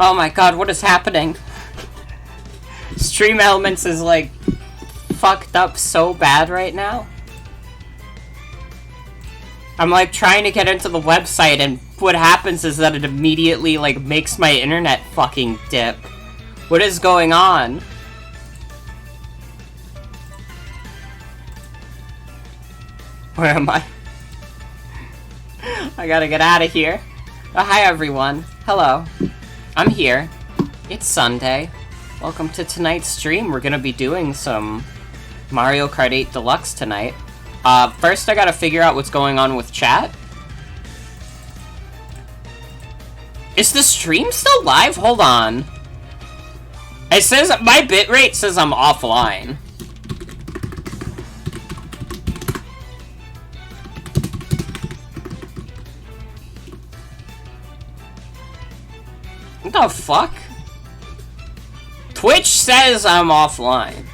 Oh my god, what is happening? Stream Elements is like fucked up so bad right now. I'm like trying to get into the website and what happens is that it immediately like makes my internet fucking dip. What is going on? Where am I? I gotta get out of here. Oh, hi everyone. Hello. I'm here. It's Sunday. Welcome to tonight's stream. We're gonna be doing some Mario Kart 8 Deluxe tonight. First I gotta figure out what's going on with chat. Is the stream still live? Hold on. It says, my bitrate says I'm offline. What the fuck? Twitch says I'm offline.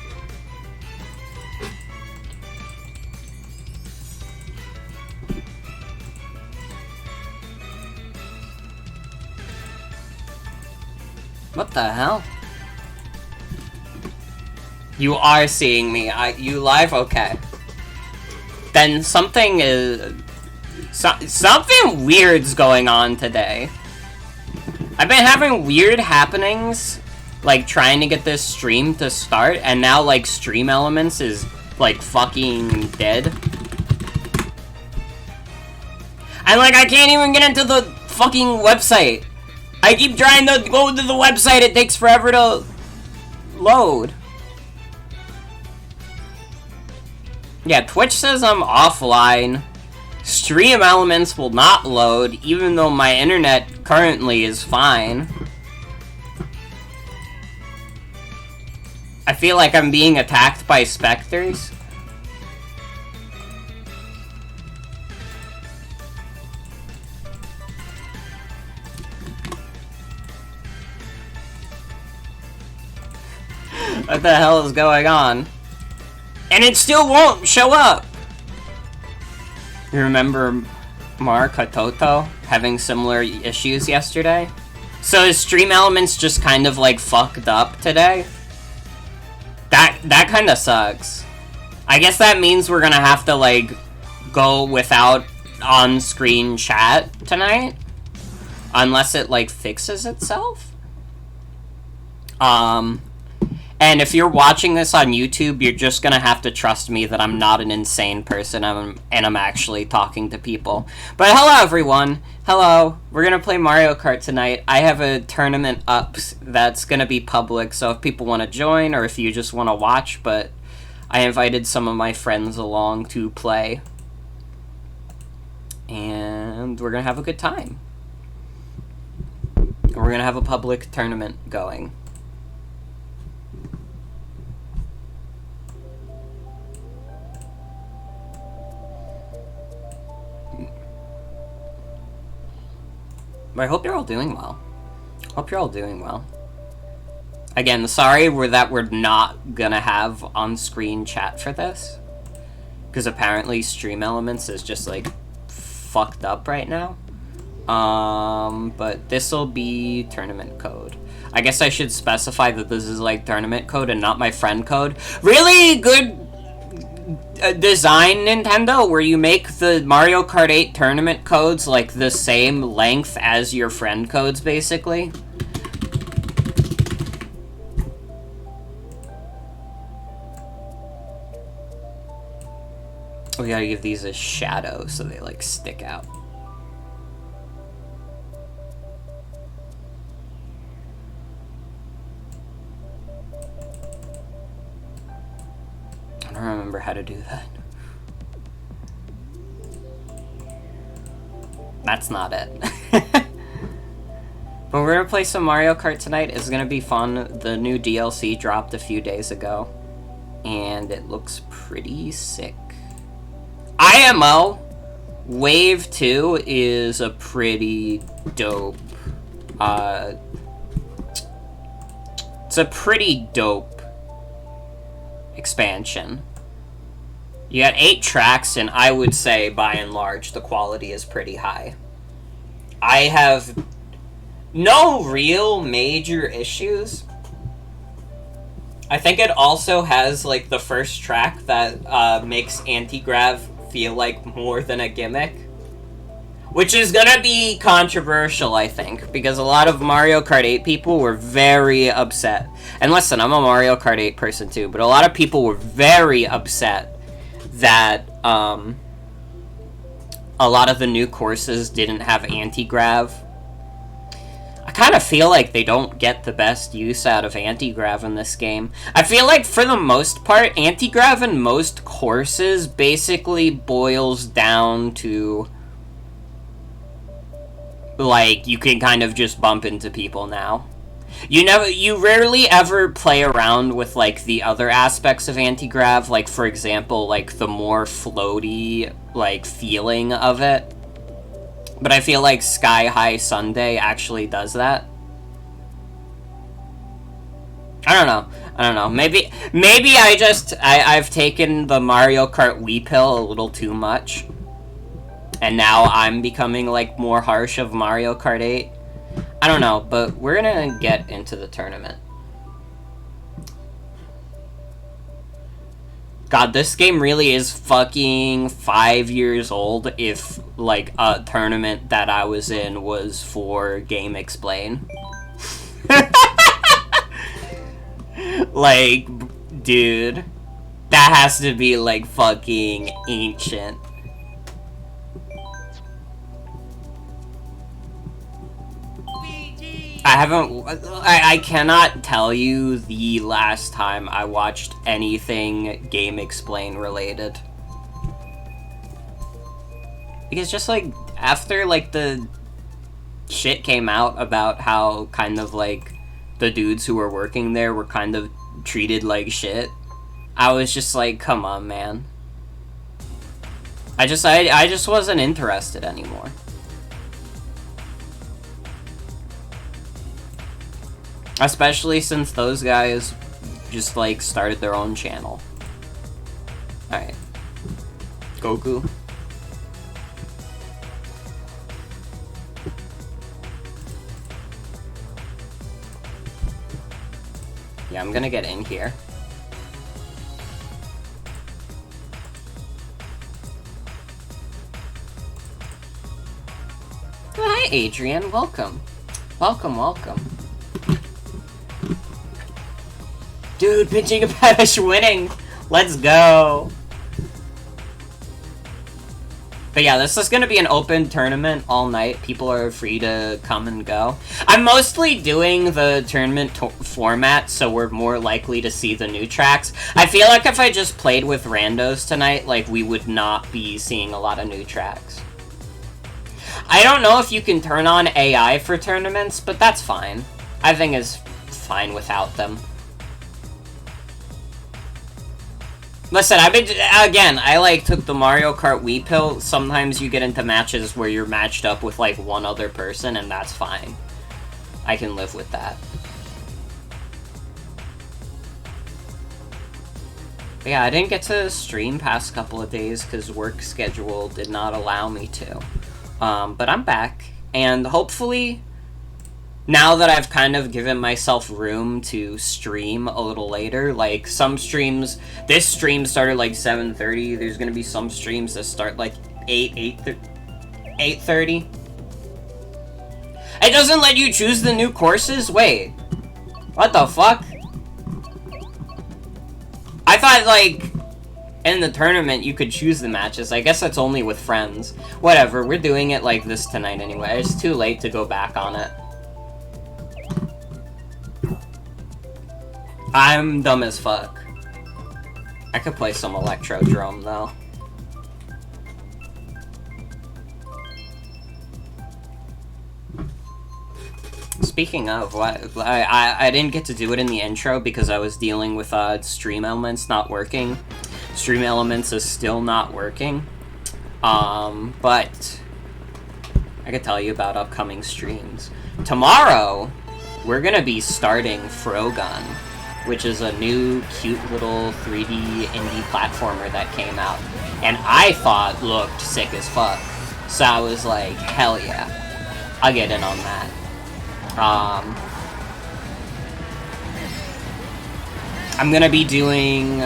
What the hell? You are seeing me. You live? Okay. Then something is... something weird's going on today. I've been having weird happenings, like, trying to get this stream to start, and now, like, Stream Elements is, like, fucking dead. And, like, I can't even get into the fucking website. I keep trying to go to the website, it takes forever to load. Yeah, Twitch says I'm offline. Stream Elements will not load, even though my internet currently is fine. I feel like I'm being attacked by specters. What the hell is going on? And it still won't show up! You remember Mark Hatoto having similar issues yesterday? So is Stream Elements just kind of like fucked up today? That kind of sucks. I guess that means we're gonna have to like go without on-screen chat tonight? Unless it like fixes itself? And if you're watching this on YouTube, you're just gonna have to trust me that I'm not an insane person and I'm actually talking to people. But hello everyone! Hello! We're gonna play Mario Kart tonight. I have a tournament up that's gonna be public, so if people want to join or if you just want to watch, but I invited some of my friends along to play. And we're gonna have a good time. We're gonna have a public tournament going. But I hope you're all doing well. Hope you're all doing well. Again, sorry that we're not gonna have on-screen chat for this. Because apparently Stream Elements is just, like, fucked up right now. But this'll be tournament code. I guess I should specify that this is, like, tournament code and not my friend code. Really good design, Nintendo, where you make the Mario Kart 8 tournament codes like the same length as your friend codes, basically. We gotta give these a shadow so they like stick out. I don't remember how to do that. That's not it. But we're gonna play some Mario Kart tonight. It's gonna be fun. The new DLC dropped a few days ago, and it looks pretty sick. IMO Wave 2 is a pretty dope, it's a pretty dope expansion. You got 8 tracks, and I would say, by and large, the quality is pretty high. I have No real major issues. I think it also has, like, the first track that makes anti-grav feel like more than a gimmick. Which is gonna be controversial, I think, because a lot of Mario Kart 8 people were very upset. And listen, I'm a Mario Kart 8 person too, but a lot of people were very upset that a lot of the new courses didn't have anti-grav. I kind of feel like they don't get the best use out of anti-grav in this game. I feel like, for the most part, anti-grav in most courses basically boils down to, like, you can kind of just bump into people now. You rarely ever play around with, like, the other aspects of anti-grav, like, for example, like, the more floaty, like, feeling of it. But I feel like Sky High Sunday actually does that. I don't know. Maybe I've taken the Mario Kart Wii pill a little too much. And now I'm becoming, like, more harsh of Mario Kart 8. I don't know, but we're gonna get into the tournament. God, this game really is fucking 5 years old if, like, a tournament that I was in was for Game Explain. Like, dude, that has to be, like, fucking ancient. I cannot tell you the last time I watched anything Game Explain related. Because just, like, after, like, the shit came out about how kind of, like, the dudes who were working there were kind of treated like shit, I was just like, come on, man. I just wasn't interested anymore. Especially since those guys just, like, started their own channel. Alright. Goku. Yeah, I'm gonna get in here. Hi, Adrian. Welcome. Welcome. Dude, Pitching a Padish winning! Let's go! But yeah, this is gonna be an open tournament all night. People are free to come and go. I'm mostly doing the tournament format, so we're more likely to see the new tracks. I feel like if I just played with randos tonight, like, we would not be seeing a lot of new tracks. I don't know if you can turn on AI for tournaments, but that's fine. I think it's fine without them. Listen, I, like, took the Mario Kart Wii pill. Sometimes you get into matches where you're matched up with, like, one other person, and that's fine. I can live with that. But yeah, I didn't get to stream past couple of days because work schedule did not allow me to. But I'm back, and hopefully, now that I've kind of given myself room to stream a little later, like, some streams, this stream started, like, 7:30, there's gonna be some streams that start, like, 8:30. It doesn't let you choose the new courses? Wait. What the fuck? I thought, like, in the tournament you could choose the matches. I guess that's only with friends. Whatever, we're doing it like this tonight anyway. It's too late to go back on it. I'm dumb as fuck. I could play some Electrodrome, though. Speaking of, I didn't get to do it in the intro because I was dealing with Stream Elements not working. Stream Elements is still not working. But I could tell you about upcoming streams. Tomorrow, we're gonna be starting Frogun, which is a new, cute little 3D indie platformer that came out. And I thought looked sick as fuck. So I was like, hell yeah. I'll get in on that. I'm gonna be doing,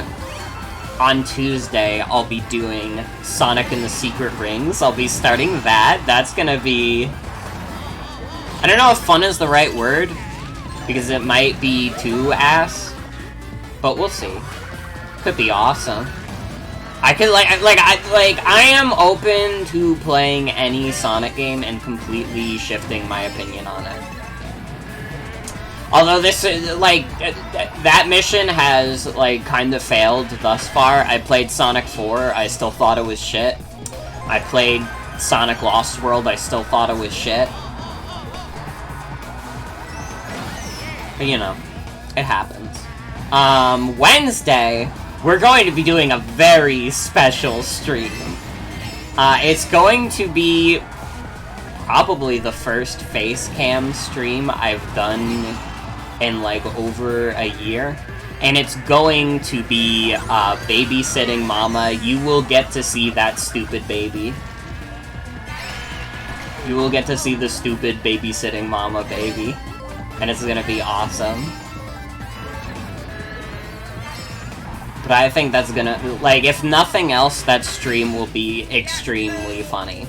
on Tuesday, I'll be doing Sonic and the Secret Rings. I'll be starting that. That's gonna be, I don't know if fun is the right word, because it might be too ass, but we'll see. Could be awesome. I could, I am open to playing any Sonic game and completely shifting my opinion on it. Although this is, like, that mission has, like, kind of failed thus far. I played Sonic 4, I still thought it was shit. I played Sonic Lost World, I still thought it was shit. But, you know, it happens. Wednesday, we're going to be doing a very special stream. It's going to be probably the first face cam stream I've done in, like, over a year. And it's going to be, babysitting mama. You will get to see that stupid baby. You will get to see the stupid babysitting mama baby. And it's gonna be awesome. But I think that's gonna, like, if nothing else, that stream will be extremely funny.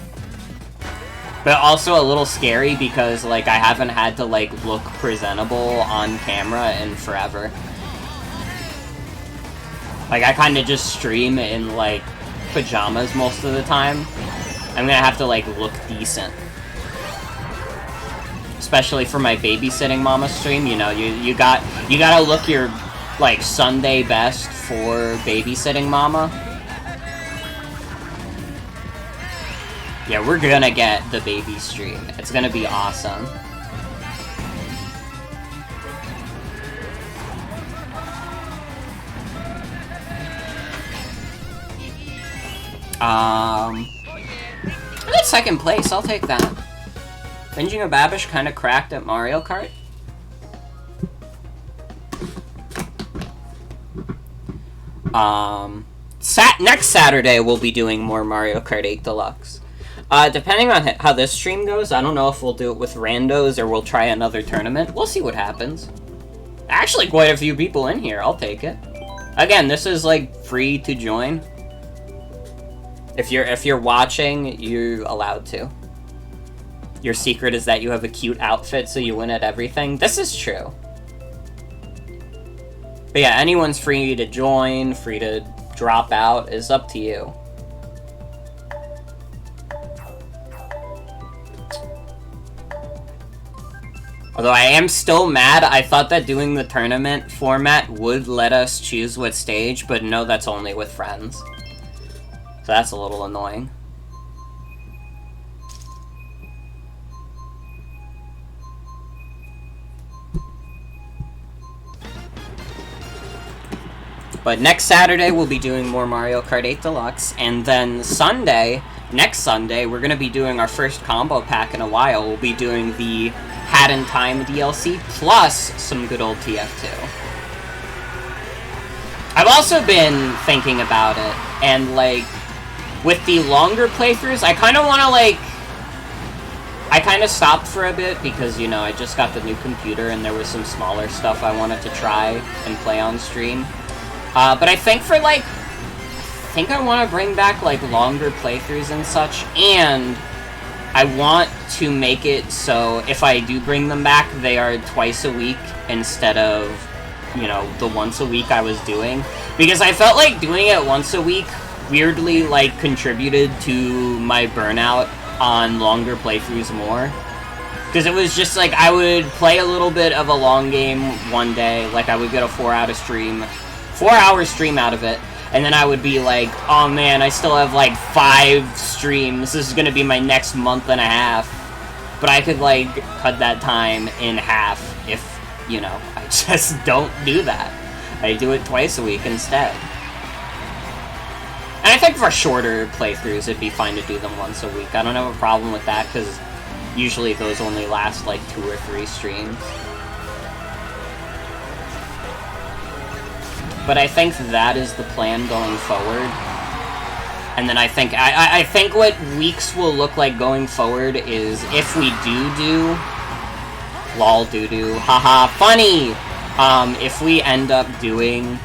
But also a little scary because, like, I haven't had to, like, look presentable on camera in forever. Like, I kind of just stream in, like, pajamas most of the time. I'm gonna have to, like, look decent. Especially for my babysitting mama stream, you know, you gotta look your, like, Sunday best for babysitting mama. Yeah, we're gonna get the baby stream. It's gonna be awesome. I got second place, I'll take that. Binging a Babish kinda cracked at Mario Kart. Next Saturday we'll be doing more Mario Kart 8 Deluxe. Depending on how this stream goes, I don't know if we'll do it with randos or we'll try another tournament. We'll see what happens. Actually, quite a few people in here. I'll take it. Again, this is, like, free to join. If you're watching, you're allowed to. Your secret is that you have a cute outfit, so you win at everything. This is true. But yeah, anyone's free to join, free to drop out. It's up to you. Although I am still mad, I thought that doing the tournament format would let us choose what stage, but no, that's only with friends. So that's a little annoying. But next Saturday, we'll be doing more Mario Kart 8 Deluxe, and then Sunday, next Sunday, we're going to be doing our first combo pack in a while. We'll be doing the Hat in Time DLC, plus some good old TF2. I've also been thinking about it, and, like, with the longer playthroughs, I kind of want to, like, I kind of stopped for a bit because, you know, I just got the new computer and there was some smaller stuff I wanted to try and play on stream. But I think for, like, I think I want to bring back, like, longer playthroughs and such, and I want to make it so if I do bring them back, they are twice a week instead of, you know, the once a week I was doing. Because I felt like doing it once a week weirdly, like, contributed to my burnout on longer playthroughs more. Because it was just, like, I would play a little bit of a long game one day, like, I would get a 4-hour stream out of it, and then I would be like, oh man, I still have, like, 5 streams, this is gonna be my next month and a half. But I could, like, cut that time in half if, you know, I just don't do that. I do it twice a week instead. And I think for shorter playthroughs, it'd be fine to do them once a week. I don't have a problem with that, because usually those only last, like, 2 or 3 streams. But I think that is the plan going forward. And then I think I think what weeks will look like going forward is if we do Lol doo-doo. Haha, funny! If we end up doing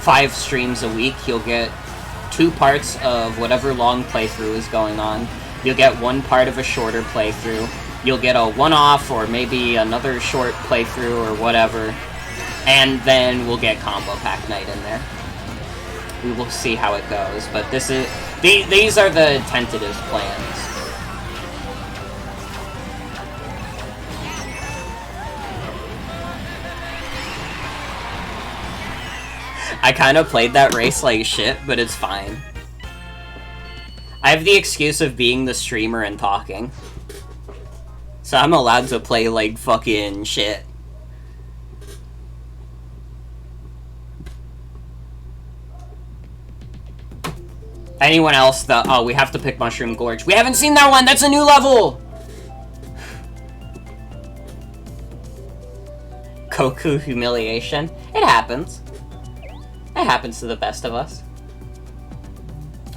5 streams a week, you'll get 2 parts of whatever long playthrough is going on. You'll get 1 part of a shorter playthrough. You'll get a one-off or maybe another short playthrough or whatever. And then we'll get combo pack night in there. We will see how it goes, but these are the tentative plans. I kind of played that race like shit, but it's fine. I have the excuse of being the streamer and talking. So I'm allowed to play like fucking shit. Anyone else that... Oh, we have to pick Mushroom Gorge. We haven't seen that one! That's a new level! Goku humiliation. It happens. It happens to the best of us.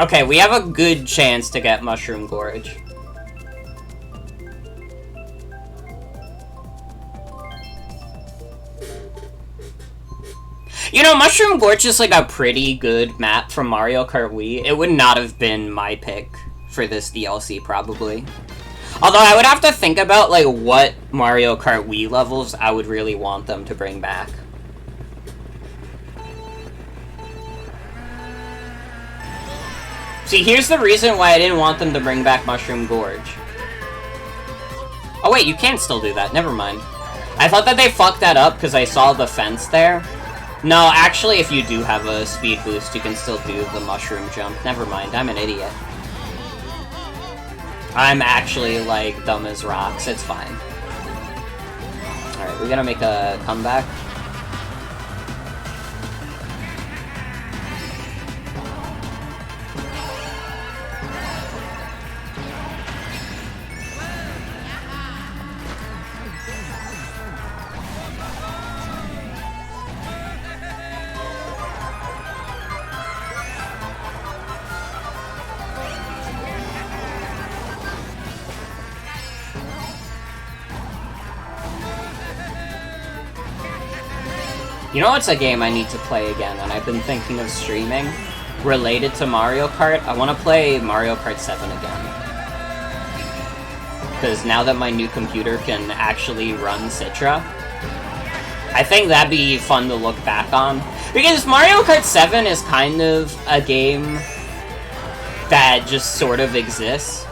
Okay, we have a good chance to get Mushroom Gorge. You know, Mushroom Gorge is like a pretty good map from Mario Kart Wii. It would not have been my pick for this DLC, probably. Although I would have to think about, like, what Mario Kart Wii levels I would really want them to bring back. See, here's the reason why I didn't want them to bring back Mushroom Gorge. Oh wait, you can still do that. Never mind. I thought that they fucked that up because I saw the fence there. No, actually, if you do have a speed boost, you can still do the mushroom jump. Never mind, I'm an idiot. I'm actually, like, dumb as rocks. It's fine. Alright, we're gonna make a comeback. You know what's a game I need to play again, and I've been thinking of streaming? Related to Mario Kart, I want to play Mario Kart 7 again. Because now that my new computer can actually run Citra, I think that'd be fun to look back on. Because Mario Kart 7 is kind of a game that just sort of exists.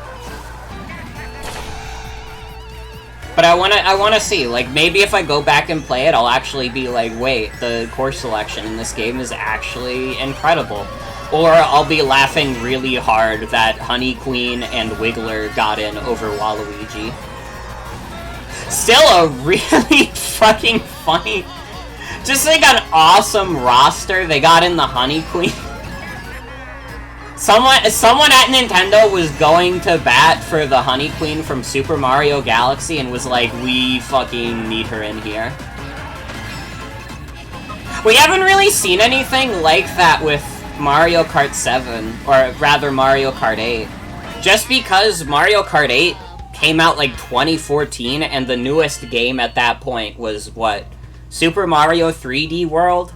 But I wanna see, like, maybe if I go back and play it, I'll actually be like, wait, the course selection in this game is actually incredible. Or I'll be laughing really hard that Honey Queen and Wiggler got in over Waluigi. Still a really fucking funny... Just like an awesome roster, they got in the Honey Queen. Someone at Nintendo was going to bat for the Honey Queen from Super Mario Galaxy and was like, we fucking need her in here. We haven't really seen anything like that with Mario Kart 7, or rather Mario Kart 8. Just because Mario Kart 8 came out like 2014 and the newest game at that point was, what, Super Mario 3D World?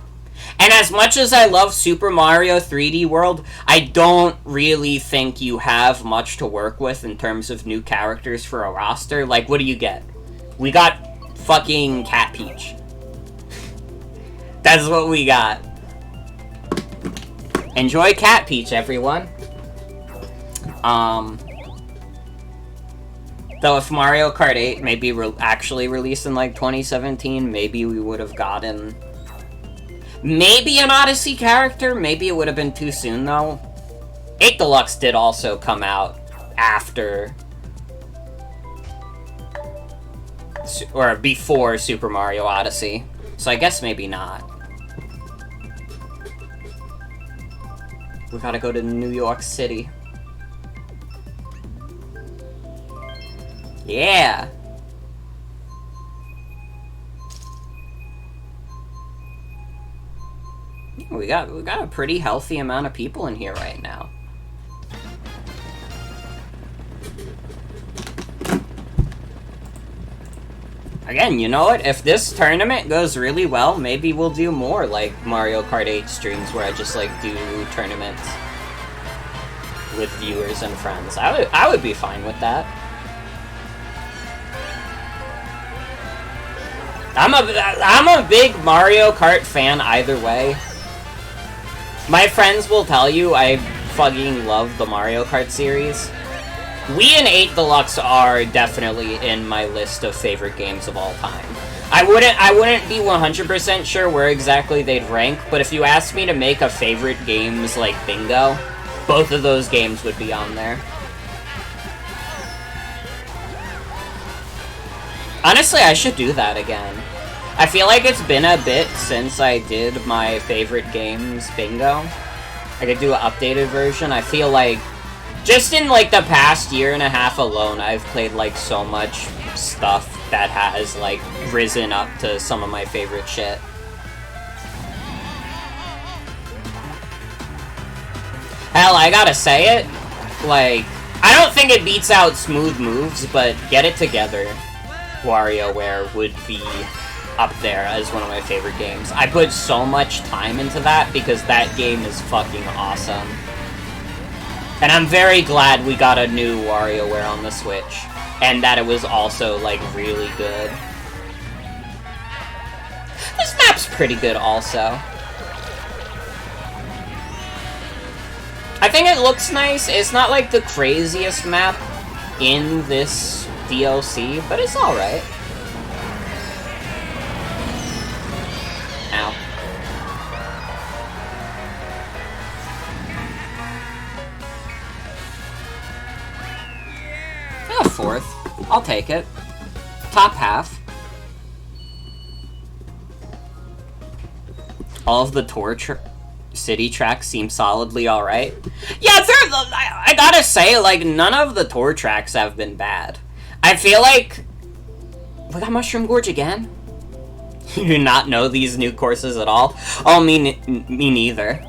And as much as I love Super Mario 3D World, I don't really think you have much to work with in terms of new characters for a roster. Like, what do you get? We got fucking Cat Peach. That's what we got. Enjoy Cat Peach, everyone. Though if Mario Kart 8 maybe actually released in, like, 2017, maybe we would have gotten... maybe an Odyssey character? Maybe it would have been too soon, though. 8 Deluxe did also come out after... or before Super Mario Odyssey. So I guess maybe not. We gotta go to New York City. Yeah! We got a pretty healthy amount of people in here right now. Again, you know what? If this tournament goes really well, maybe we'll do more, like, Mario Kart 8 streams where I just, like, do tournaments with viewers and friends. I would be fine with that. I'm a big Mario Kart fan either way. My friends will tell you I fucking love the Mario Kart series. Wii and 8 Deluxe are definitely in my list of favorite games of all time. I wouldn't be 100% sure where exactly they'd rank, but if you asked me to make a favorite games like bingo, both of those games would be on there. Honestly, I should do that again. I feel like it's been a bit since I did my favorite games bingo. I could do an updated version. I feel like just in like the past year and a half alone, I've played like so much stuff that has like risen up to some of my favorite shit. Hell, I gotta say it, like, I don't think it beats out Smooth Moves, but Get It Together WarioWare would be up there as one of my favorite games. I put so much time into that because that game is fucking awesome. And I'm very glad we got a new WarioWare on the Switch, and that it was also, like, really good. This map's pretty good also. I think it looks nice. It's not like the craziest map in this DLC, but it's alright. Ow. A fourth. I'll take it. Top half. All of the tour city tracks seem solidly alright. Yeah, I gotta say, like, none of the tour tracks have been bad. I feel like... We got Mushroom Gorge again? You do not know these new courses at all? Oh, me neither.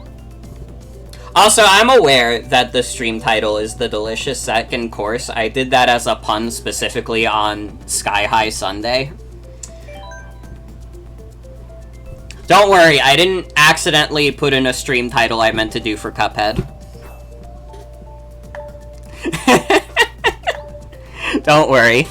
Also, I'm aware that the stream title is The Delicious Second Course. I did that as a pun specifically on Sky High Sunday. Don't worry, I didn't accidentally put in a stream title I meant to do for Cuphead. Don't worry.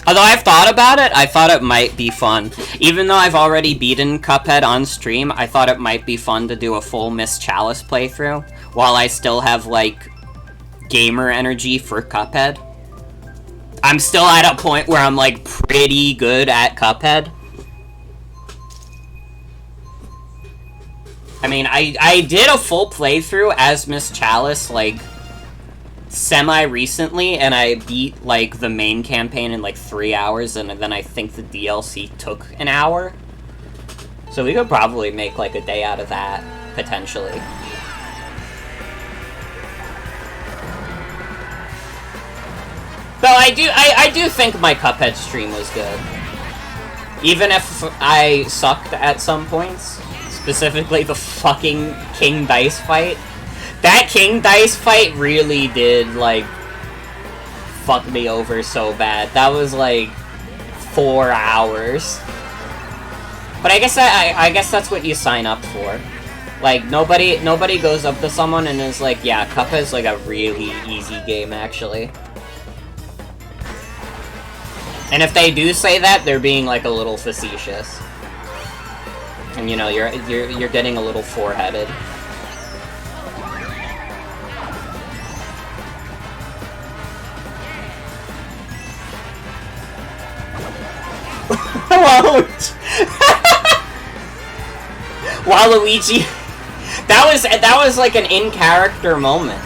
Although I've thought about it, I thought it might be fun. Even though I've already beaten Cuphead on stream, I thought it might be fun to do a full Miss Chalice playthrough, while I still have, like, gamer energy for Cuphead. I'm still at a point where I'm, like, pretty good at Cuphead. I mean, I did a full playthrough as Miss Chalice, like, semi-recently, and I beat, like, the main campaign in, like, 3 hours, and then I think the DLC took an hour. So we could probably make, like, a day out of that, potentially. Though I do think my Cuphead stream was good. Even if I sucked at some points. Specifically the fucking King Dice fight. That King Dice fight really did, like, fuck me over so bad. That was, like, 4 hours. But I guess that's what you sign up for. Like, nobody goes up to someone and is like, yeah, Cuphead's, like, a really easy game, actually. And if they do say that, they're being, like, a little facetious. And, you know, you're getting a little four-headed. Waluigi. That was like an in-character moment.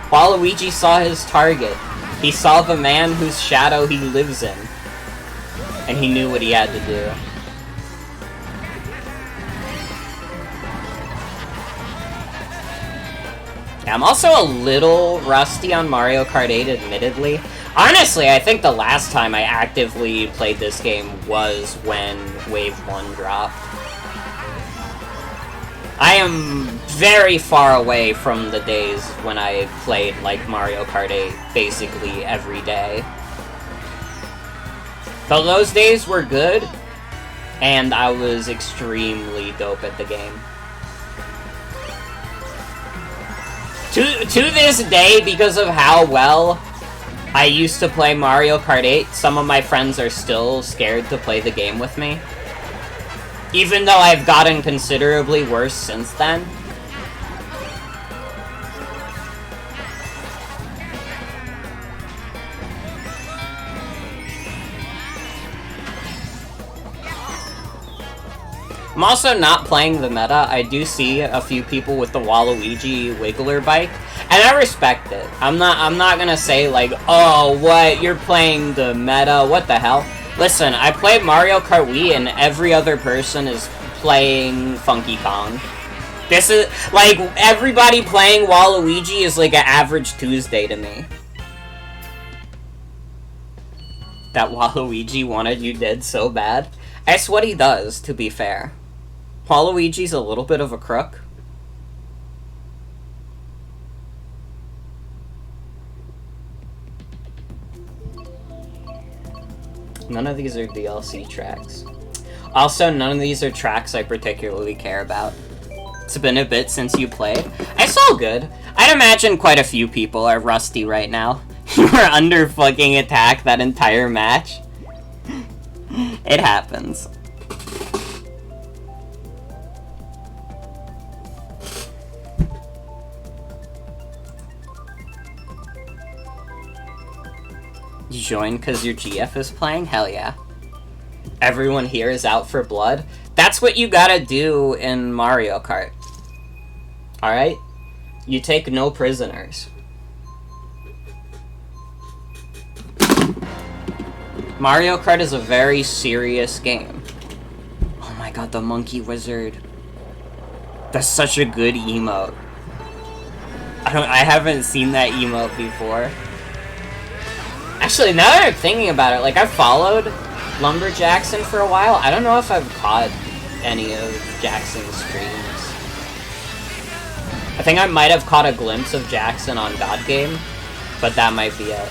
Waluigi saw his target. He saw the man whose shadow he lives in. And he knew what he had to do. I'm also a little rusty on Mario Kart 8, admittedly. Honestly, I think the last time I actively played this game was when Wave 1 dropped. I am very far away from the days when I played, like, Mario Kart 8 basically every day. Though those days were good, and I was extremely dope at the game. To this day, because of how well I used to play Mario Kart 8, some of my friends are still scared to play the game with me. Even though I've gotten considerably worse since then. I'm also not playing the meta. I do see a few people with the Waluigi Wiggler bike, and I respect it. I'm not gonna say like, oh, what, you're playing the meta, what the hell? Listen, I play Mario Kart Wii, and every other person is playing Funky Kong. This is, like, everybody playing Waluigi is like an average Tuesday to me. That Waluigi wanted you dead so bad. That's what he does, to be fair. Waluigi's a little bit of a crook. None of these are DLC tracks. Also, none of these are tracks I particularly care about. It's been a bit since you played. It's all good. I'd imagine quite a few people are rusty right now. You were under fucking attack that entire match. It happens. You join because your GF is playing? Hell yeah. Everyone here is out for blood. That's what you gotta do in Mario Kart. Alright? You take no prisoners. Mario Kart is a very serious game. Oh my god, the monkey wizard. That's such a good emote. I haven't seen that emote before. Actually, now that I'm thinking about it, like, I've followed Lumberjackson for a while. I don't know if I've caught any of Jackson's streams. I think I might have caught a glimpse of Jackson on God Game, but that might be it.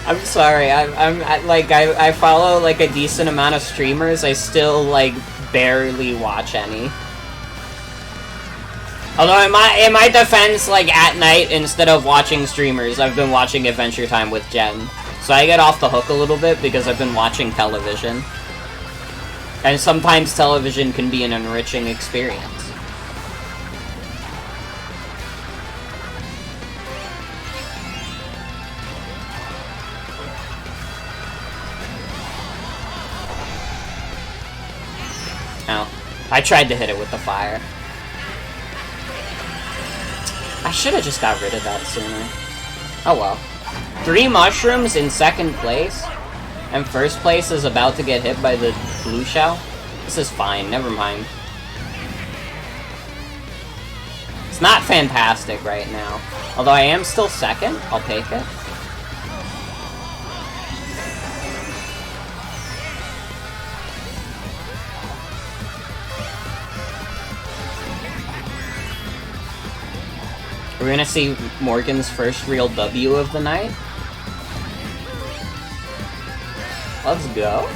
I'm sorry, I follow, like, a decent amount of streamers. I still, like, barely watch any. Although, in my defense, like, at night, instead of watching streamers, I've been watching Adventure Time with Jen. So I get off the hook a little bit because I've been watching television. And sometimes television can be an enriching experience. Ow. I tried to hit it with the fire. I should have just got rid of that sooner. Oh well. 3 mushrooms in second place, and first place is about to get hit by the blue shell. This is fine, never mind. It's not fantastic right now. Although I am still second, I'll take it. We're gonna see Morgan's first real W of the night. Let's go.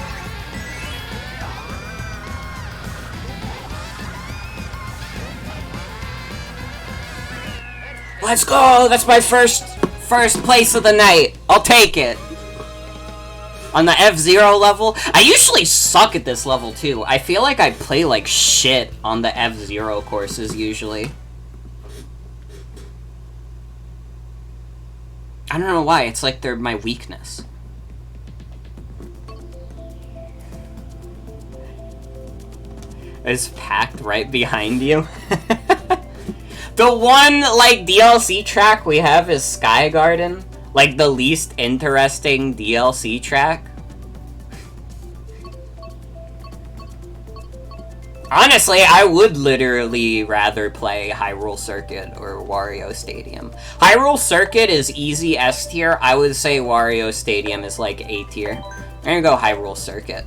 Let's go! That's my first place of the night. I'll take it. On the F-Zero level. I usually suck at this level too. I feel like I play like shit on the F-Zero courses usually. I don't know why, it's like they're my weakness. It's packed right behind you. The one, like, DLC track we have is Sky Garden. Like, the least interesting DLC track. Honestly, I would literally rather play Hyrule Circuit or Wario Stadium. Hyrule Circuit is easy S tier. I would say Wario Stadium is like A tier. I'm gonna go Hyrule Circuit.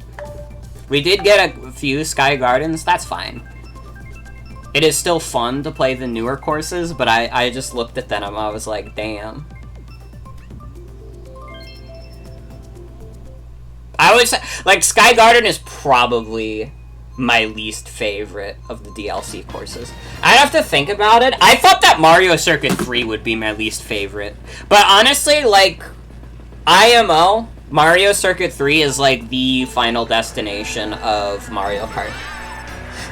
We did get a few Sky Gardens, that's fine. It is still fun to play the newer courses, but I just looked at them and I was like, damn. I would say, like, Sky Garden is probably my least favorite of the DLC courses. I'd have to think about it. I thought that Mario Circuit 3 would be my least favorite. But honestly, like, IMO, Mario Circuit 3 is, like, the final destination of Mario Kart.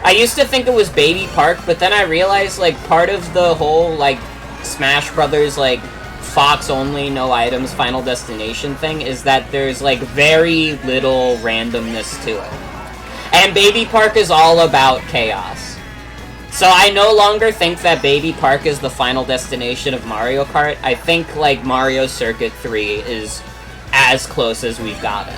I used to think it was Baby Park, but then I realized, like, part of the whole, like, Smash Brothers, like, Fox only, no items, final destination thing is that there's, like, very little randomness to it. And Baby Park is all about chaos. So I no longer think that Baby Park is the final destination of Mario Kart. I think, like, Mario Circuit 3 is as close as we've gotten.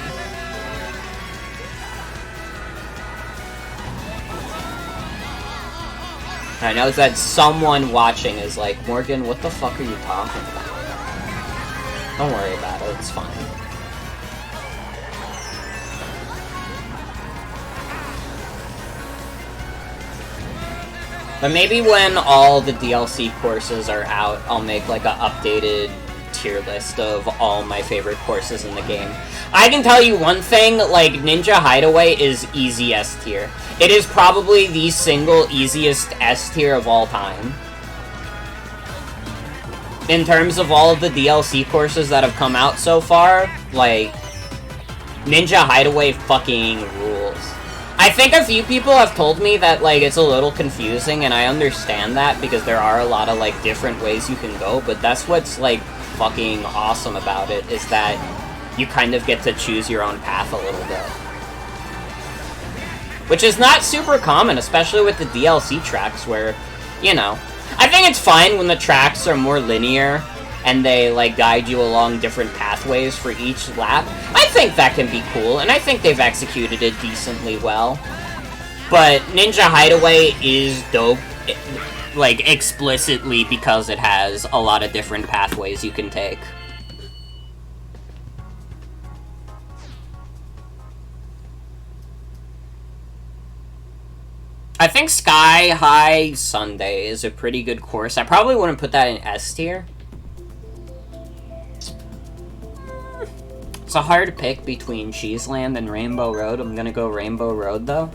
I know that someone watching is like, Morgan, what the fuck are you talking about? Don't worry about it, it's fine. But maybe when all the DLC courses are out, I'll make like an updated tier list of all my favorite courses in the game. I can tell you one thing, like, Ninja Hideaway is easy S tier. It is probably the single easiest S tier of all time. In terms of all of the DLC courses that have come out so far, like, Ninja Hideaway fucking rules. I think a few people have told me that, like, it's a little confusing, and I understand that, because there are a lot of, like, different ways you can go, but that's what's, like, fucking awesome about it, is that you kind of get to choose your own path a little bit. Which is not super common, especially with the DLC tracks, where, you know, I think it's fine when the tracks are more linear, and they, like, guide you along different pathways for each lap. I think that can be cool, and I think they've executed it decently well. But Ninja Hideaway is dope, like, explicitly because it has a lot of different pathways you can take. I think Sky High Sunday is a pretty good course. I probably wouldn't put that in S tier. It's a hard pick between Cheeseland and Rainbow Road. I'm gonna go Rainbow Road, though.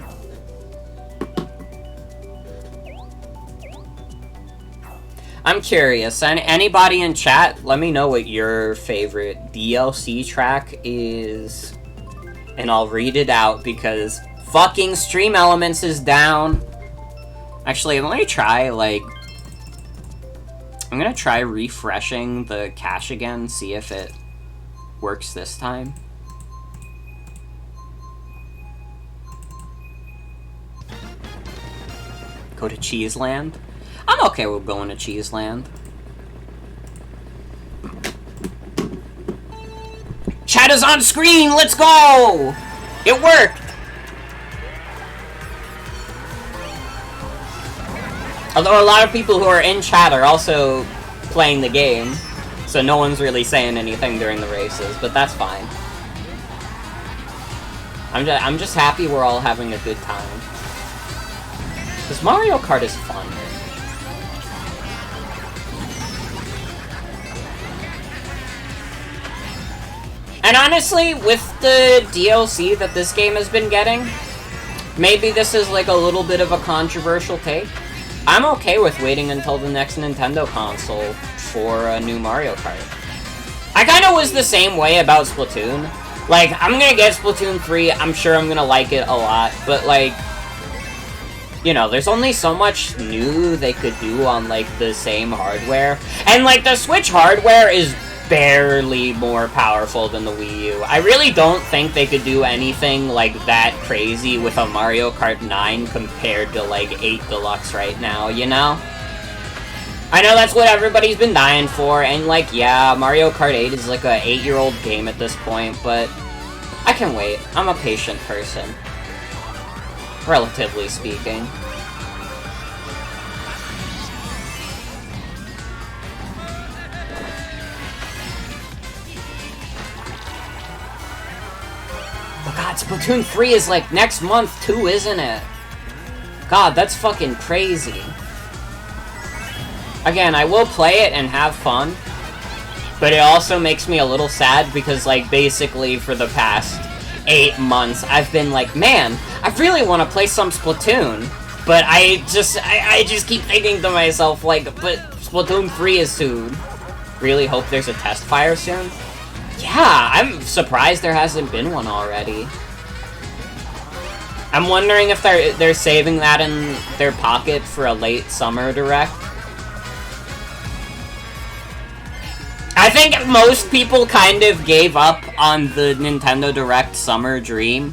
I'm curious. Anybody in chat, let me know what your favorite DLC track is. And I'll read it out, because fucking Stream Elements is down. Actually, let me try, like, I'm gonna try refreshing the cache again, see if it works this time. Go to Cheeseland. I'm okay with going to Cheeseland. Chat is on screen! Let's go! It worked! Although a lot of people who are in chat are also playing the game, so no one's really saying anything during the races, but that's fine. I'm just happy we're all having a good time. Because Mario Kart is fun. And honestly, with the DLC that this game has been getting, maybe this is like a little bit of a controversial take. I'm okay with waiting until the next Nintendo console for a new Mario Kart. I kind of was the same way about Splatoon. Like, I'm gonna get Splatoon 3, I'm sure I'm gonna like it a lot, but like, you know, there's only so much new they could do on, like, the same hardware. And, like, the Switch hardware is barely more powerful than the Wii U. I really don't think they could do anything, like, that crazy with a Mario Kart 9 compared to, like, 8 Deluxe right now, you know? I know that's what everybody's been dying for, and, like, yeah, Mario Kart 8 is, like, a 8-year-old game at this point, but I can wait. I'm a patient person. Relatively speaking. Oh god, Splatoon 3 is like next month too, isn't it? God, that's fucking crazy. Again, I will play it and have fun, but it also makes me a little sad because, like, basically for the past 8 months, I've been like, man, I really want to play some Splatoon. But I just keep thinking to myself, like, but Splatoon 3 is soon. Really hope there's a test fire soon. Yeah, I'm surprised there hasn't been one already. I'm wondering if they're saving that in their pocket for a late summer direct. I think most people kind of gave up on the Nintendo Direct summer dream.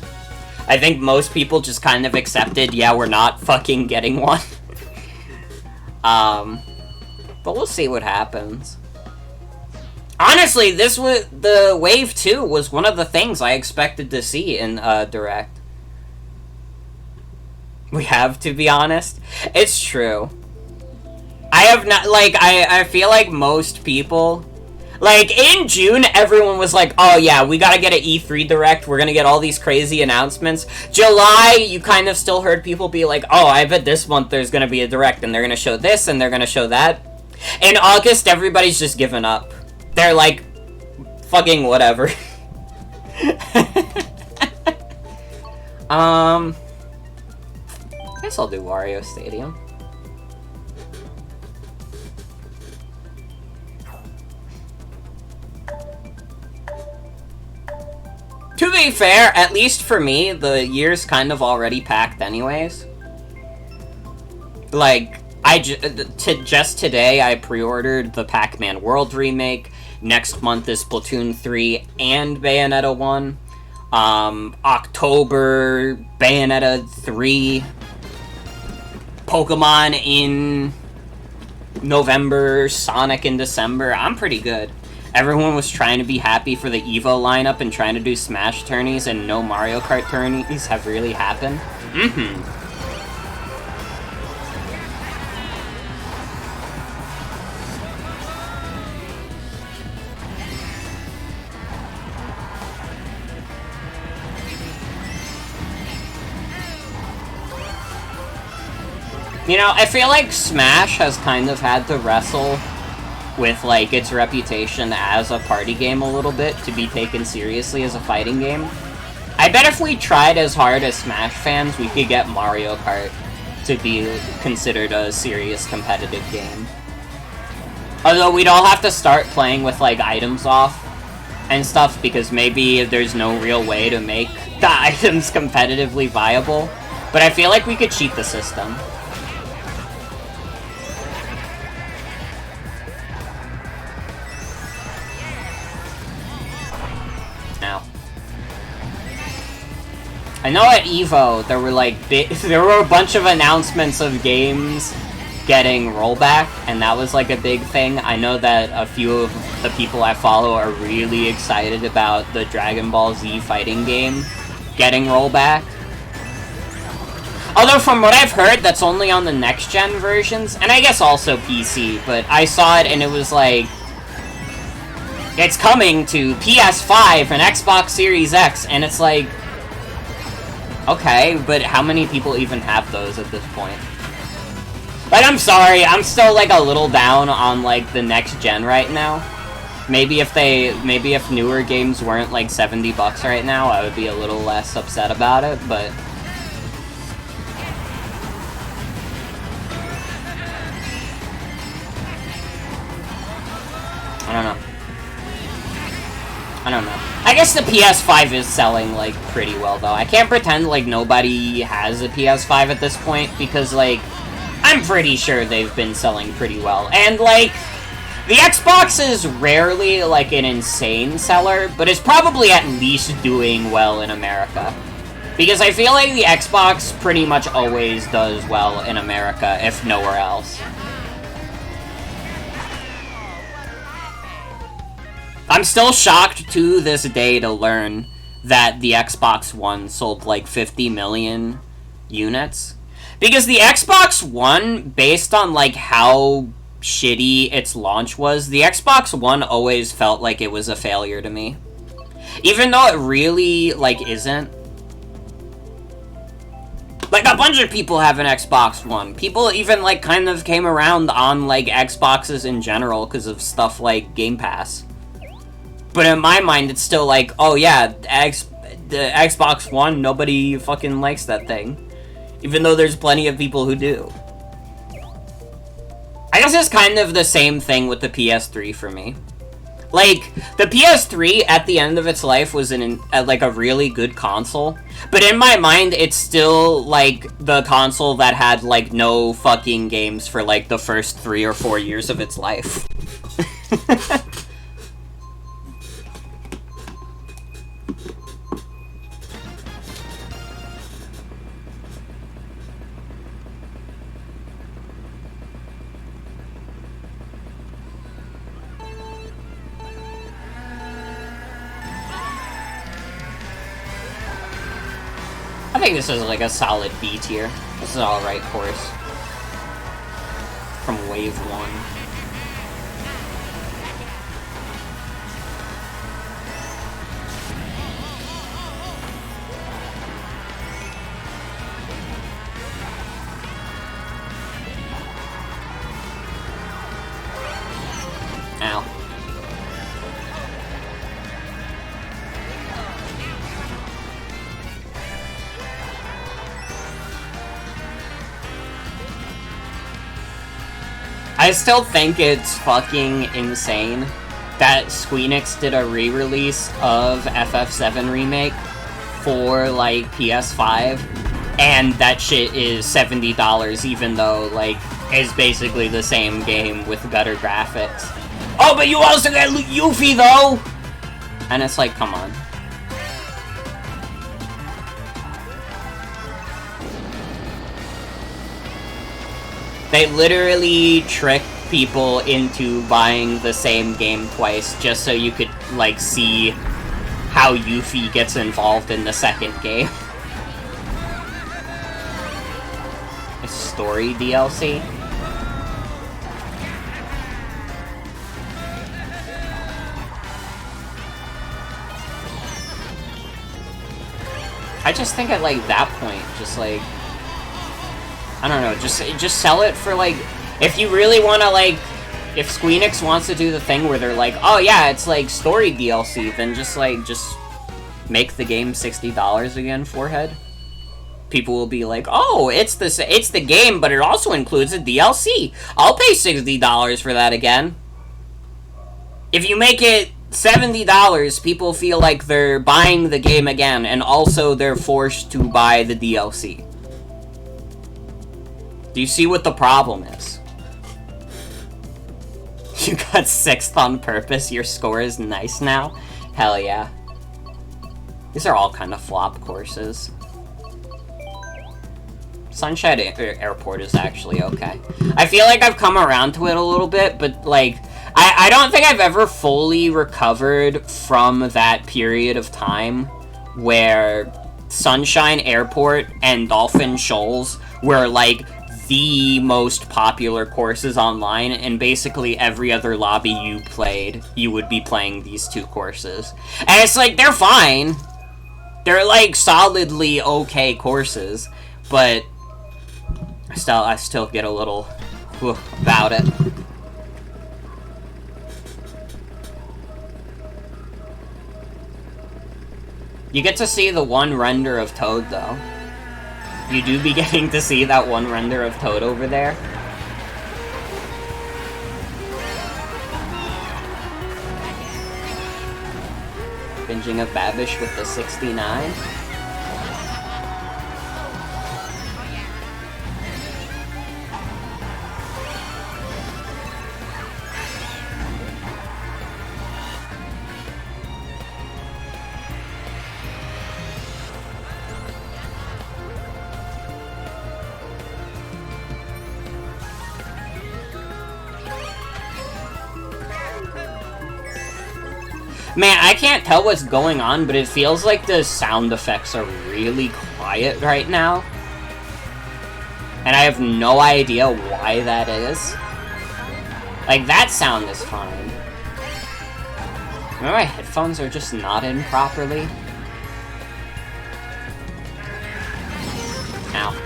I think most people just kind of accepted, yeah, we're not fucking getting one. But we'll see what happens. Honestly, the Wave 2 was one of the things I expected to see in Direct. We have to be honest. It's true. I have not, like, I feel like most people... Like, in June, everyone was like, oh yeah, we gotta get an E3 Direct, we're gonna get all these crazy announcements. July, you kind of still heard people be like, oh, I bet this month there's gonna be a Direct, and they're gonna show this, and they're gonna show that. In August, everybody's just given up. They're like, fucking whatever. I guess I'll do Wario Stadium. To be fair, at least for me, the year's kind of already packed anyways. Like, just today, I pre-ordered the Pac-Man World remake. Next month is Splatoon 3 and Bayonetta 1. October, Bayonetta 3. Pokemon in November, Sonic in December. I'm pretty good. Everyone was trying to be happy for the EVO lineup and trying to do Smash tourneys, and no Mario Kart tourneys have really happened. You know, I feel like Smash has kind of had to wrestle with, like, its reputation as a party game a little bit to be taken seriously as a fighting game. I bet if we tried as hard as Smash fans, we could get Mario Kart to be considered a serious competitive game. Although we'd all have to start playing with, like, items off and stuff, because maybe there's no real way to make the items competitively viable. But I feel like we could cheat the system. I know at EVO, there were, like, there were a bunch of announcements of games getting rollback, and that was, like, a big thing. I know that a few of the people I follow are really excited about the Dragon Ball Z fighting game getting rollback. Although, from what I've heard, that's only on the next-gen versions, and I guess also PC, but I saw it and it was like, it's coming to PS5 and Xbox Series X, and it's like, okay, but how many people even have those at this point? But I'm sorry, I'm still, like, a little down on, like, the next gen right now. Maybe if newer games weren't, like, $70 right now, I would be a little less upset about it, but... I don't know. I guess the PS5 is selling, like, pretty well, though. I can't pretend like nobody has a PS5 at this point, because, like, I'm pretty sure they've been selling pretty well. And, like, the Xbox is rarely, like, an insane seller, but it's probably at least doing well in America. Because I feel like the Xbox pretty much always does well in America, if nowhere else. I'm still shocked to this day to learn that the Xbox One sold like 50 million units. Because the Xbox One, based on like how shitty its launch was, the Xbox One always felt like it was a failure to me. Even though it really, like, isn't. Like, a bunch of people have an Xbox One. People even, like, kind of came around on, like, Xboxes in general because of stuff like Game Pass. But in my mind, it's still like, oh yeah, the Xbox One, nobody fucking likes that thing. Even though there's plenty of people who do. I guess it's kind of the same thing with the PS3 for me. Like, the PS3 at the end of its life was like a really good console. But in my mind, it's still like the console that had like no fucking games for like the first 3 or 4 years of its life. I think this is like a solid B tier. This is an alright course. From Wave 1. Ow. I still think it's fucking insane that Squeenix did a re-release of FF7 Remake for, like, PS5, and that shit is $70 even though, like, it's basically the same game with better graphics. Oh, but you also get Yuffie, though! And it's like, come on. They literally trick people into buying the same game twice just so you could, like, see how Yuffie gets involved in the second game. A story DLC? I just think at, like, that point, just, like... I don't know, just sell it for, like... If you really want to, like... If Squeenix wants to do the thing where they're like, oh yeah, it's, like, story DLC, then just, like, just make the game $60 again, forehead. People will be like, oh, it's the game, but it also includes a DLC. I'll pay $60 for that again. If you make it $70, people feel like they're buying the game again, and also they're forced to buy the DLC. Do you see what the problem is? You got 6th on purpose, your score is nice now? Hell yeah. These are all kind of flop courses. Sunshine Airport is actually okay. I feel like I've come around to it a little bit, but, like, I don't think I've ever fully recovered from that period of time where Sunshine Airport and Dolphin Shoals were, like, the most popular courses online, and basically every other lobby you played, you would be playing these two courses. And it's like, they're fine. They're, like, solidly okay courses, but I still get a little about it. You get to see the one render of Toad, though. You do be getting to see that one render of Toad over there. Binging of Babish with the 69. Man, I can't tell what's going on, but it feels like the sound effects are really quiet right now. And I have no idea why that is. Like, that sound is fine. Maybe my headphones are just not in properly. Ow.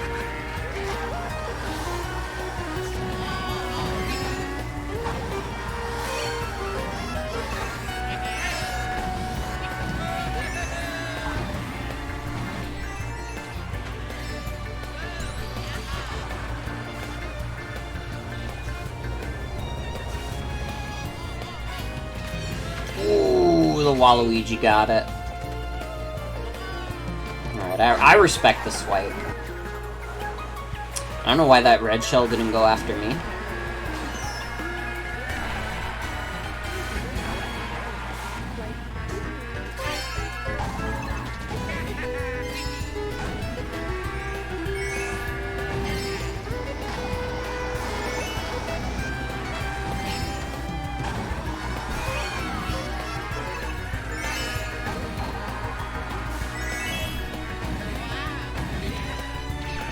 the Waluigi got it. Alright, I respect the swipe. I don't know why that red shell didn't go after me.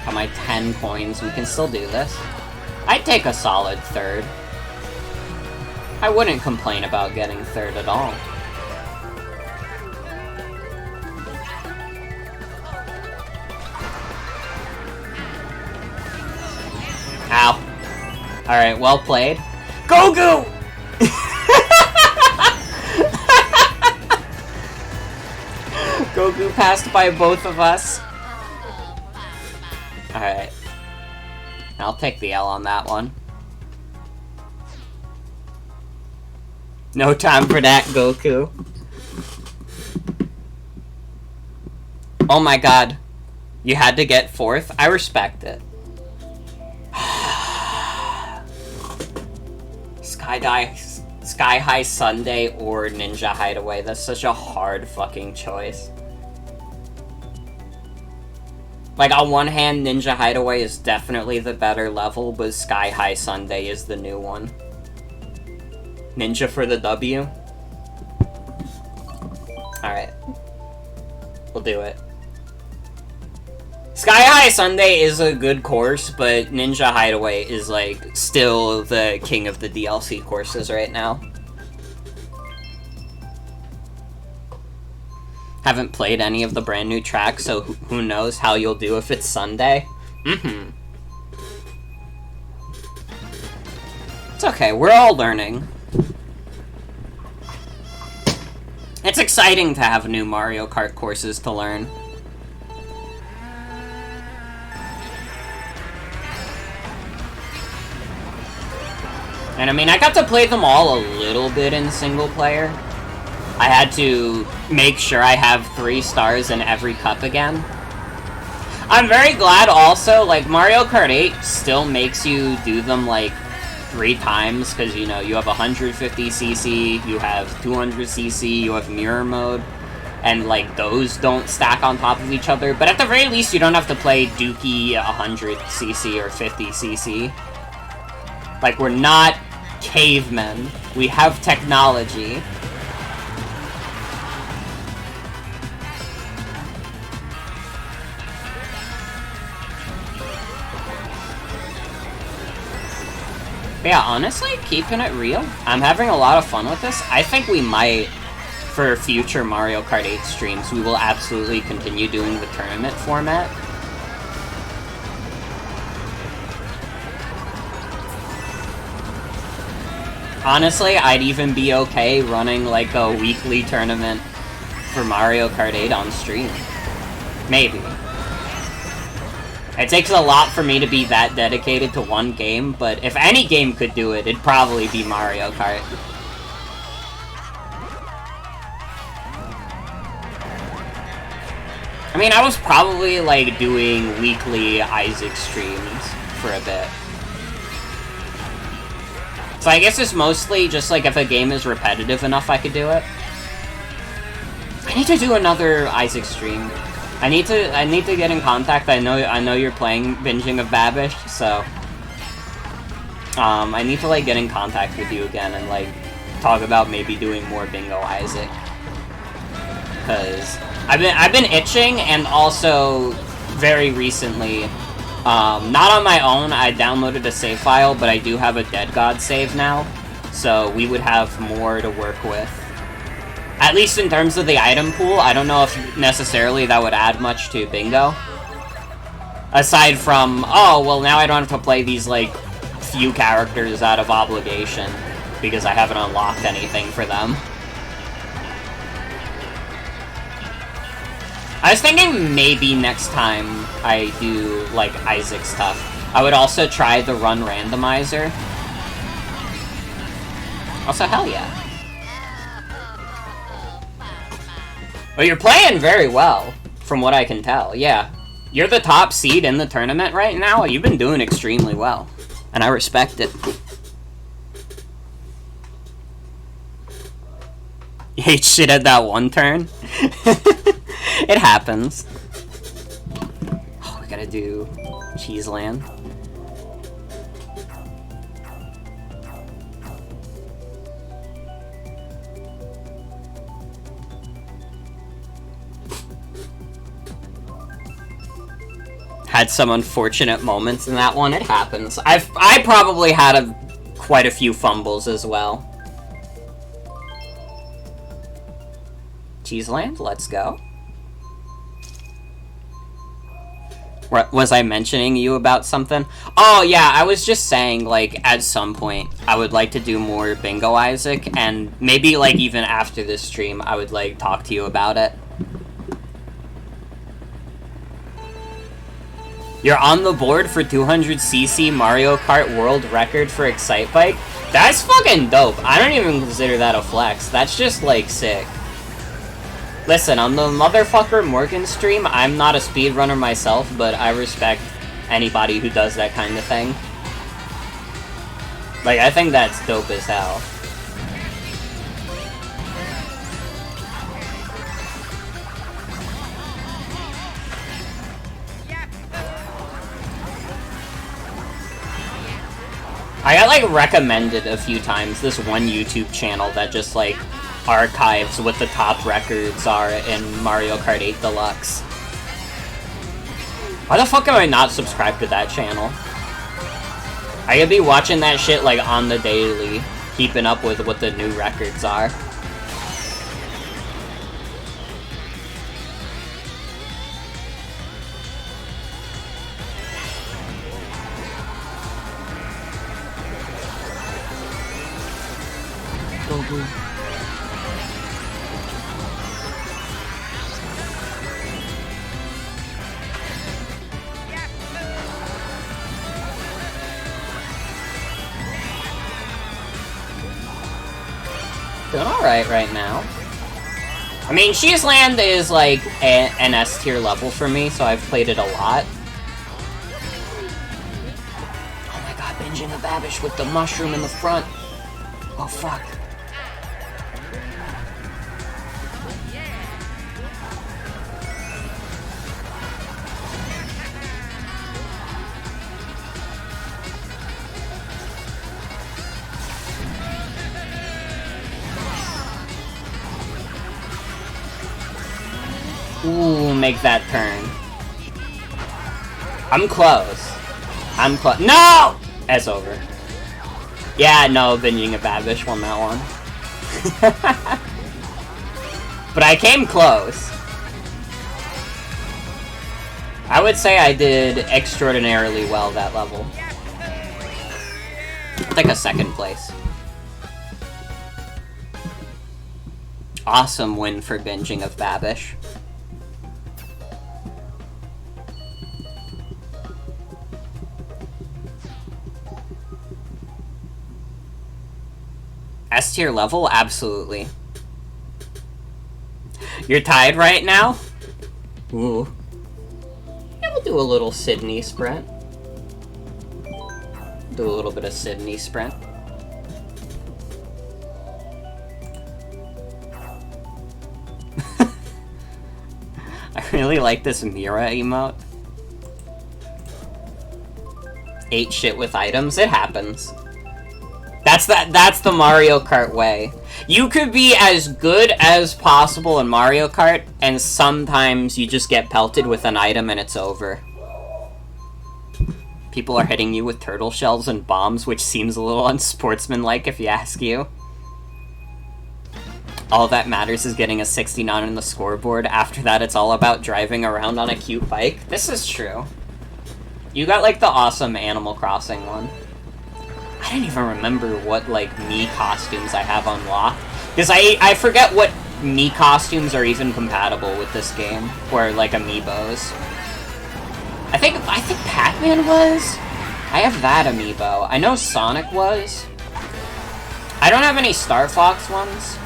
Got my 10 coins, we can still do this. I'd take a solid third. I wouldn't complain about getting third at all. Ow. Alright, well played. Go! Goku passed by both of us. Alright. I'll take the L on that one. No time for that, Goku. Oh my god. You had to get fourth? I respect it. Sky High Sunday or Ninja Hideaway. That's such a hard fucking choice. Like, on one hand, Ninja Hideaway is definitely the better level, but Sky High Sunday is the new one. Ninja for the W. Alright. We'll do it. Sky High Sunday is a good course, but Ninja Hideaway is, like, still the king of the DLC courses right now. Haven't played any of the brand new tracks, so who knows how you'll do if it's Sunday. It's okay, we're all learning. It's exciting to have new Mario Kart courses to learn. And I mean, I got to play them all a little bit in single player. I had to make sure I have 3 stars in every cup again. I'm very glad also, like, Mario Kart 8 still makes you do them, like, 3 times, because, you know, you have 150cc, you have 200cc, you have mirror mode, and, like, those don't stack on top of each other. But at the very least, you don't have to play Dookie 100cc or 50cc. Like, we're not cavemen. We have technology. Yeah, honestly, keeping it real, I'm having a lot of fun with this. I think we might, for future Mario Kart 8 streams, we will absolutely continue doing the tournament format. Honestly, I'd even be okay running, like, a weekly tournament for Mario Kart 8 on stream. Maybe. It takes a lot for me to be that dedicated to one game, but if any game could do it, it'd probably be Mario Kart. I mean, I was probably, like, doing weekly Isaac streams for a bit. So I guess it's mostly just, like, if a game is repetitive enough, I could do it. I need to do another Isaac stream. I need to get in contact. I know you're playing Binging of Babish, so I need to, like, get in contact with you again and, like, talk about maybe doing more Bingo Isaac. Cause I've been itching, and also very recently, not on my own, I downloaded a save file, but I do have a Dead God save now, so we would have more to work with. At least in terms of the item pool, I don't know if necessarily that would add much to Bingo. Aside from, oh, well, now I don't have to play these, like, few characters out of obligation, because I haven't unlocked anything for them. I was thinking maybe next time I do, like, Isaac stuff, I would also try the Run Randomizer. Also, hell yeah. Well, you're playing very well, from what I can tell, yeah. You're the top seed in the tournament right now. You've been doing extremely well, and I respect it. You ate shit at that one turn? It happens. Oh, we gotta do Cheeseland. Had some unfortunate moments in that one. It happens. I probably had quite a few fumbles as well. Cheeseland, let's go. Was I mentioning you about something? Oh yeah, I was just saying, like, at some point I would like to do more Bingo Isaac, and maybe like even after this stream I would like talk to you about it. You're on the board for 200cc Mario Kart world record for Excitebike? That's fucking dope. I don't even consider that a flex. That's just, like, sick. Listen, on the motherfucker Morgan stream, I'm not a speedrunner myself, but I respect anybody who does that kind of thing. Like, I think that's dope as hell. I got, like, recommended a few times this one YouTube channel that just, like, archives what the top records are in Mario Kart 8 Deluxe. Why the fuck am I not subscribed to that channel? I could be watching that shit, like, on the daily, keeping up with what the new records are. Doing alright right now. I mean, Cheeseland is like an S tier level for me, so I've played it a lot. Oh my god, binging a Babish with the mushroom in the front. Oh fuck. Ooh, make that turn. I'm close. I'm close. No! That's over. Yeah, no, binging a Babish won that one. But I came close. I would say I did extraordinarily well that level. I think a second place. Awesome win for binging of Babish. S tier level? Absolutely. You're tied right now? Ooh. Yeah, we'll do a little Sydney sprint. Do a little bit of Sydney sprint. I really like this Mira emote. Ate shit with items. It happens. That's the Mario Kart way. You could be as good as possible in Mario Kart, and sometimes you just get pelted with an item and it's over. People are hitting you with turtle shells and bombs, which seems a little unsportsmanlike if you ask you. All that matters is getting a 69 on the scoreboard. After that, it's all about driving around on a cute bike. This is true. You got, like, the awesome Animal Crossing one. I don't even remember what, like, Mii costumes I have unlocked. Because I forget what Mii costumes are even compatible with this game. Or, like, amiibos. I think Pac-Man was? I have that amiibo. I know Sonic was. I don't have any Star Fox ones.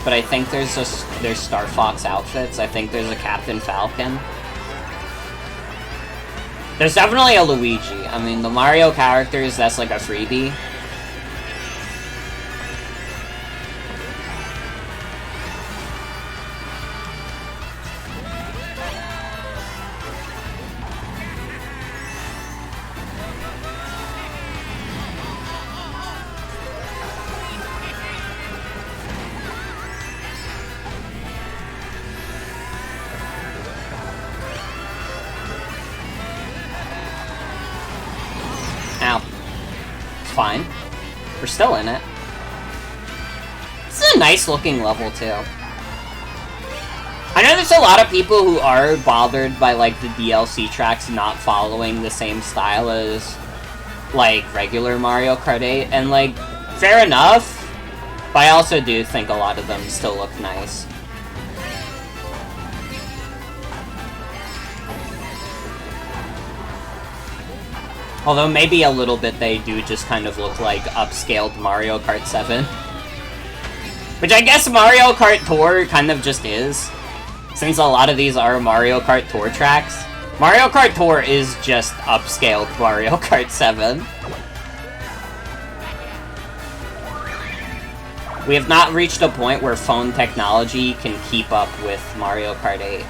but I think there's Star Fox outfits. I think there's a Captain Falcon. There's definitely a Luigi. I mean, the Mario characters, that's like a freebie. Fine. We're still in it. This is a nice looking level too. I know there's a lot of people who are bothered by like the DLC tracks not following the same style as like regular Mario Kart 8, and like fair enough, but I also do think a lot of them still look nice. Although maybe a little bit they do just kind of look like upscaled Mario Kart 7. Which I guess Mario Kart Tour kind of just is. Since a lot of these are Mario Kart Tour tracks. Mario Kart Tour is just upscaled Mario Kart 7. We have not reached a point where phone technology can keep up with Mario Kart 8.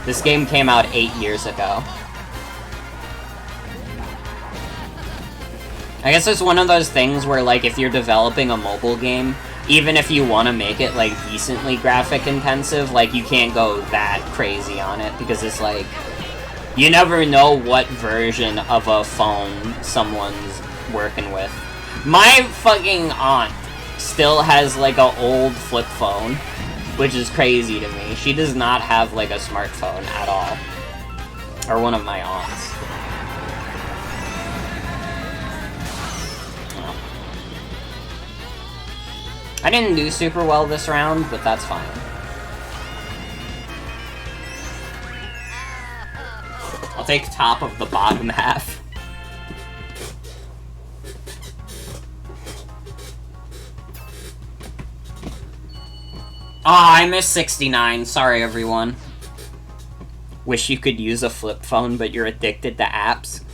This game came out 8 years ago. I guess it's one of those things where, like, if you're developing a mobile game, even if you want to make it, like, decently graphic intensive, like, you can't go that crazy on it, because it's like, you never know what version of a phone someone's working with. My fucking aunt still has, like, an old flip phone, which is crazy to me. She does not have, like, a smartphone at all. Or one of my aunts. I didn't do super well this round, but that's fine. I'll take top of the bottom half. Ah, I missed 69. Sorry, everyone. Wish you could use a flip phone, but you're addicted to apps.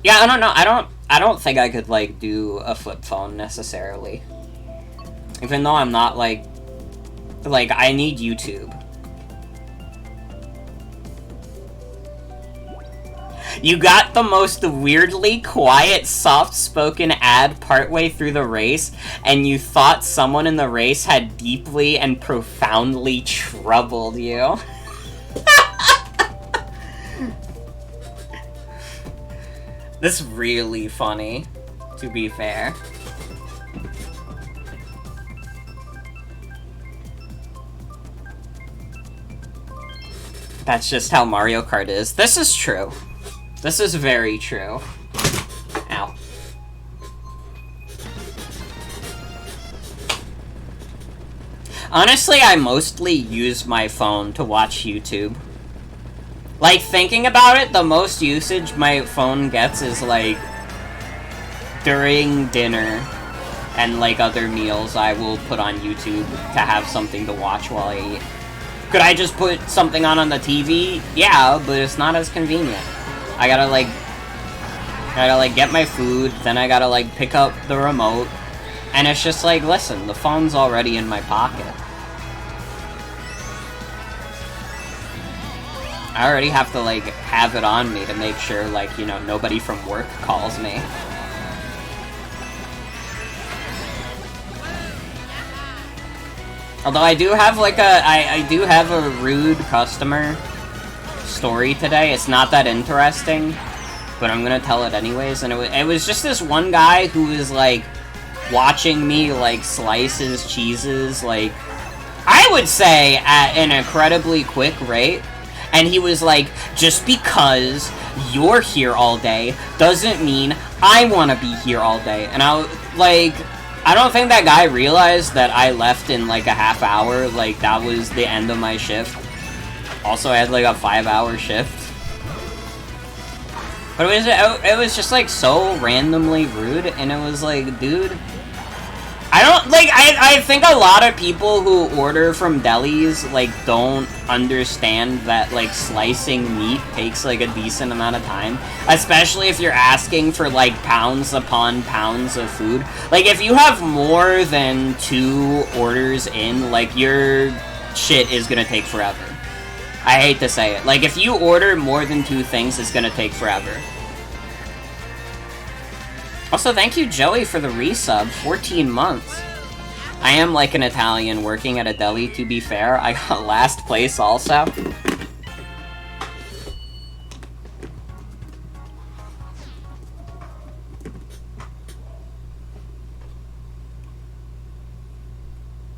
Yeah, I don't know. I don't think I could, like, do a flip phone, necessarily. Even though I'm not, like, I need YouTube. You got the most weirdly quiet, soft-spoken ad partway through the race, and you thought someone in the race had deeply and profoundly troubled you. This is really funny, to be fair. That's just how Mario Kart is. This is true. This is very true. Ow. Honestly, I mostly use my phone to watch YouTube. Like, thinking about it, the most usage my phone gets is, like, during dinner and, like, other meals I will put on YouTube to have something to watch while I eat. Could I just put something on the TV? Yeah, but it's not as convenient. I gotta, like, get my food, then I gotta, like, pick up the remote, and it's just like, listen, the phone's already in my pocket. I already have to, like, have it on me to make sure, like, you know, nobody from work calls me. Although I do have, like, I do have a rude customer story today. It's not that interesting, but I'm gonna tell it anyways. And it was just this one guy who was, like, watching me, like, slice his cheeses, like, I would say at an incredibly quick rate. And he was like, just because you're here all day doesn't mean I want to be here all day. And I don't think that guy realized that I left in, like, a half hour. Like, that was the end of my shift. Also, I had, like, a 5-hour shift. But it was just, like, so randomly rude. And it was like, dude, I don't, like, I think a lot of people who order from delis, like, don't understand that, like, slicing meat takes, like, a decent amount of time. Especially if you're asking for, like, pounds upon pounds of food. Like, if you have more than 2 orders in, like, your shit is gonna take forever. I hate to say it. Like, if you order more than 2 things, it's gonna take forever. Also, thank you, Joey, for the resub. 14 months. I am like an Italian working at a deli, to be fair. I got last place also.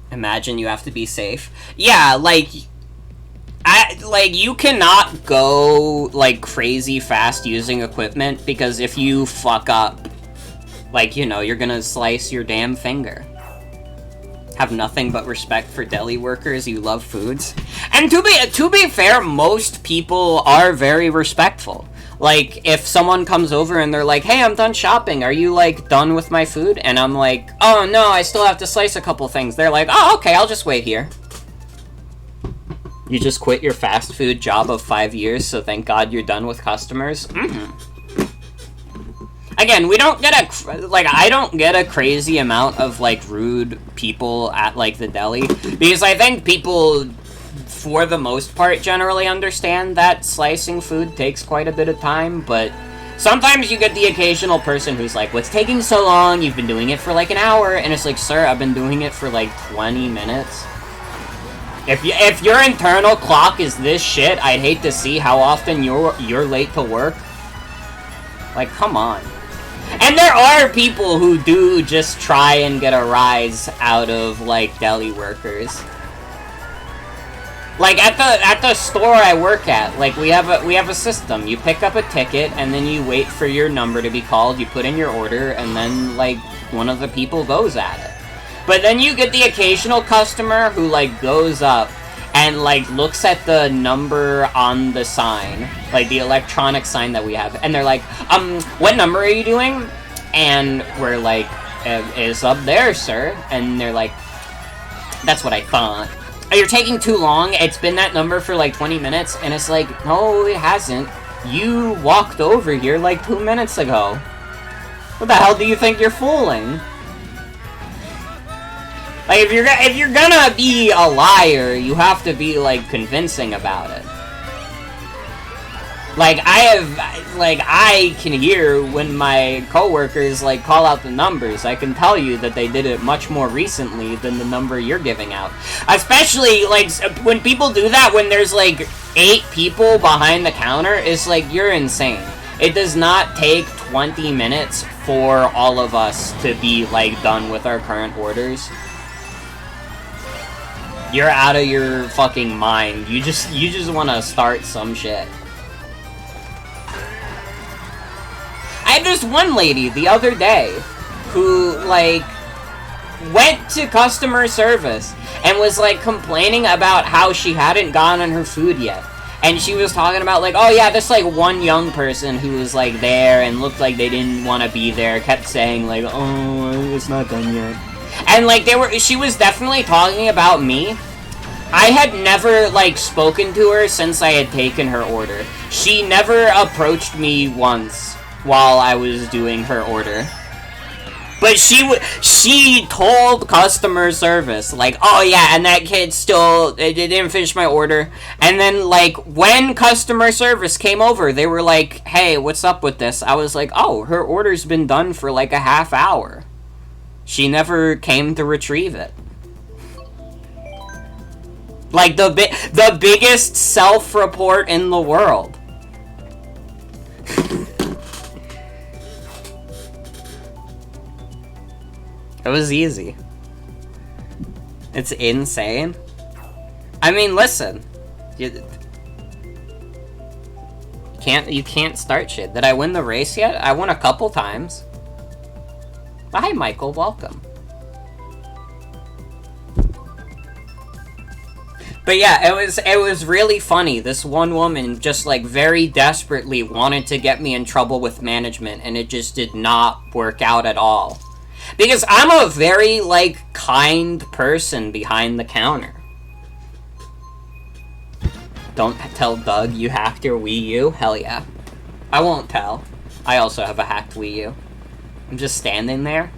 Imagine you have to be safe. Yeah, like... you cannot go, like, crazy fast using equipment, because if you fuck up, like, you know, you're gonna slice your damn finger. Have nothing but respect for deli workers, you love foods. And to be fair, most people are very respectful. Like, if someone comes over and they're like, hey, I'm done shopping, are you, like, done with my food? And I'm like, oh, no, I still have to slice a couple things. They're like, oh, okay, I'll just wait here. You just quit your fast food job of 5 years, so thank God you're done with customers? Again, we don't get I don't get a crazy amount of, like, rude people at, like, the deli. Because I think people, for the most part, generally understand that slicing food takes quite a bit of time, but sometimes you get the occasional person who's like, what's taking so long? You've been doing it for, like, an hour. And it's like, sir, I've been doing it for, like, 20 minutes. If your internal clock is this shit, I'd hate to see how often you're late to work. Like, come on. And there are people who do just try and get a rise out of, like, deli workers. Like, at the store I work at, like, we have a system. You pick up a ticket, and then you wait for your number to be called, you put in your order, and then, like, one of the people goes at it. But then you get the occasional customer who, like, goes up and, like, looks at the number on the sign, like, the electronic sign that we have, and they're like, what number are you doing? And we're like, it's up there, sir. And they're like, that's what I thought. Oh, you're taking too long? It's been that number for, like, 20 minutes? And it's like, no, it hasn't. You walked over here, like, 2 minutes ago. What the hell do you think you're fooling? Like, if you're gonna be a liar, you have to be, like, convincing about it. Like, I can hear when my coworkers, like, call out the numbers. I can tell you that they did it much more recently than the number you're giving out. Especially, like, when people do that, when there's, like, 8 people behind the counter, it's like, you're insane. It does not take 20 minutes for all of us to be, like, done with our current orders. You're out of your fucking mind. You just want to start some shit. I had this one lady the other day who, like, went to customer service and was, like, complaining about how she hadn't gotten her food yet. And she was talking about, like, oh yeah, this, like, one young person who was, like, there and looked like they didn't want to be there kept saying, like, oh, it's not done yet. And, like, she was definitely talking about me. I had never, like, spoken to her since I had taken her order. She never approached me once while I was doing her order. But she told customer service, like, oh yeah, and that kid still, it didn't finish my order. And then, like, when customer service came over, they were like, hey, what's up with this? I was like, oh, her order's been done for, like, a half hour. She never came to retrieve it. Like, the biggest self-report in the world. It was easy. It's insane. I mean, listen. You can't start shit. Did I win the race yet? I won a couple times. Hi, Michael. Welcome. But yeah, it was really funny. This one woman just, like, very desperately wanted to get me in trouble with management, and it just did not work out at all. Because I'm a very, like, kind person behind the counter. Don't tell Doug you hacked your Wii U? Hell yeah. I won't tell. I also have a hacked Wii U. I'm just standing there.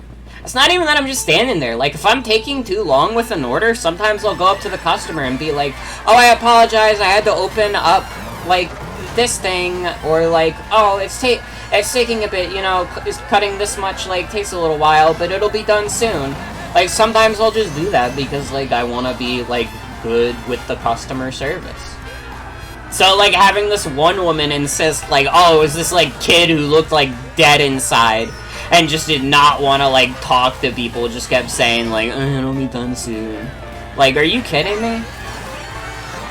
It's not even that I'm just standing there. Like, if I'm taking too long with an order, sometimes I'll go up to the customer and be like, oh, I apologize, I had to open up, like, this thing, or like, oh, it's taking a bit, you know, it's cutting this much, like, takes a little while, but it'll be done soon. Like, sometimes I'll just do that because, like, I want to be, like, good with the customer service. So, like, having this one woman insist, like, oh, it was this, like, kid who looked, like, dead inside, and just did not want to, like, talk to people, just kept saying, like, it'll be done soon. Like, are you kidding me?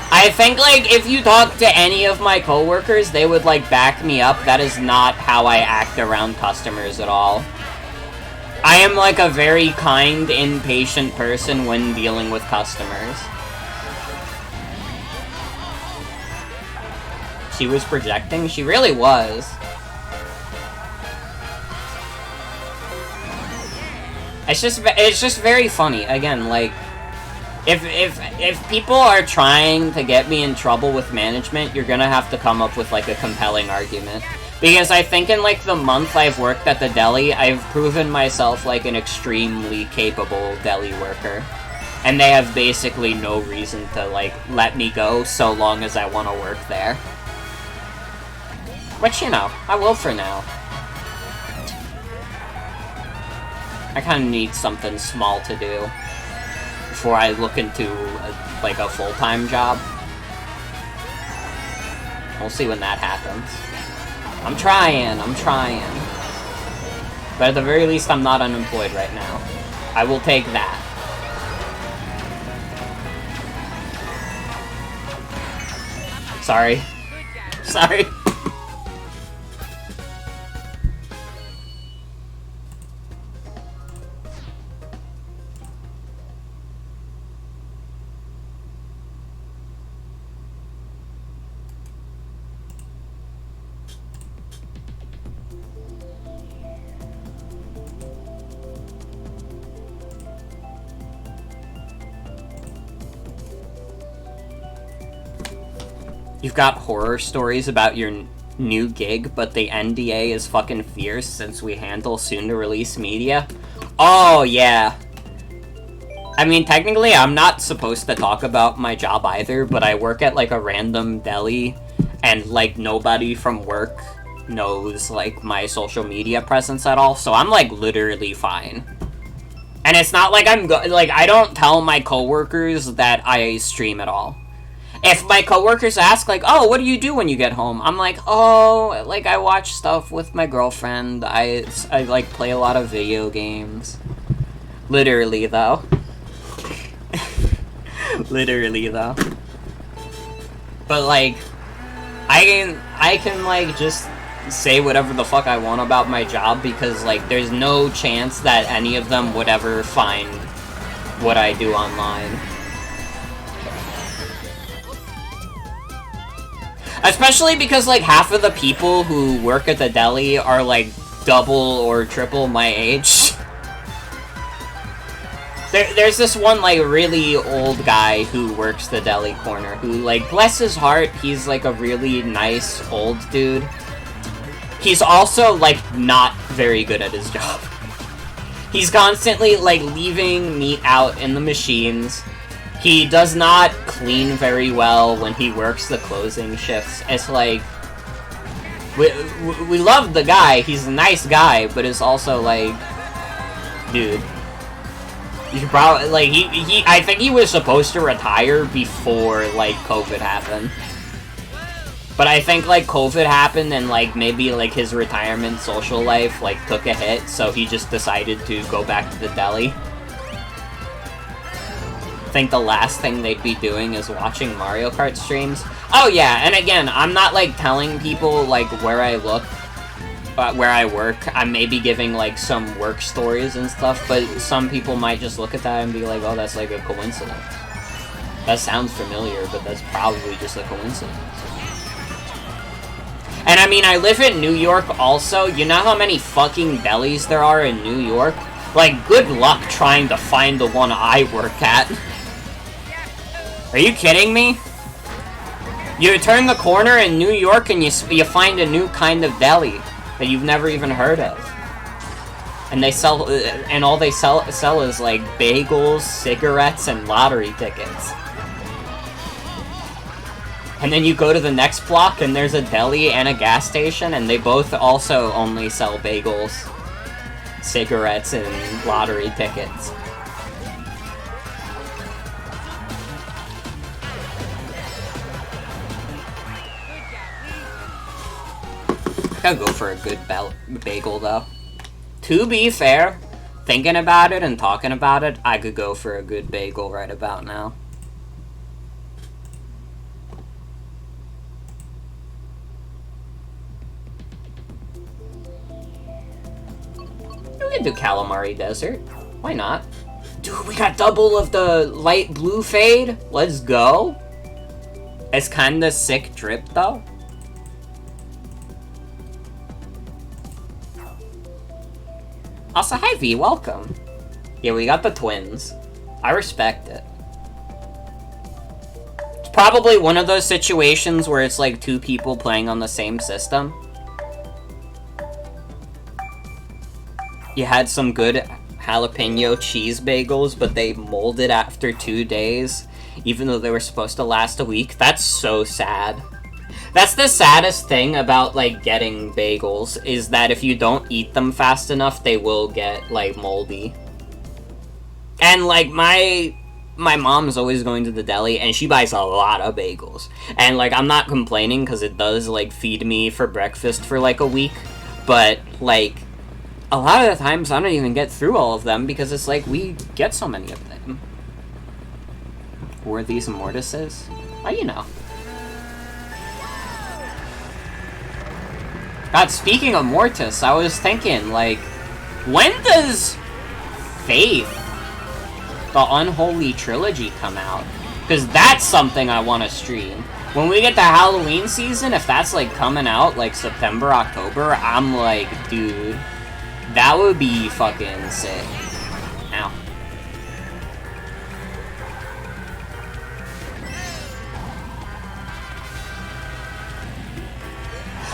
I think, like, if you talk to any of my coworkers, they would, like, back me up. That is not how I act around customers at all. I am, like, a very kind, impatient person when dealing with customers. She was projecting? She really was. It's just very funny. Again, like, if people are trying to get me in trouble with management, you're gonna have to come up with, like, a compelling argument. Because I think in, like, the month I've worked at the deli, I've proven myself, like, an extremely capable deli worker. And they have basically no reason to, like, let me go so long as I want to work there. Which, you know, I will for now. I kind of need something small to do before I look into, like, a full-time job. We'll see when that happens. I'm trying. But at the very least, I'm not unemployed right now. I will take that. Sorry. Sorry. You've got horror stories about your new gig, but the NDA is fucking fierce since we handle soon-to-release media? Oh, yeah. I mean, technically, I'm not supposed to talk about my job either, but I work at, like, a random deli, and, like, nobody from work knows, like, my social media presence at all, so I'm, like, literally fine. And it's not like I don't tell my coworkers that I stream at all. If my coworkers ask, like, oh, what do you do when you get home? I'm like, oh, like, I watch stuff with my girlfriend. I like, play a lot of video games. Literally, though. Literally, though. But, like, I can, like, just say whatever the fuck I want about my job because, like, there's no chance that any of them would ever find what I do online. Especially because, like, half of the people who work at the deli are, like, double or triple my age. There's this one, like, really old guy who works the deli corner who, like, bless his heart, he's, like, a really nice old dude. He's also, like, not very good at his job. He's constantly, like, leaving meat out in the machines. He does not clean very well when he works the closing shifts. It's like, we love the guy, he's a nice guy, but it's also like, dude, you should probably, like, I think he was supposed to retire before, like, COVID happened. But I think, like, COVID happened and, like, maybe, like, his retirement social life, like, took a hit, so he just decided to go back to the deli. I think the last thing they'd be doing is watching Mario Kart streams. Oh yeah, and again, I'm not, like, telling people, like, where I look, where I work. I'm maybe giving, like, some work stories and stuff, but some people might just look at that and be like, oh, that's, like, a coincidence. That sounds familiar, but that's probably just a coincidence. And I mean, I live in New York also. You know how many fucking delis there are in New York? Like, good luck trying to find the one I work at. Are you kidding me? You turn the corner in New York and you find a new kind of deli that you've never even heard of. And they sell, and all they sell is like bagels, cigarettes, and lottery tickets. And then you go to the next block and there's a deli and a gas station, and they both also only sell bagels, cigarettes, and lottery tickets. I'll go for a good bagel, though. To be fair, thinking about it and talking about it, I could go for a good bagel right about now. We can do Calamari Desert. Why not? Dude, we got double of the light blue fade. Let's go. It's kinda sick drip, though. Also, hi V, welcome. Yeah, we got the twins. I respect it. It's probably one of those situations where it's like two people playing on the same system. You had some good jalapeno cheese bagels, but they molded after 2 days, even though they were supposed to last a week. That's so sad. That's the saddest thing about, like, getting bagels, is that if you don't eat them fast enough, they will get, like, moldy. And, like, my mom's always going to the deli, and she buys a lot of bagels. And, like, I'm not complaining, because it does, like, feed me for breakfast for, like, a week. But, like, a lot of the times I don't even get through all of them, because it's like, we get so many of them. Were these mortises? Oh, you know. God, speaking of Mortis, I was thinking, like, when does Faith, the Unholy Trilogy, come out? Because that's something I want to stream. When we get to Halloween season, if that's, like, coming out, like, September, October, I'm like, dude, that would be fucking sick. Ow.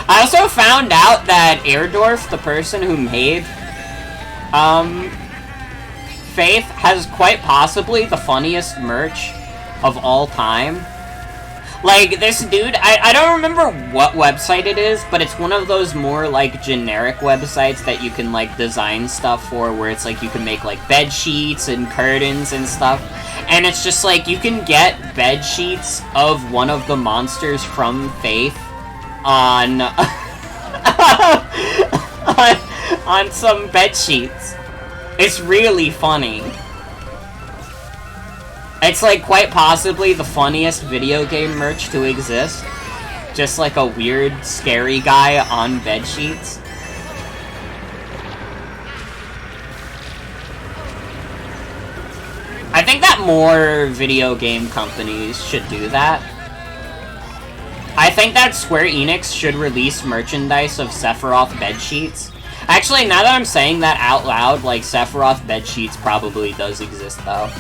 I also found out that Airdorf, the person who made Faith, has quite possibly the funniest merch of all time. Like, this dude, I don't remember what website it is, but it's one of those more, like, generic websites that you can, like, design stuff for, where it's, like, you can make, like, bed sheets and curtains and stuff. And it's just, like, you can get bed sheets of one of the monsters from Faith on on some bed sheets. It's really funny. It's like quite possibly the funniest video game merch to exist. Just like a weird, scary guy on bed sheets. I think that more video game companies should do that. I think that Square Enix should release merchandise of Sephiroth bedsheets. Actually, now that I'm saying that out loud, like, Sephiroth bedsheets probably does exist, though.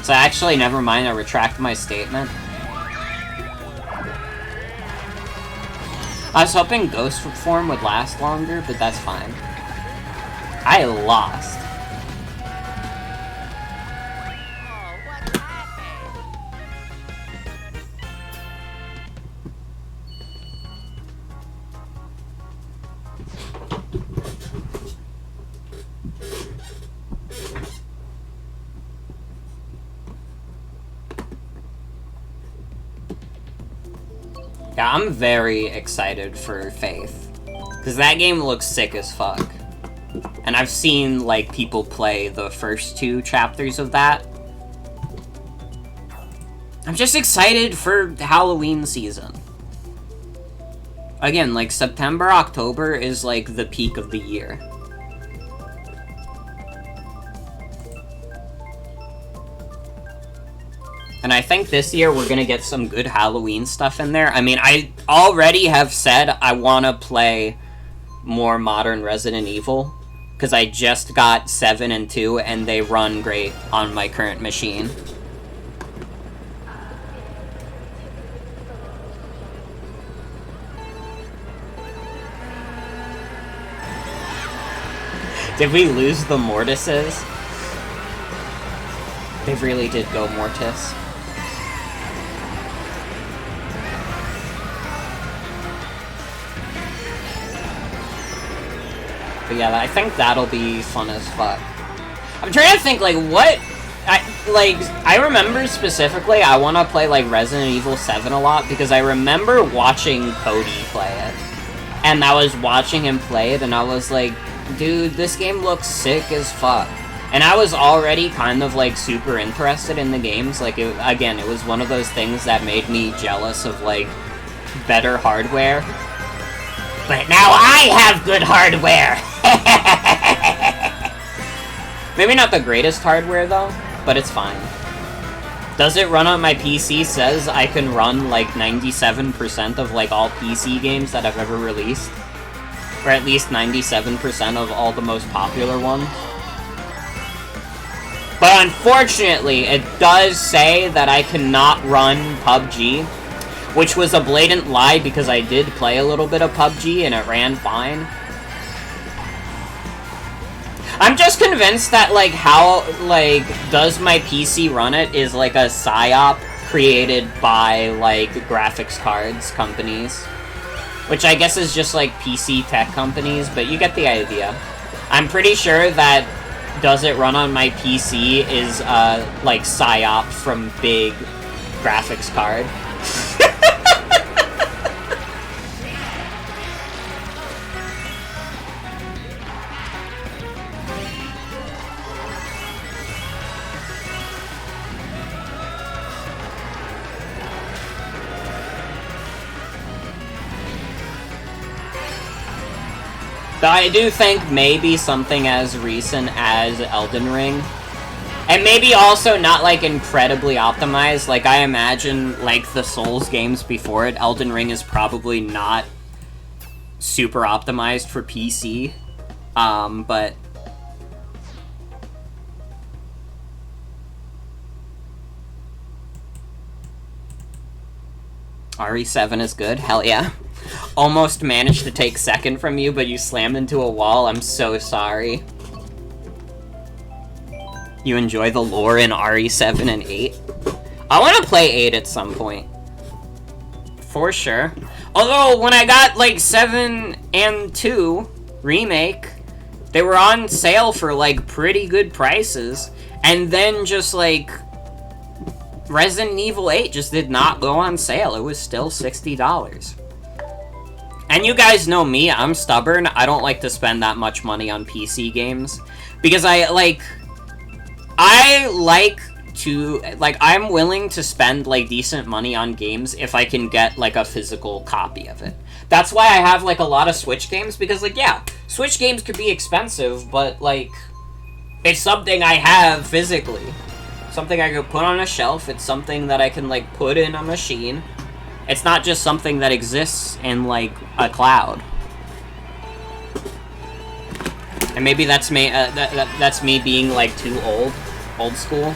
So actually, never mind, I retract my statement. I was hoping Ghost form would last longer, but that's fine. I lost. Yeah, I'm very excited for Faith, because that game looks sick as fuck. And I've seen, like, people play the first 2 chapters of that. I'm just excited for Halloween season. Again, like, September, October is, like, the peak of the year. And I think this year we're gonna get some good Halloween stuff in there. I mean, I already have said I want to play more modern Resident Evil. because I just got 7 and 2, and they run great on my current machine. Did we lose the Mortises? They really did go Mortis. But yeah, I think that'll be fun as fuck. I'm trying to think, like, what... I remember specifically I want to play, like, Resident Evil 7 a lot, because I remember watching Cody play it. And I was watching him play it, and I was like, dude, this game looks sick as fuck. And I was already kind of, like, super interested in the games. Like, again, it was one of those things that made me jealous of, like, better hardware. But now I have good hardware! Maybe not the greatest hardware, though, but it's fine. Does it run on my PC? Says I can run, like, 97% of, like, all PC games that I've ever released. Or at least 97% of all the most popular ones. But unfortunately, it does say that I cannot run PUBG, which was a blatant lie because I did play a little bit of PUBG and it ran fine. I'm just convinced that, like, how, like, does my PC run it is, like, a PSYOP created by, like, graphics cards companies. Which I guess is just, like, PC tech companies, but you get the idea. I'm pretty sure that does it run on my PC is, like, PSYOP from big graphics card. But I do think maybe something as recent as Elden Ring. And maybe also not, like, incredibly optimized. Like, I imagine, like, the Souls games before it, Elden Ring is probably not super optimized for PC. But... RE7 is good? Hell yeah. Almost managed to take second from you, but you slammed into a wall. I'm so sorry. You enjoy the lore in RE7 and 8? I want to play 8 at some point. For sure. Although, when I got, like, 7 and 2 Remake, they were on sale for, like, pretty good prices. And then just, like, Resident Evil 8 just did not go on sale. It was still $60. And you guys know me, I'm stubborn. I don't like to spend that much money on PC games. Because I'm willing to spend, like, decent money on games if I can get, like, a physical copy of it. That's why I have, like, a lot of Switch games, because, like, yeah, Switch games could be expensive, but, like, it's something I have physically. Something I could put on a shelf, it's something that I can, like, put in a machine. It's not just something that exists in, like, a cloud. And maybe that's me, that's me being, like, too old school.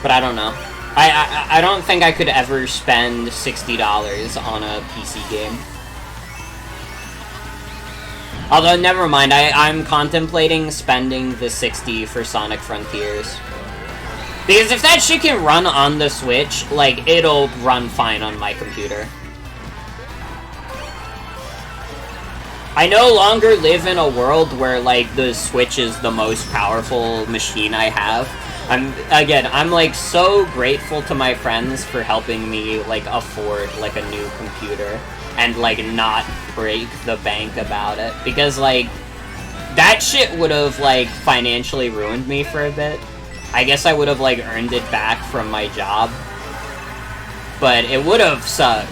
But I don't know. I don't think I could ever spend $60 on a PC game. Although, never mind, I'm contemplating spending the $60 for Sonic Frontiers. Because if that shit can run on the Switch, like, it'll run fine on my computer. I no longer live in a world where, like, the Switch is the most powerful machine I have. I'm, like, so grateful to my friends for helping me, like, afford, like, a new computer. And, like, not break the bank about it. Because, like, that shit would have, like, financially ruined me for a bit. I guess I would have, like, earned it back from my job. But it would have sucked.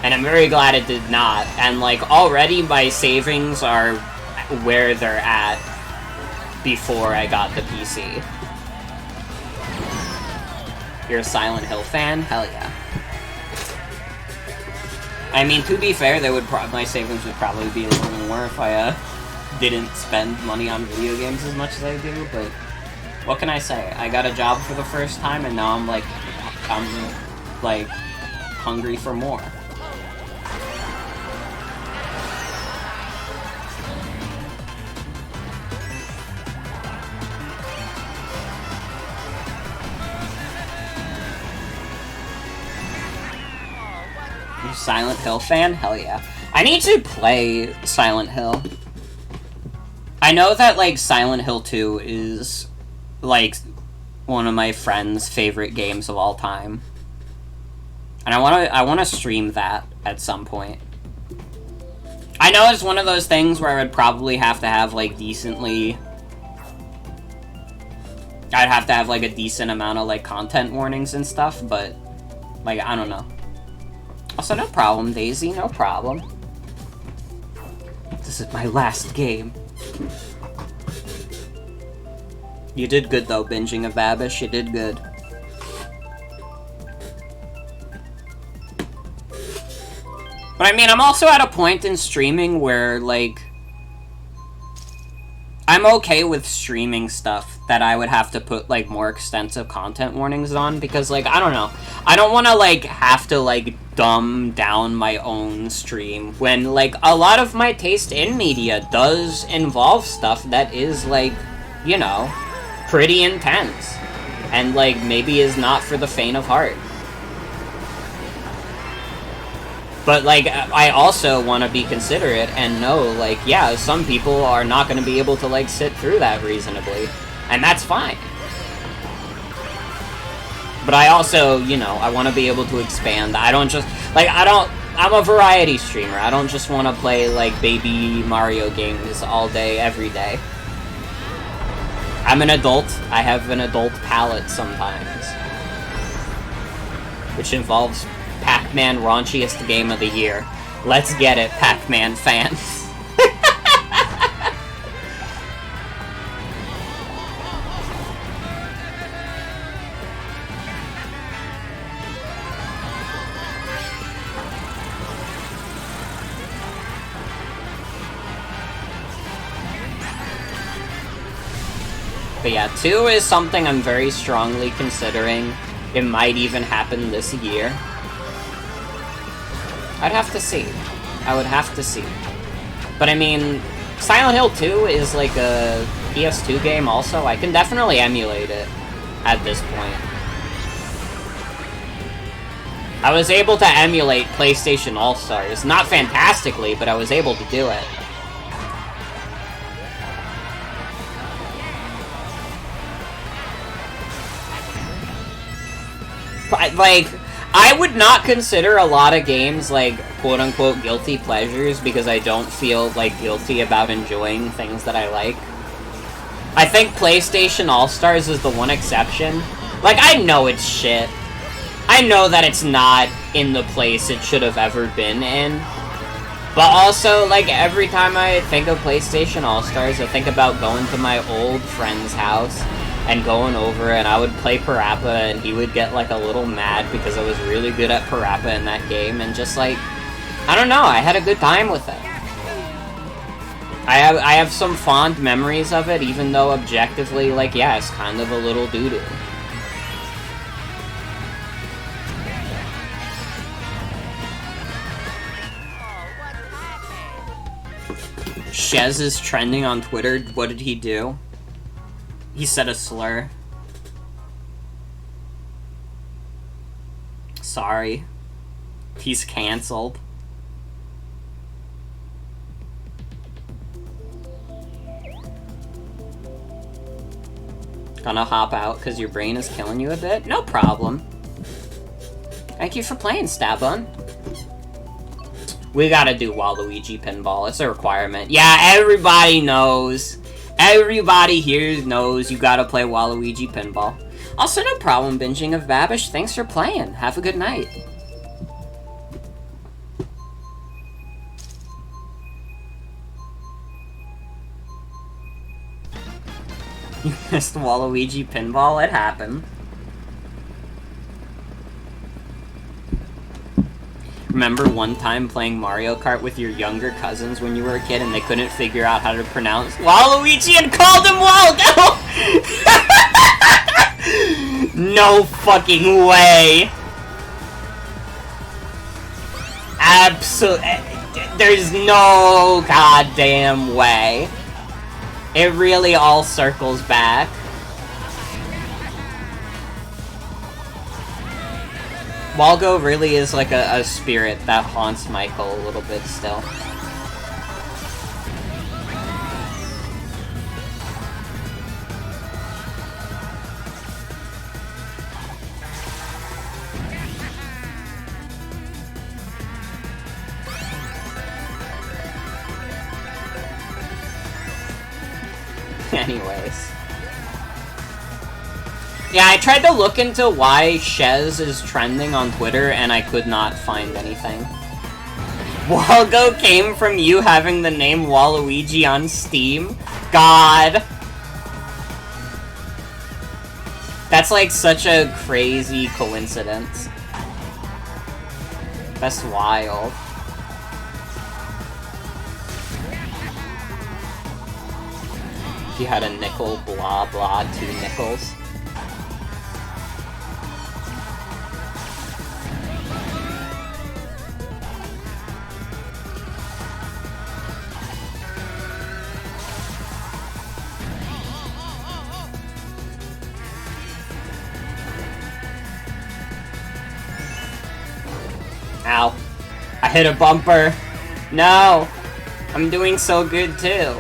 And I'm very glad it did not. And, like, already my savings are where they're at before I got the PC. You're a Silent Hill fan? Hell yeah. I mean, to be fair, my savings would probably be a little more if I didn't spend money on video games as much as I do, but what can I say? I got a job for the first time, and now I'm like hungry for more. You Silent Hill fan? Hell yeah. I need to play Silent Hill. I know that, like, Silent Hill 2 is, like, one of my friend's favorite games of all time. And I wanna stream that at some point. I know it's one of those things where I would probably have to have, like, I'd have to have, like, a decent amount of, like, content warnings and stuff, but, like, I don't know. Also, no problem, Daisy, no problem. This is my last game. You did good, though, binging of Babish. You did good. But, I mean, I'm also at a point in streaming where, like, I'm okay with streaming stuff that I would have to put, like, more extensive content warnings on, because, like, I don't know. I don't want to, like, have to, like, dumb down my own stream when, like, a lot of my taste in media does involve stuff that is, like, you know, pretty intense. And, like, maybe is not for the faint of heart. But, like, I also want to be considerate and know, like, yeah, some people are not going to be able to, like, sit through that reasonably. And that's fine. But I also, you know, I want to be able to expand. I don't just, like, I'm a variety streamer. I don't just want to play, like, baby Mario games all day, every day. I'm an adult. I have an adult palate sometimes. Which involves Pac-Man raunchiest game of the year. Let's get it, Pac-Man fans. But yeah, 2 is something I'm very strongly considering. It might even happen this year. I'd have to see. I would have to see. But I mean, Silent Hill 2 is like a PS2 game also. I can definitely emulate it at this point. I was able to emulate PlayStation All-Stars. Not fantastically, but I was able to do it. Like, I would not consider a lot of games, like, quote-unquote guilty pleasures because I don't feel, like, guilty about enjoying things that I like. I think PlayStation All-Stars is the one exception. Like, I know it's shit. I know that it's not in the place it should have ever been in. But also, like, every time I think of PlayStation All-Stars, I think about going to my old friend's house and going over, and I would play Parappa, and he would get, like, a little mad because I was really good at Parappa in that game, and just, like, I don't know, I had a good time with it. I have some fond memories of it, even though objectively, like, yeah, it's kind of a little doo-doo. Shez is trending on Twitter. What did he do? He said a slur. Sorry. He's cancelled. Gonna hop out because your brain is killing you a bit? No problem. Thank you for playing, Stabun. We gotta do Waluigi Pinball. It's a requirement. Yeah, everybody knows. Everybody here knows you gotta play Waluigi Pinball. Also, no problem binging of Babish. Thanks for playing. Have a good night. You missed Waluigi Pinball? It happened. remember one time playing Mario Kart with your younger cousins when you were a kid and they couldn't figure out how to pronounce Waluigi and called him Waldo? No fucking way. There's no goddamn way. It really all circles back. Walgo really is like a spirit that haunts Michael a little bit still. Anyways. Yeah, I tried to look into why Shez is trending on Twitter, and I could not find anything. Walgo came from you having the name Waluigi on Steam? God. That's like such a crazy coincidence. That's wild. If you had a nickel, blah blah, 2 nickels. Ow. I hit a bumper. No! I'm doing so good too.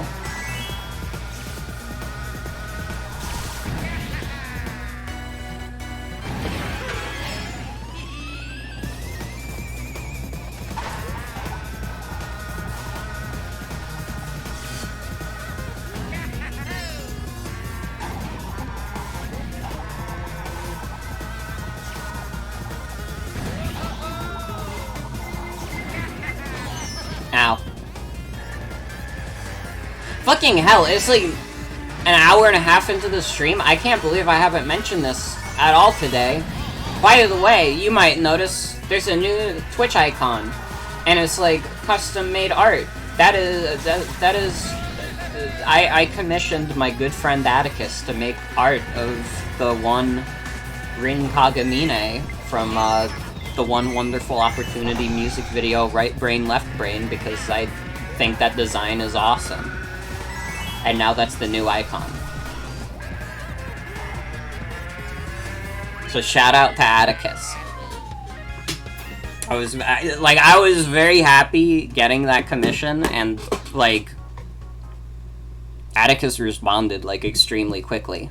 Ow. Fucking hell, it's like an hour and a half into the stream. I can't believe I haven't mentioned this at all today. By the way, you might notice there's a new Twitch icon, and it's like custom-made art. That is I commissioned my good friend Atticus to make art of the one Rin Kagamine from the One Wonderful Opportunity music video, Right Brain, Left Brain, because I think that design is awesome. And now that's the new icon. So shout out to Atticus. I was very happy getting that commission, and like Atticus responded like extremely quickly.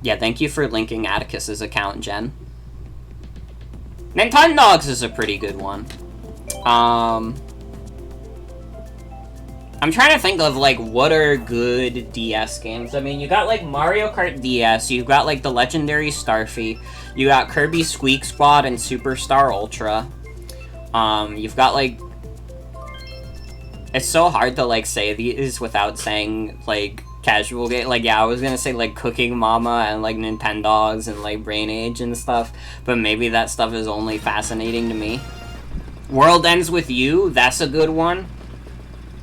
Yeah, thank you for linking Atticus's account, Jen. Nintendogs is a pretty good one. I'm trying to think of, like, what are good DS games. I mean, you got, like, Mario Kart DS, you've got, like, the legendary Starfy, you got Kirby Squeak Squad and Superstar Ultra. You've got, like... It's so hard to, like, say these without saying, like, casual game. Like, yeah, I was gonna say, like, Cooking Mama and, like, Nintendogs and, like, Brain Age and stuff, but maybe that stuff is only fascinating to me. World Ends With You, that's a good one.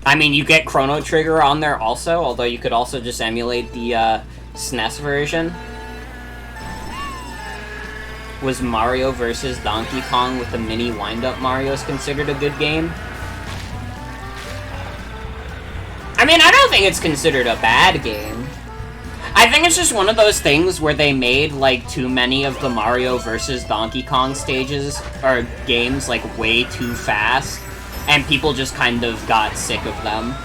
I mean, you get Chrono Trigger on there also, although you could also just emulate the SNES version. Was Mario vs. Donkey Kong with the mini wind-up Marios considered a good game? I mean, I don't think it's considered a bad game. I think it's just one of those things where they made, like, too many of the Mario vs. Donkey Kong stages, or games, like, way too fast, and people just kind of got sick of them.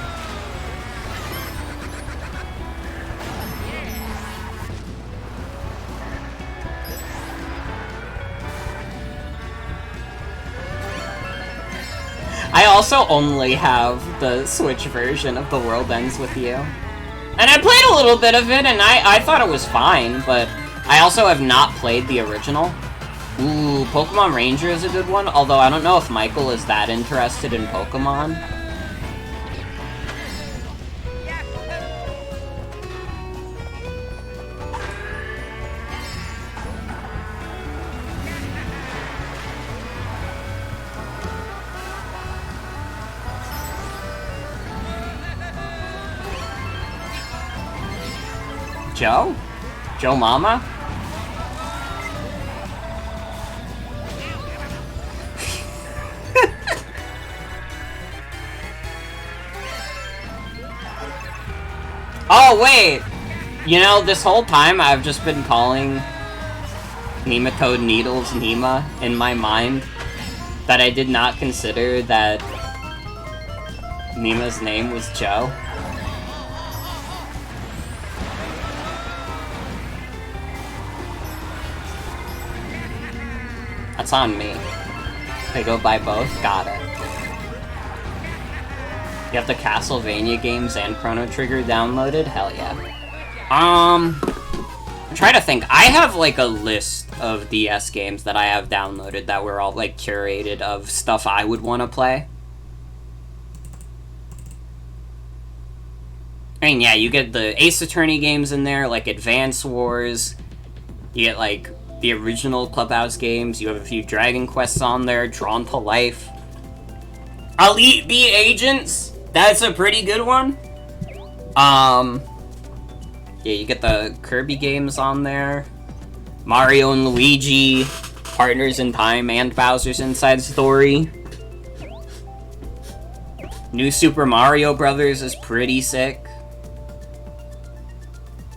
I also only have the Switch version of The World Ends With You. And I played a little bit of it, and I thought it was fine, but I also have not played the original. Ooh, Pokemon Ranger is a good one, although I don't know if Michael is that interested in Pokemon. Joe? Joe Mama? Oh, wait! You know, this whole time I've just been calling Nematode Needles Nema in my mind, that I did not consider that Nema's name was Joe. That's on me. They go by both? Got it. You have the Castlevania games and Chrono Trigger downloaded? Hell yeah. I'm trying to think. I have, like, a list of DS games that I have downloaded that were all, like, curated of stuff I would want to play. I mean, yeah, you get the Ace Attorney games in there, like Advance Wars. You get, like, the original Clubhouse games. You have a few Dragon Quests on there, Drawn to Life. Elite Beat Agents! That's a pretty good one. Yeah, you get the Kirby games on there. Mario and Luigi, Partners in Time, and Bowser's Inside Story. New Super Mario Brothers is pretty sick.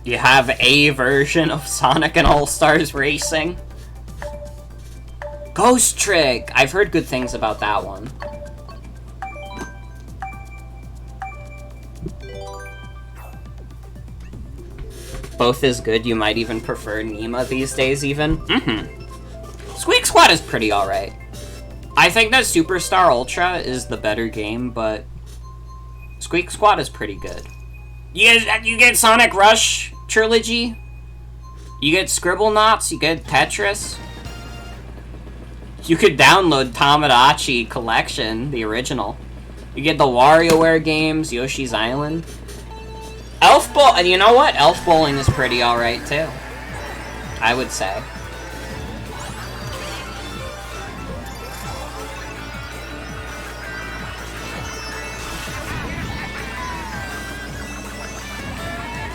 You have a version of Sonic and All-Stars Racing. Ghost Trick! I've heard good things about that one. Both is good. You might even prefer Nema these days, even. Squeak Squad is pretty alright. I think that Superstar Ultra is the better game, but Squeak Squad is pretty good. You get Sonic Rush Trilogy. You get Scribblenauts. You get Tetris. You could download Tamagotchi Collection, the original. You get the WarioWare games, Yoshi's Island. Elf Bowl, and you know what? Elf Bowling is pretty alright, too. I would say.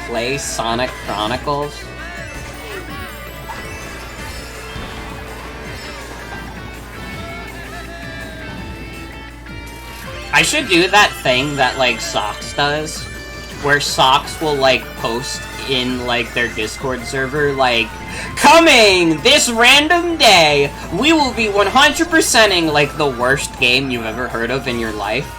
Play Sonic Chronicles. I should do that thing that, like, Socks does, where Socks will, like, post in, like, their Discord server, like, coming this random day, we will be 100%ing, like, the worst game you've ever heard of in your life.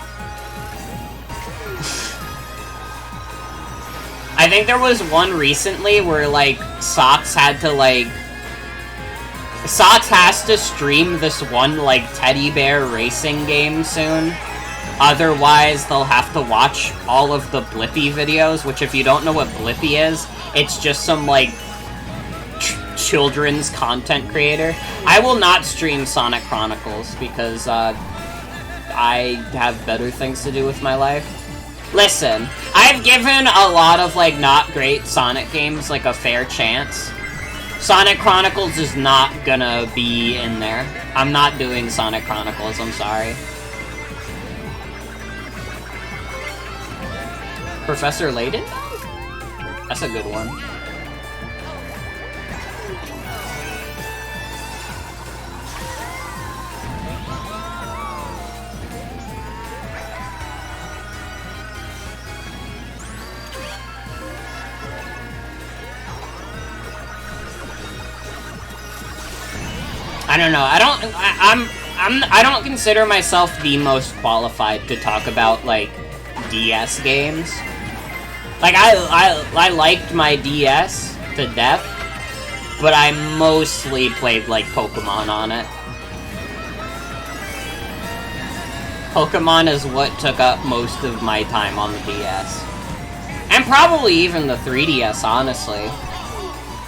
I think there was one recently where, like, Socks had to, like... Socks has to stream this one, like, teddy bear racing game soon. Otherwise, they'll have to watch all of the Blippi videos, which if you don't know what Blippi is, it's just some, like, children's content creator. I will not stream Sonic Chronicles because, I have better things to do with my life. Listen, I've given a lot of, like, not great Sonic games, like, a fair chance. Sonic Chronicles is not gonna be in there. I'm not doing Sonic Chronicles, I'm sorry. Professor Layton? That's a good one. I don't know. I don't consider myself the most qualified to talk about, like, DS games. Like, I liked my DS to death, but I mostly played, like, Pokemon on it. Pokemon is what took up most of my time on the DS. And probably even the 3DS, honestly.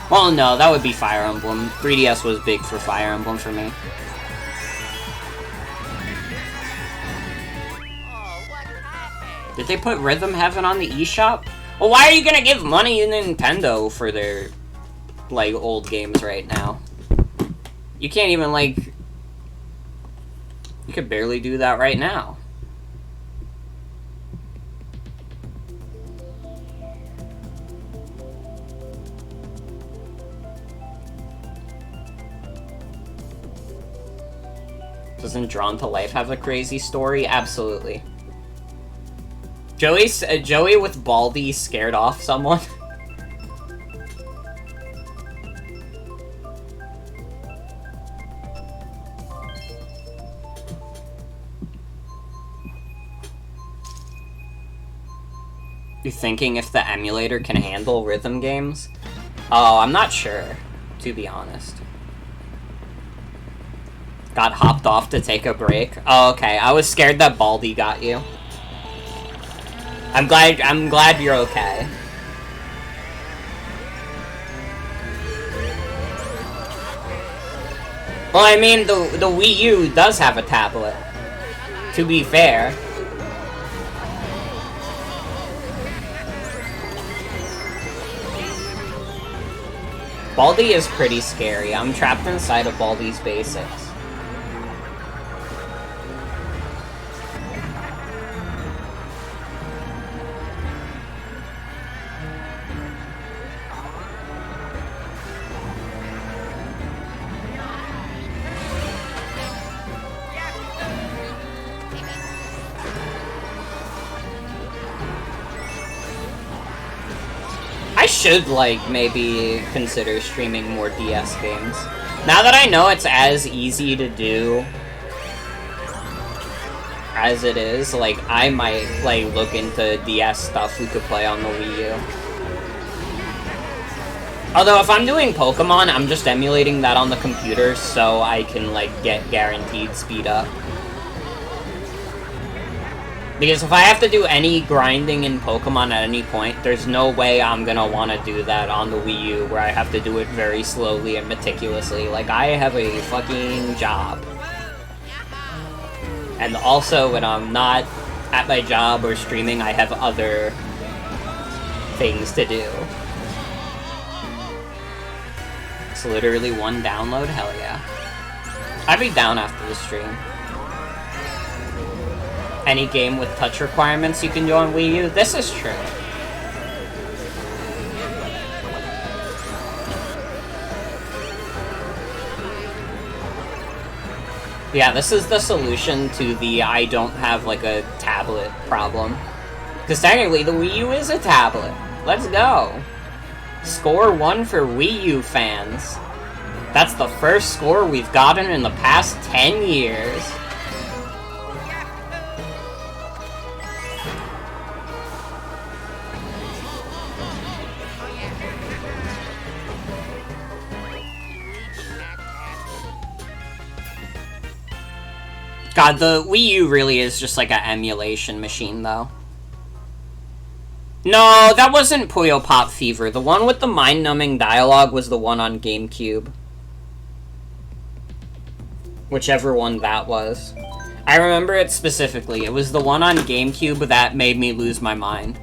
Well, no, that would be Fire Emblem. 3DS was big for Fire Emblem for me. Did they put Rhythm Heaven on the eShop? Well, why are you gonna give money to Nintendo for their, like, old games right now? You can't even, like... You could barely do that right now. isn't drawn to life have a crazy story? Absolutely. Joey with Baldy scared off someone. You're thinking if the emulator can handle rhythm games? Oh, I'm not sure, to be honest. Got hopped off to take a break? Oh, okay. I was scared that Baldy got you. I'm glad you're okay. Well, I mean, the Wii U does have a tablet. To be fair. Baldy is pretty scary. I'm trapped inside of Baldy's basics. I should, like, maybe consider streaming more DS games. Now that I know it's as easy to do as it is, like, I might, like, look into DS stuff we could play on the Wii U. Although, if I'm doing Pokemon, I'm just emulating that on the computer so I can, like, get guaranteed speed up. Because if I have to do any grinding in Pokemon at any point, there's no way I'm gonna want to do that on the Wii U, where I have to do it very slowly and meticulously. Like, I have a fucking job. And also, when I'm not at my job or streaming, I have other things to do. It's literally one download? Hell yeah. I'd be down after the stream. Any game with touch requirements you can do on Wii U? This is true. Yeah, this is the solution to the I don't have, like, a tablet problem. Because technically, the Wii U is a tablet. Let's go. Score 1 for Wii U fans. That's the first score we've gotten in the past 10 years. God, the Wii U really is just like an emulation machine, though. No, that wasn't Puyo Pop Fever. The one with the mind-numbing dialogue was the one on GameCube. Whichever one that was. I remember it specifically. It was the one on GameCube that made me lose my mind.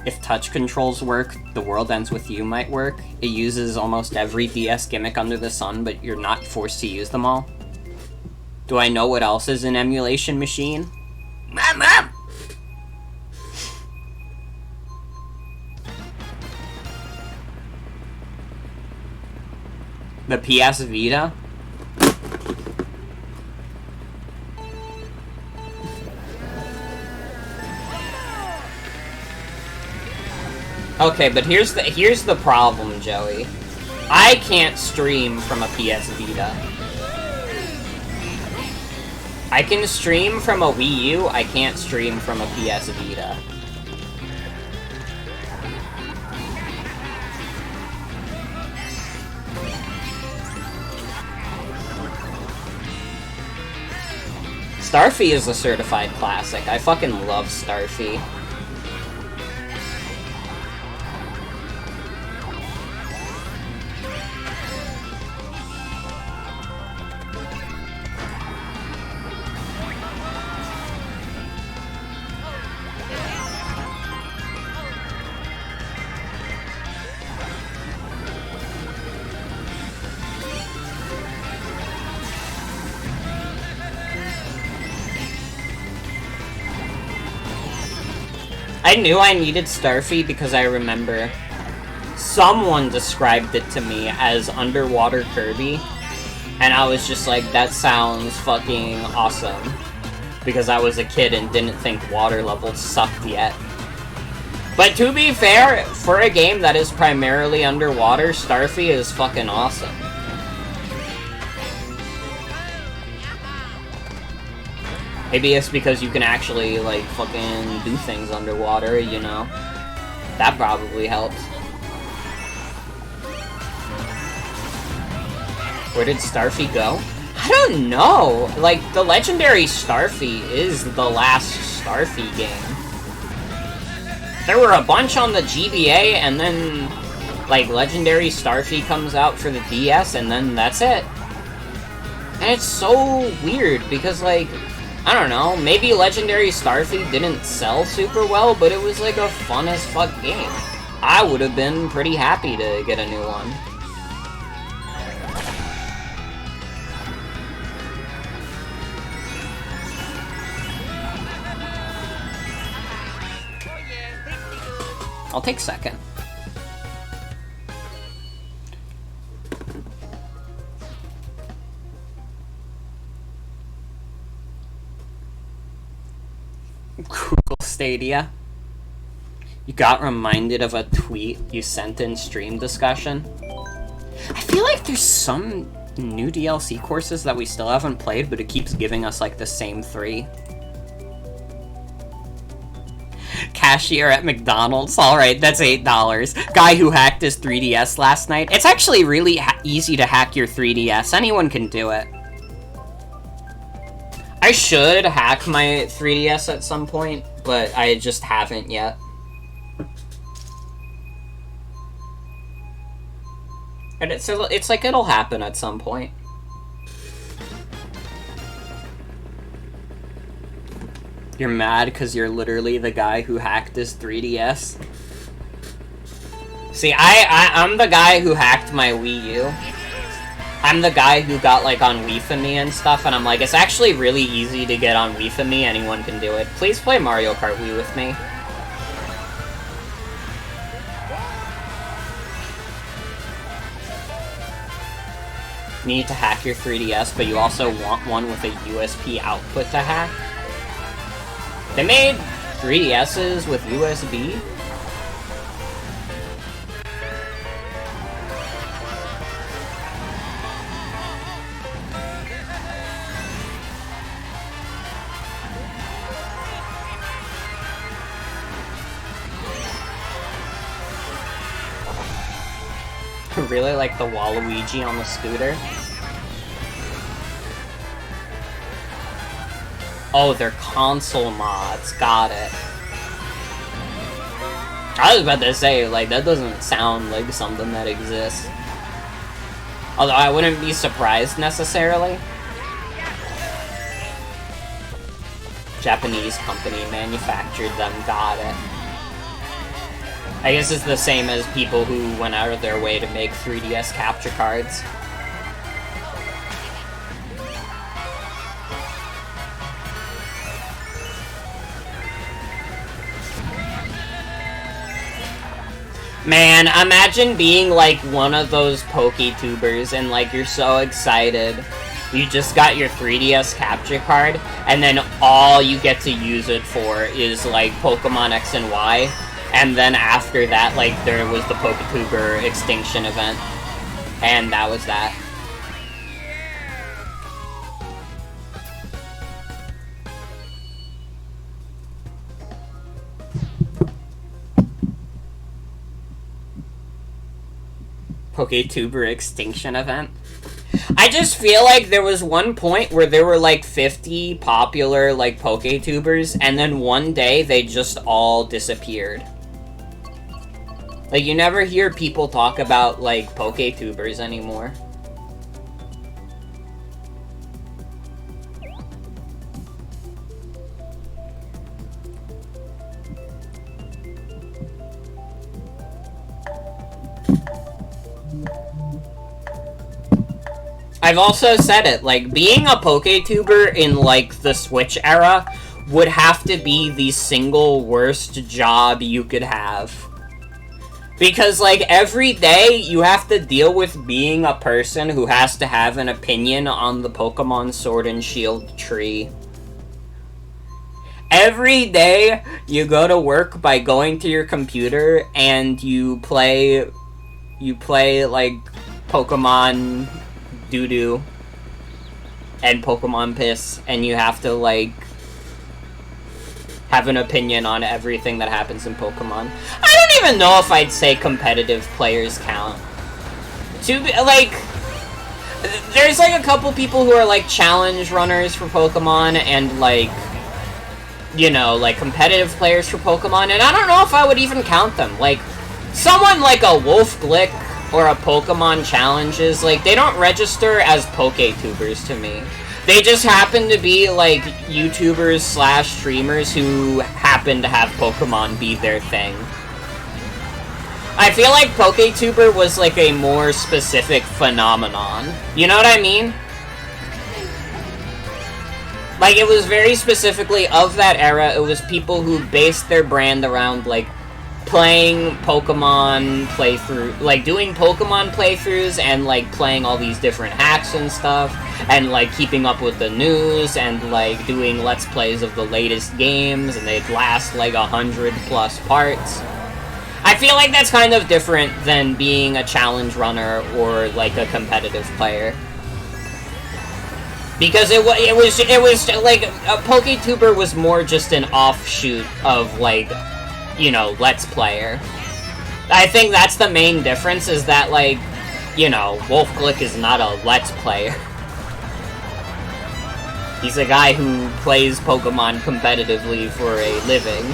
If touch controls work, The World Ends With You might work. It uses almost every DS gimmick under the sun, but you're not forced to use them all. Do I know what else is an emulation machine? Mom! The PS Vita? Okay, but here's the problem, Joey. I can't stream from a PS Vita. I can stream from a Wii U, I can't stream from a PS Vita. Starfy is a certified classic. I fucking love Starfy. I knew I needed Starfy because I remember someone described it to me as underwater Kirby, and I was just like, that sounds fucking awesome. Because I was a kid and didn't think water levels sucked yet. But to be fair, for a game that is primarily underwater, Starfy is fucking awesome. Maybe it's because you can actually, like, fucking do things underwater, you know? That probably helps. Where did Starfy go? I don't know! Like, the legendary Starfy is the last Starfy game. There were a bunch on the GBA, and then, like, legendary Starfy comes out for the DS, and then that's it. And it's so weird, because, like, I don't know, maybe legendary Starfy didn't sell super well, but it was, like, a fun as fuck game. I would have been pretty happy to get a new one. I'll take second. Google Stadia. You got reminded of a tweet you sent in stream discussion? I feel like there's some new DLC courses that we still haven't played, but it keeps giving us like the same 3. Cashier at McDonald's. Alright, that's $8. Guy who hacked his 3DS last night. It's actually really easy to hack your 3DS. Anyone can do it. I should hack my 3DS at some point, but I just haven't yet. And it's like it'll happen at some point. You're mad because you're literally the guy who hacked his 3DS? See, I'm the guy who hacked my Wii U. I'm the guy who got, like, on Wii-For-Me and stuff, and I'm like, it's actually really easy to get on Wii-For-Me, anyone can do it. Please play Mario Kart Wii with me. You need to hack your 3DS, but you also want one with a USB output to hack? They made 3DSs with USB? Really like the Waluigi on the scooter? Oh, they're console mods. Got it. I was about to say, like, that doesn't sound like something that exists. Although I wouldn't be surprised necessarily. Japanese company manufactured them. Got it. I guess it's the same as people who went out of their way to make 3DS capture cards. Man, imagine being like one of those PokeTubers and like you're so excited. You just got your 3DS capture card and then all you get to use it for is like Pokemon X and Y. And then after that, like, there was the PokeTuber extinction event. And that was that. PokeTuber extinction event. I just feel like there was one point where there were like 50 popular like PokeTubers, and then one day they just all disappeared. Like, you never hear people talk about, like, PokeTubers anymore. I've also said it, like, being a PokeTuber in, like, the Switch era would have to be the single worst job you could have. Because, like, every day you have to deal with being a person who has to have an opinion on the Pokemon Sword and Shield tree. Every day you go to work by going to your computer and you play, like, Pokemon Doo-Doo and Pokemon Piss, and you have to, like, have an opinion on everything that happens in Pokemon. I don't even know if I'd say competitive players count. Like, there's, like, a couple people who are, like, challenge runners for Pokemon and, like, you know, like, competitive players for Pokemon, and I don't know if I would even count them. Like, someone like a Wolf Glick or a Pokemon Challenges, like, they don't register as PokeTubers to me. They just happen to be, like, YouTubers / streamers who happen to have Pokemon be their thing. I feel like PokeTuber was, like, a more specific phenomenon. You know what I mean? Like, it was very specifically of that era. It was people who based their brand around, like, playing Pokemon playthrough, like, doing Pokemon playthroughs and, like, playing all these different hacks and stuff, and, like, keeping up with the news, and, like, doing Let's Plays of the latest games, and they'd last, like, 100+ parts. I feel like that's kind of different than being a challenge runner or, like, a competitive player. Because it was, like, a PokeTuber was more just an offshoot of, like, you know, Let's Player. I think that's the main difference, is that, like, you know, Wolf Glick is not a Let's Player. He's a guy who plays Pokemon competitively for a living.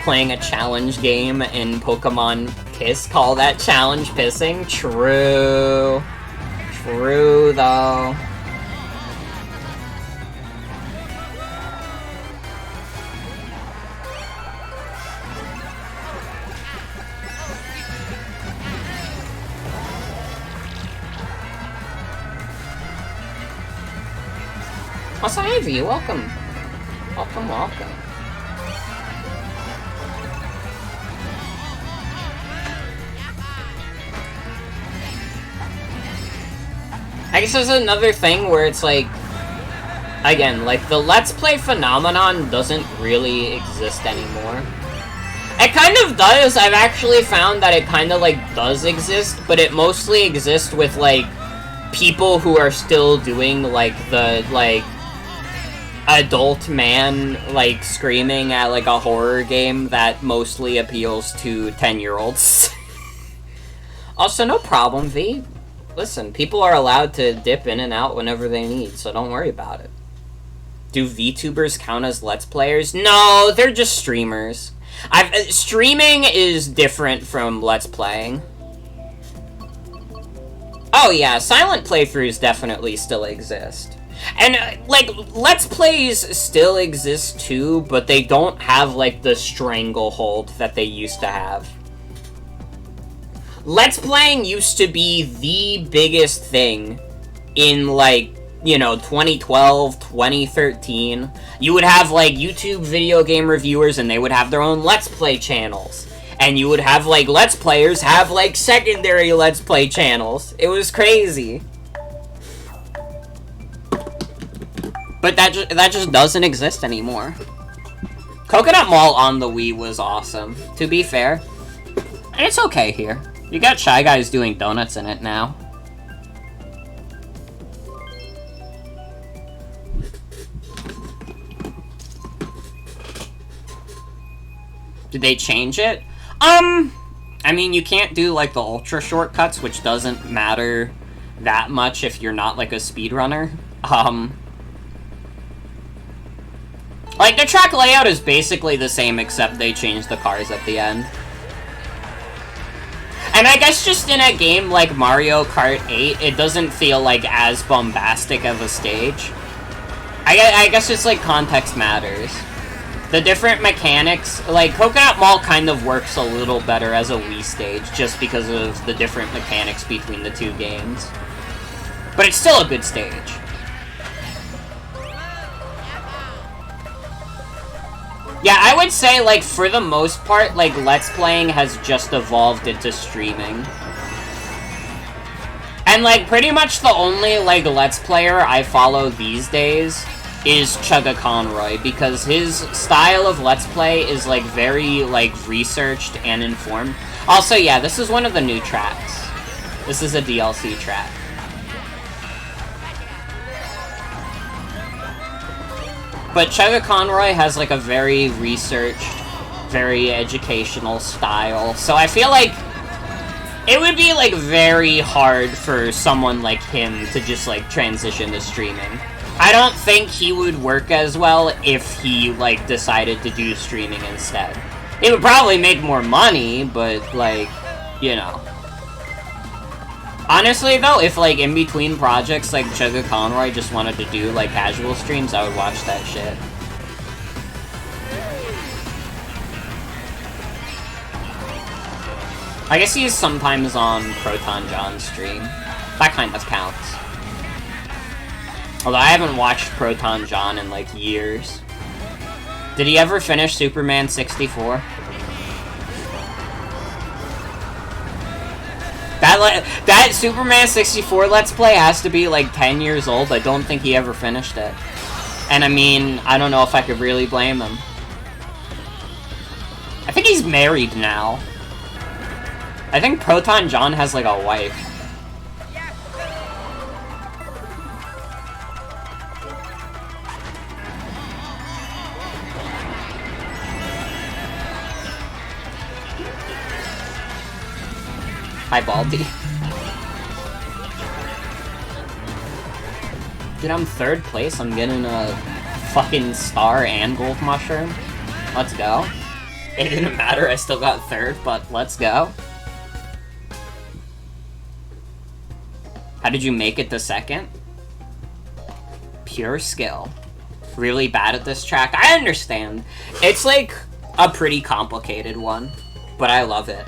Playing a challenge game in Pokemon Piss, call that challenge pissing? True. True, though. What's up, Ivy? Welcome. Welcome, welcome. I guess there's another thing where it's like, again, like, the Let's Play phenomenon doesn't really exist anymore. It kind of does. I've actually found that it kind of, like, does exist, but it mostly exists with, like, people who are still doing, like, the, like, adult man, like, screaming at, like, a horror game that mostly appeals to 10-year-olds. Also, no problem, V. Listen, people are allowed to dip in and out whenever they need, so don't worry about it. Do VTubers count as Let's Players? No, they're just streamers. Streaming is different from Let's Playing. Oh yeah, silent playthroughs definitely still exist. And, like, Let's Plays still exist too, but they don't have, like, the stranglehold that they used to have. Let's Playing used to be the biggest thing in, like, you know, 2012, 2013. You would have, like, YouTube video game reviewers, and they would have their own Let's Play channels. And you would have, like, Let's Players have, like, secondary Let's Play channels. It was crazy. But that just doesn't exist anymore. Coconut Mall on the Wii was awesome, to be fair. And it's okay here. You got Shy Guys doing donuts in it now. Did they change it? I mean, you can't do, like, the ultra shortcuts, which doesn't matter that much if you're not, like, a speedrunner. Like, the track layout is basically the same, except they changed the cars at the end. And I guess just in a game like Mario Kart 8, it doesn't feel like as bombastic of a stage. I guess it's like context matters. The different mechanics, like Coconut Mall kind of works a little better as a Wii stage just because of the different mechanics between the two games. But it's still a good stage. Yeah, I would say, like, for the most part, like, Let's Playing has just evolved into streaming. And, like, pretty much the only, like, Let's Player I follow these days is Chugga Conroy, because his style of Let's Play is, like, very, like, researched and informed. Also, yeah, this is one of the new tracks. This is a DLC track. But Chugga Conroy has, like, a very researched, very educational style, so I feel like it would be, like, very hard for someone like him to just, like, transition to streaming. I don't think he would work as well if he, like, decided to do streaming instead. He would probably make more money, but, like, you know. Honestly, though, if, like, in between projects, like, Chugga Conroy just wanted to do, like, casual streams, I would watch that shit. I guess he's sometimes on Proton John's stream. That kind of counts. Although I haven't watched Proton John in, like, years. Did he ever finish Superman 64? That Superman 64 Let's Play has to be, like, 10 years old. I don't think he ever finished it. And, I mean, I don't know if I could really blame him. I think he's married now. I think Proton John has, like, a wife. Hi, Baldy. Dude, I'm third place. I'm getting a fucking star and gold mushroom. Let's go. It didn't matter. I still got third, but let's go. How did you make it to second? Pure skill. Really bad at this track. I understand. It's like a pretty complicated one, but I love it.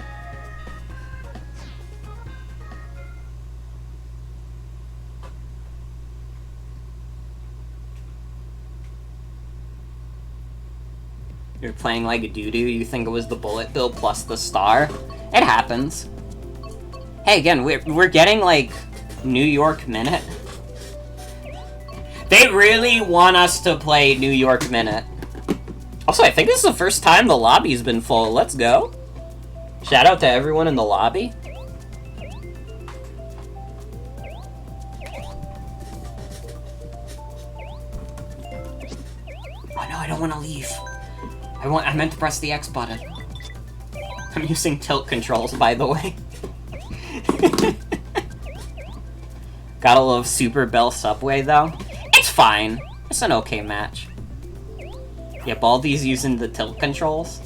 You're playing like a doo-doo, you think it was the bullet bill plus the star? It happens. Hey, again, we're getting, like, New York Minute. They really want us to play New York Minute. Also, I think this is the first time the lobby's been full. Let's go. Shout out to everyone in the lobby. Oh no, I don't want to leave. I meant to press the X button. I'm using tilt controls, by the way. Gotta love Super Bell Subway, though. It's fine. It's an okay match. Yeah, Baldy's using the tilt controls.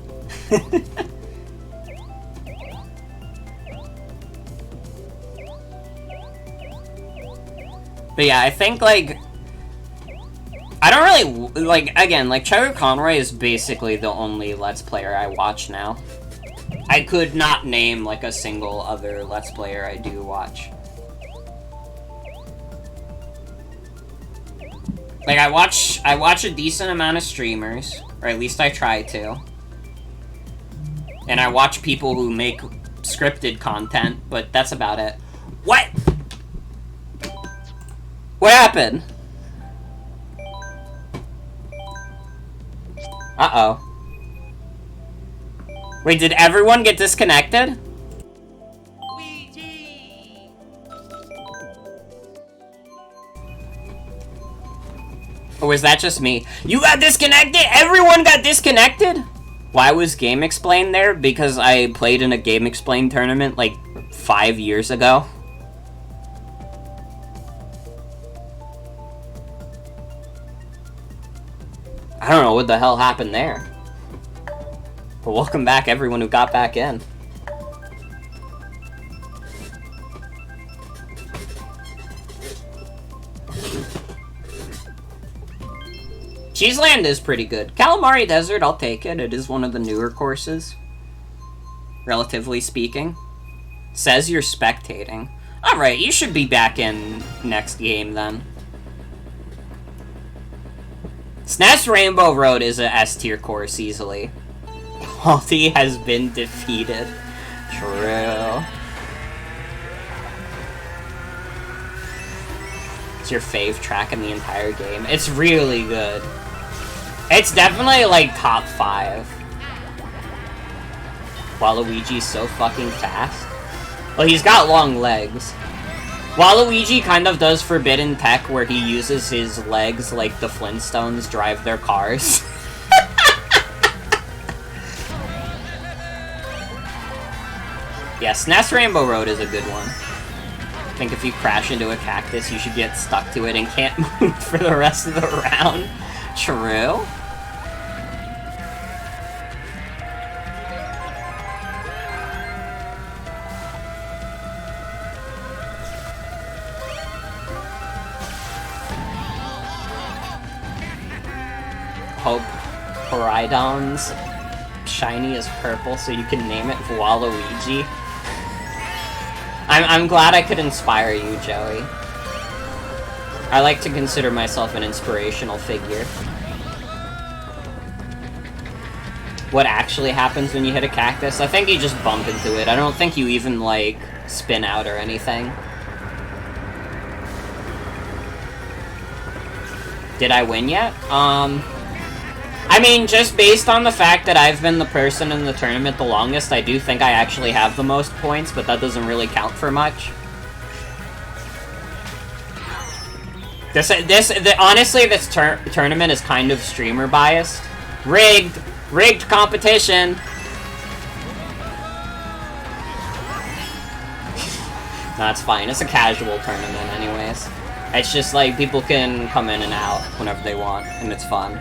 But yeah, I think, like, I don't really, like, again, like, Chugga Conroy is basically the only Let's Player I watch now. I could not name, like, a single other Let's Player I do watch. Like, I watch a decent amount of streamers, or at least I try to. And I watch people who make scripted content, but that's about it. What? What happened? Uh-oh. Wait, did everyone get disconnected? Or was that just me? You got disconnected? Everyone got disconnected? Why was Game Explain there? Because I played in a Game Explain tournament, like, 5 years ago. I don't know what the hell happened there. But welcome back, everyone who got back in. Cheeseland is pretty good. Calamari Desert, I'll take it. It is one of the newer courses. Relatively speaking. Says you're spectating. Alright, you should be back in next game then. SNES Rainbow Road is a S tier course easily. Halty has been defeated. True. It's your fave track in the entire game. It's really good. It's definitely like top 5. Waluigi's so fucking fast. Well, he's got long legs. Waluigi kind of does forbidden tech where he uses his legs like the Flintstones drive their cars. Yeah, SNES Rainbow Road is a good one. I think if you crash into a cactus, you should get stuck to it and can't move for the rest of the round. True. Hope Koraidon's shiny is purple, so you can name it Waluigi. I'm glad I could inspire you, Joey. I like to consider myself an inspirational figure. What actually happens when you hit a cactus? I think you just bump into it. I don't think you even, like, spin out or anything. Did I win yet? I mean, just based on the fact that I've been the person in the tournament the longest, I do think I actually have the most points, but that doesn't really count for much. Honestly, this tournament is kind of streamer biased. Rigged competition. That's fine. It's a casual tournament, anyways. It's just like people can come in and out whenever they want, and it's fun.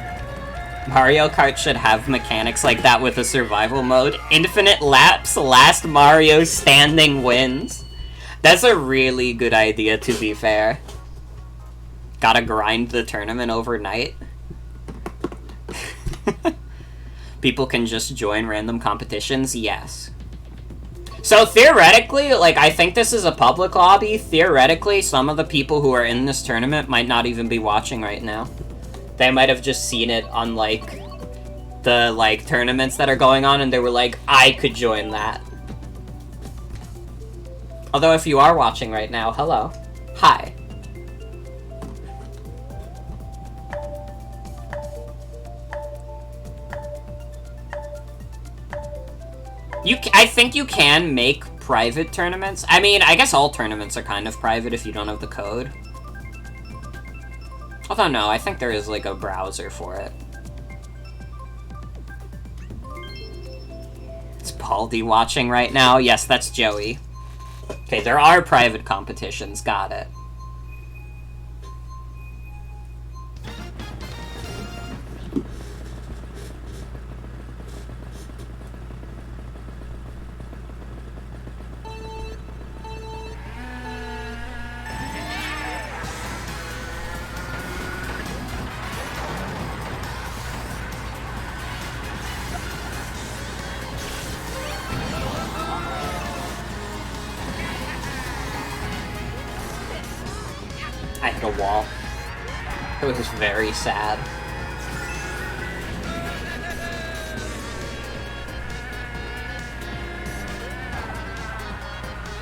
Mario Kart should have mechanics like that with a survival mode. Infinite laps, last Mario standing wins. That's a really good idea, to be fair. Gotta grind the tournament overnight. People can just join random competitions? Yes. So theoretically, like, I think this is a public lobby. Theoretically, some of the people who are in this tournament might not even be watching right now. They might have just seen it on, like, the, like, tournaments that are going on, and they were like, I could join that. Although, if you are watching right now, hello. Hi. I think you can make private tournaments. I mean, I guess all tournaments are kind of private if you don't have the code. Although, no, I think there is, like, a browser for it. Is Baldi watching right now? Yes, that's Joey. Okay, there are private competitions. Got it. I hit a wall. It was very sad.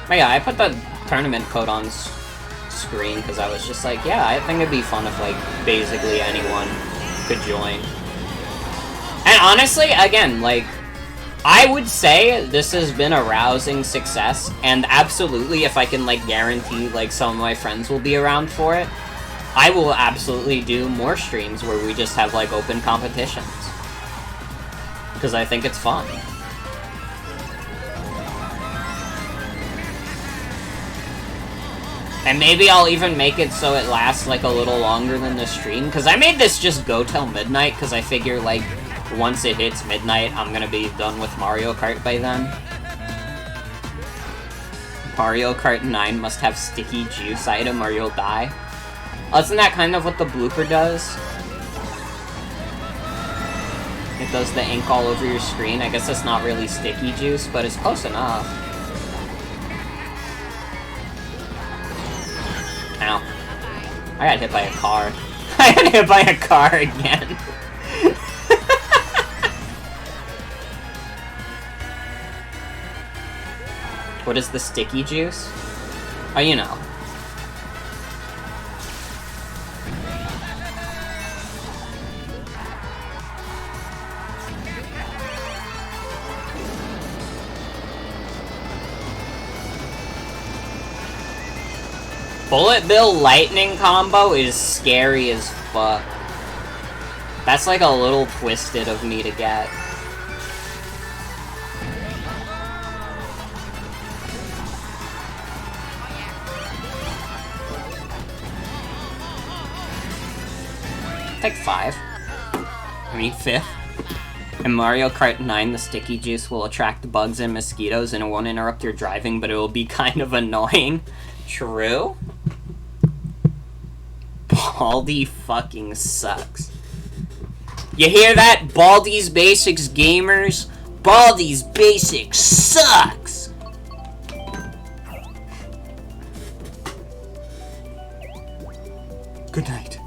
But yeah, I put the tournament code on screen because I was just like, yeah, I think it'd be fun if, like, basically anyone could join. And honestly, again, like, I would say this has been a rousing success, and absolutely, if I can, like, guarantee, like, some of my friends will be around for it, I will absolutely do more streams where we just have, like, open competitions. Because I think it's fun. And maybe I'll even make it so it lasts, like, a little longer than the stream, because I made this just go till midnight, because I figure, like, once it hits midnight, I'm gonna be done with Mario Kart by then. Mario Kart 9 must have sticky juice item or you'll die. Isn't that kind of what the blooper does? It does the ink all over your screen. I guess that's not really sticky juice, but it's close enough. Ow. I got hit by a car. I got hit by a car again. What is the sticky juice? Oh, you know. Bullet Bill lightning combo is scary as fuck. That's like a little twisted of me to get. Take 5. I mean 5th. In Mario Kart 9, the sticky juice will attract bugs and mosquitoes and it won't interrupt your driving, but it will be kind of annoying. True? Baldi fucking sucks. You hear that? Baldi's Basics gamers? Baldi's Basics sucks! Good night.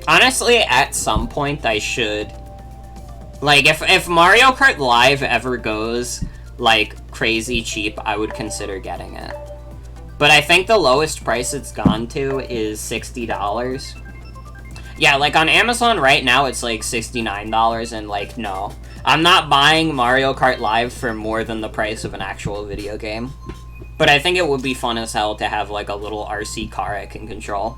Honestly, at some point I should. Like, if Mario Kart Live ever goes, like, crazy cheap, I would consider getting it. But I think the lowest price it's gone to is $60. Yeah, like, on Amazon right now, it's, like, $69, and, like, no. I'm not buying Mario Kart Live for more than the price of an actual video game. But I think it would be fun as hell to have, like, a little RC car I can control.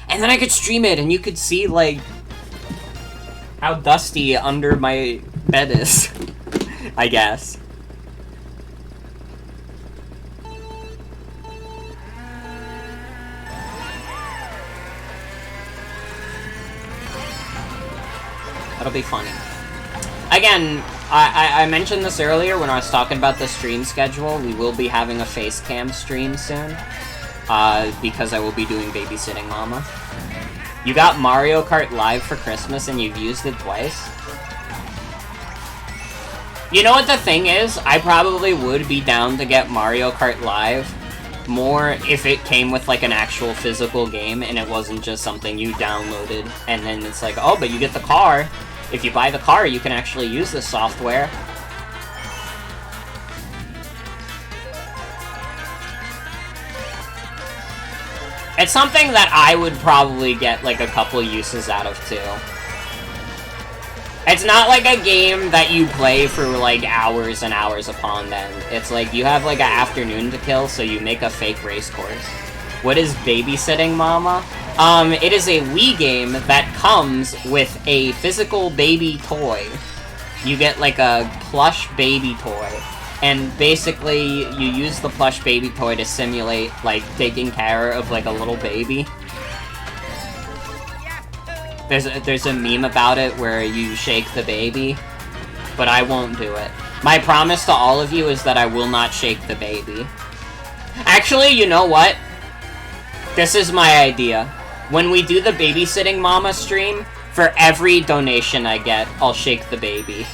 And then I could stream it, and you could see, like, how dusty under my bed is, I guess. That'll be funny. Again, I mentioned this earlier when I was talking about the stream schedule. We will be having a face cam stream soon, because I will be doing Babysitting Mama. You got Mario Kart Live for Christmas and you've used it twice? You know what the thing is? I probably would be down to get Mario Kart Live more if it came with, like, an actual physical game and it wasn't just something you downloaded and then it's like, oh, but you get the car. If you buy the car, you can actually use this software. It's something that I would probably get, like, a couple uses out of, too. It's not like a game that you play for, like, hours and hours upon end. It's like, you have, like, an afternoon to kill, so you make a fake race course. What is Babysitting Mama? It is a Wii game that comes with a physical baby toy. You get, like, a plush baby toy. And basically, you use the plush baby toy to simulate, like, taking care of, like, a little baby. There's a meme about it where you shake the baby, but I won't do it. My promise to all of you is that I will not shake the baby. Actually, you know what? This is my idea. When we do the Babysitting Mama stream, for every donation I get, I'll shake the baby.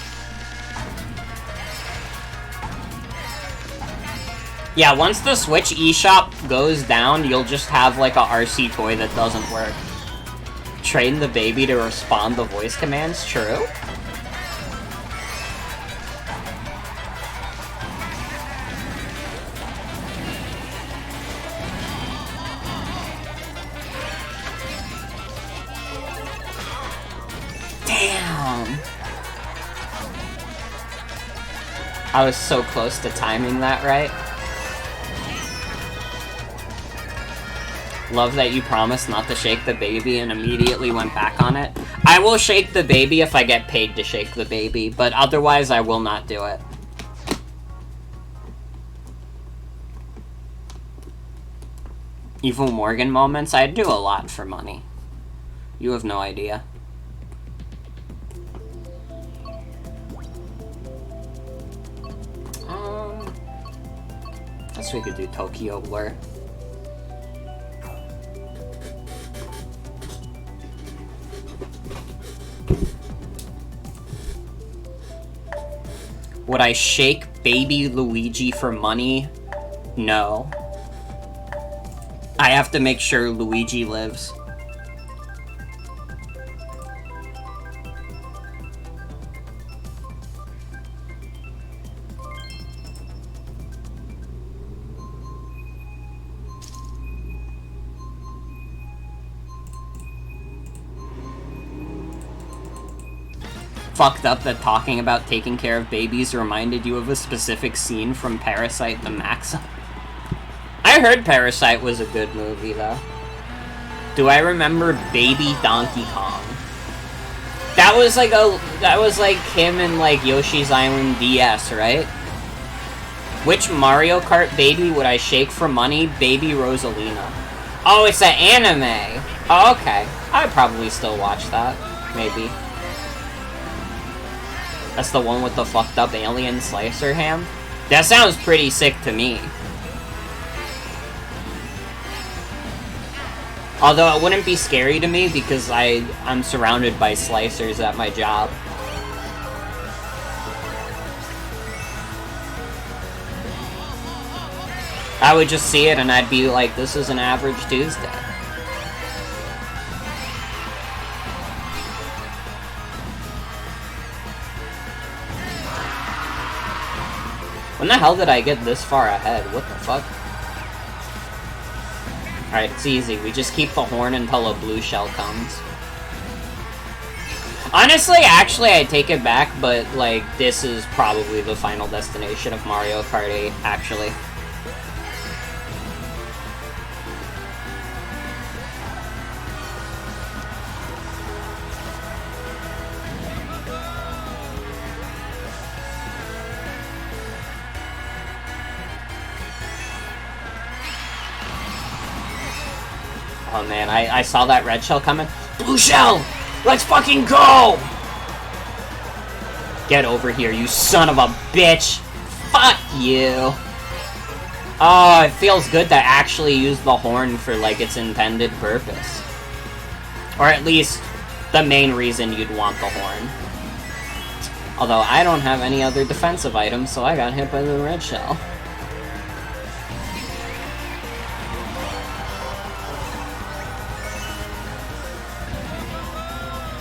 Yeah, once the Switch eShop goes down, you'll just have, like, a RC toy that doesn't work. Train the baby to respond to voice commands? True? Damn! I was so close to timing that right. Love that you promised not to shake the baby and immediately went back on it. I will shake the baby if I get paid to shake the baby, but otherwise I will not do it. Evil Morgan moments? I'd do a lot for money. You have no idea. I guess we could do Tokyo Blur. Would I shake baby Luigi for money? No. I have to make sure Luigi lives. Fucked up that talking about taking care of babies reminded you of a specific scene from Parasite the Maxim. I heard Parasite was a good movie, though. Do I remember Baby Donkey Kong? That was like him and like Yoshi's Island DS, right? Which Mario Kart baby would I shake for money? Baby Rosalina. Oh, it's an anime. Oh, okay. I'd probably still watch that. Maybe. That's the one with the fucked up alien slicer ham? That sounds pretty sick to me. Although it wouldn't be scary to me because I'm surrounded by slicers at my job. I would just see it and I'd be like, this is an average Tuesday. When the hell did I get this far ahead? What the fuck? Alright, it's easy. We just keep the horn until a blue shell comes. Honestly, actually, I take it back, but, like, this is probably the final destination of Mario Kart 8, actually. Oh man, I saw that red shell coming. Blue shell! Let's fucking go! Get over here, you son of a bitch! Fuck you! Oh, it feels good to actually use the horn for, like, its intended purpose. Or at least, the main reason you'd want the horn. Although, I don't have any other defensive items, so I got hit by the red shell.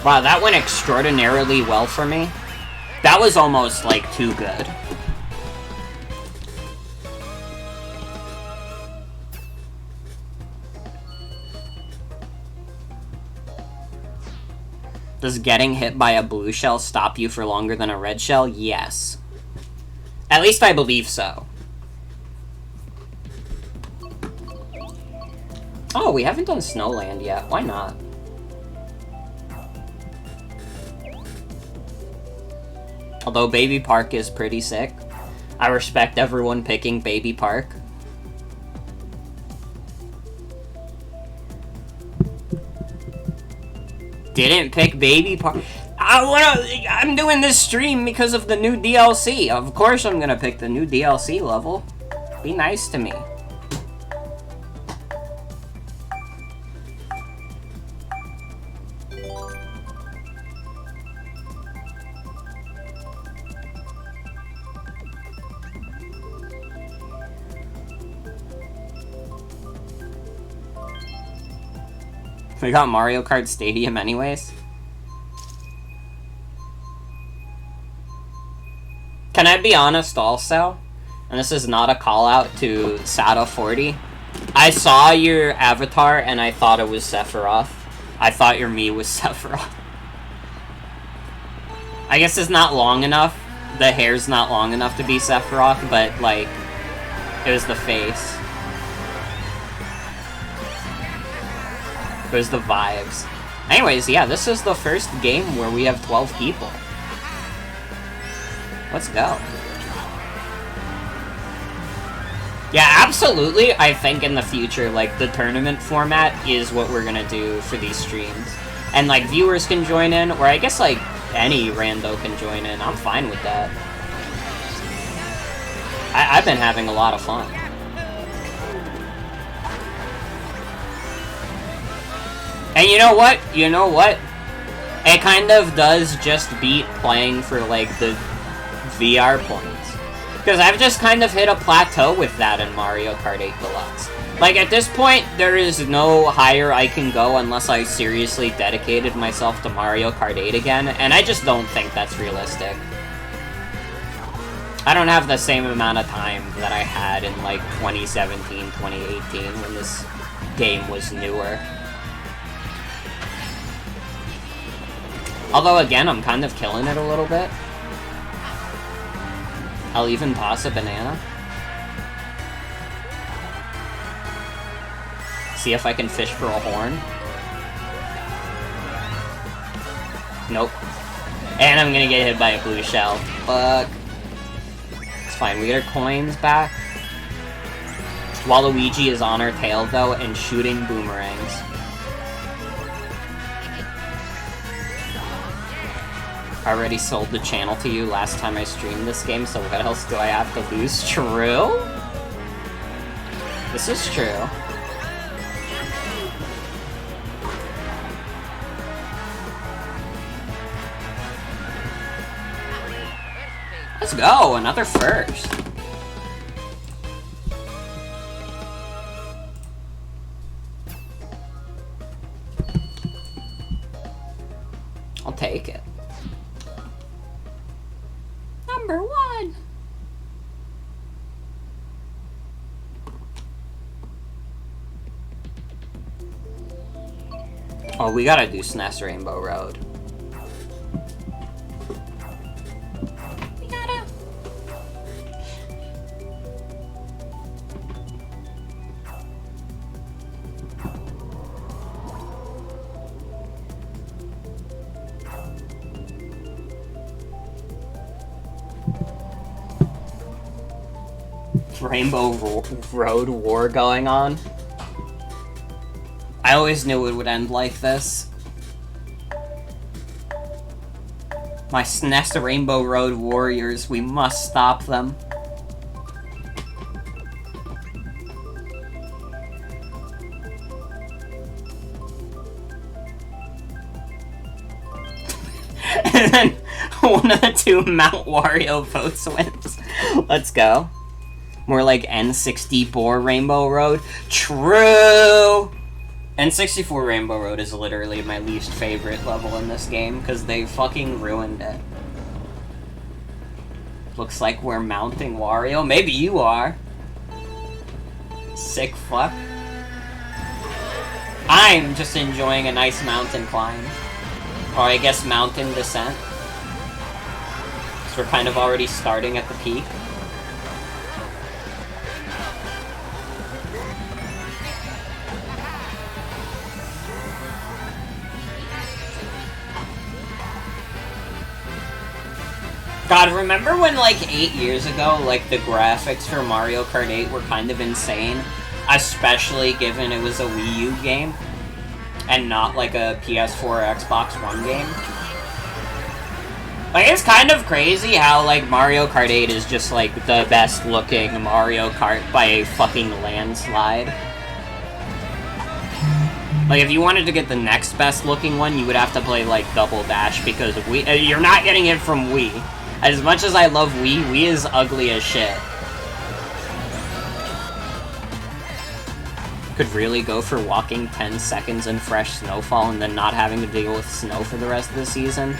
Wow, that went extraordinarily well for me. That was almost, like, too good. Does getting hit by a blue shell stop you for longer than a red shell? Yes. At least I believe so. Oh, we haven't done Snowland yet. Why not? Although Baby Park is pretty sick. I respect everyone picking Baby Park. Didn't pick Baby Park. I'm doing this stream because of the new DLC. Of course I'm gonna pick the new DLC level. Be nice to me. We got Mario Kart Stadium anyways. Can I be honest also? And this is not a call out to Sada40. I saw your avatar and I thought it was Sephiroth. I thought your me was Sephiroth. I guess it's not long enough. The hair's not long enough to be Sephiroth, but like, it was the face. There's the vibes. Anyways, yeah, this is the first game where we have 12 people. Let's go. Yeah, absolutely. I think in the future, like, the tournament format is what we're gonna do for these streams. And, like, viewers can join in, or I guess, like, any rando can join in. I'm fine with that. I've been having a lot of fun. And you know what? You know what? It kind of does just beat playing for, like, the VR points. Because I've just kind of hit a plateau with that in Mario Kart 8 Deluxe. Like, at this point, there is no higher I can go unless I seriously dedicated myself to Mario Kart 8 again, and I just don't think that's realistic. I don't have the same amount of time that I had in, like, 2017, 2018, when this game was newer. Although, again, I'm kind of killing it a little bit. I'll even toss a banana. See if I can fish for a horn. Nope. And I'm gonna get hit by a blue shell. Fuck. It's fine, we get our coins back. Waluigi is on our tail, though, and shooting boomerangs. I already sold the channel to you last time I streamed this game, so what else do I have to lose? True? This is true. Let's go! Another first! I'll take it. Number 1! Oh, we gotta do SNES Rainbow Road. We gotta... Rainbow Road War going on. I always knew it would end like this. My SNES Rainbow Road Warriors, we must stop them. And then one of the two Mount Wario votes wins. Let's go. More like N64 Rainbow Road. True! N64 Rainbow Road is literally my least favorite level in this game, because they fucking ruined it. Looks like we're mounting Wario. Maybe you are. Sick fuck. I'm just enjoying a nice mountain climb. Or I guess mountain descent. So we're kind of already starting at the peak. God, remember when, like, 8 years ago, like, the graphics for Mario Kart 8 were kind of insane? Especially given it was a Wii U game, and not, like, a PS4 or Xbox One game. Like, it's kind of crazy how, like, Mario Kart 8 is just, like, the best-looking Mario Kart by a fucking landslide. Like, if you wanted to get the next best-looking one, you would have to play, like, Double Dash, because you're not getting it from Wii. As much as I love Wii, Wii is ugly as shit. Could really go for walking 10 seconds in fresh snowfall and then not having to deal with snow for the rest of the season.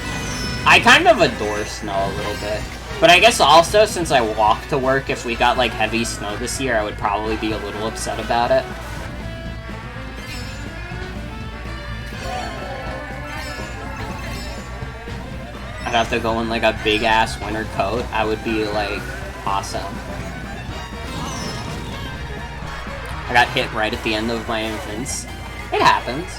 I kind of adore snow a little bit. But I guess also, since I walk to work, if we got, like, heavy snow this year, I would probably be a little upset about it. I'd have to go in, like, a big-ass winter coat. I would be, like, awesome. I got hit right at the end of my entrance. It happens.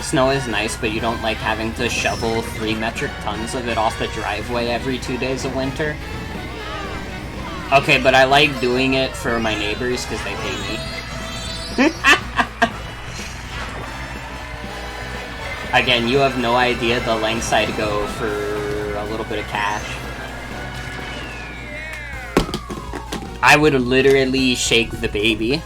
Snow is nice, but you don't like having to shovel 3 metric tons of it off the driveway every 2 days of winter? Okay, but I like doing it for my neighbors because they pay me. Again, you have no idea the lengths I'd go for a little bit of cash. I would literally shake the baby.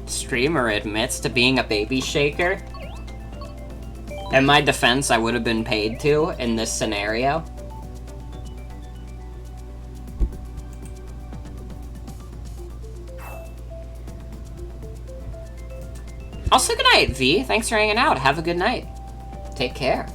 Streamer admits to being a baby shaker. In my defense, I would have been paid to in this scenario. Also, good night, V. Thanks for hanging out. Have a good night. Take care.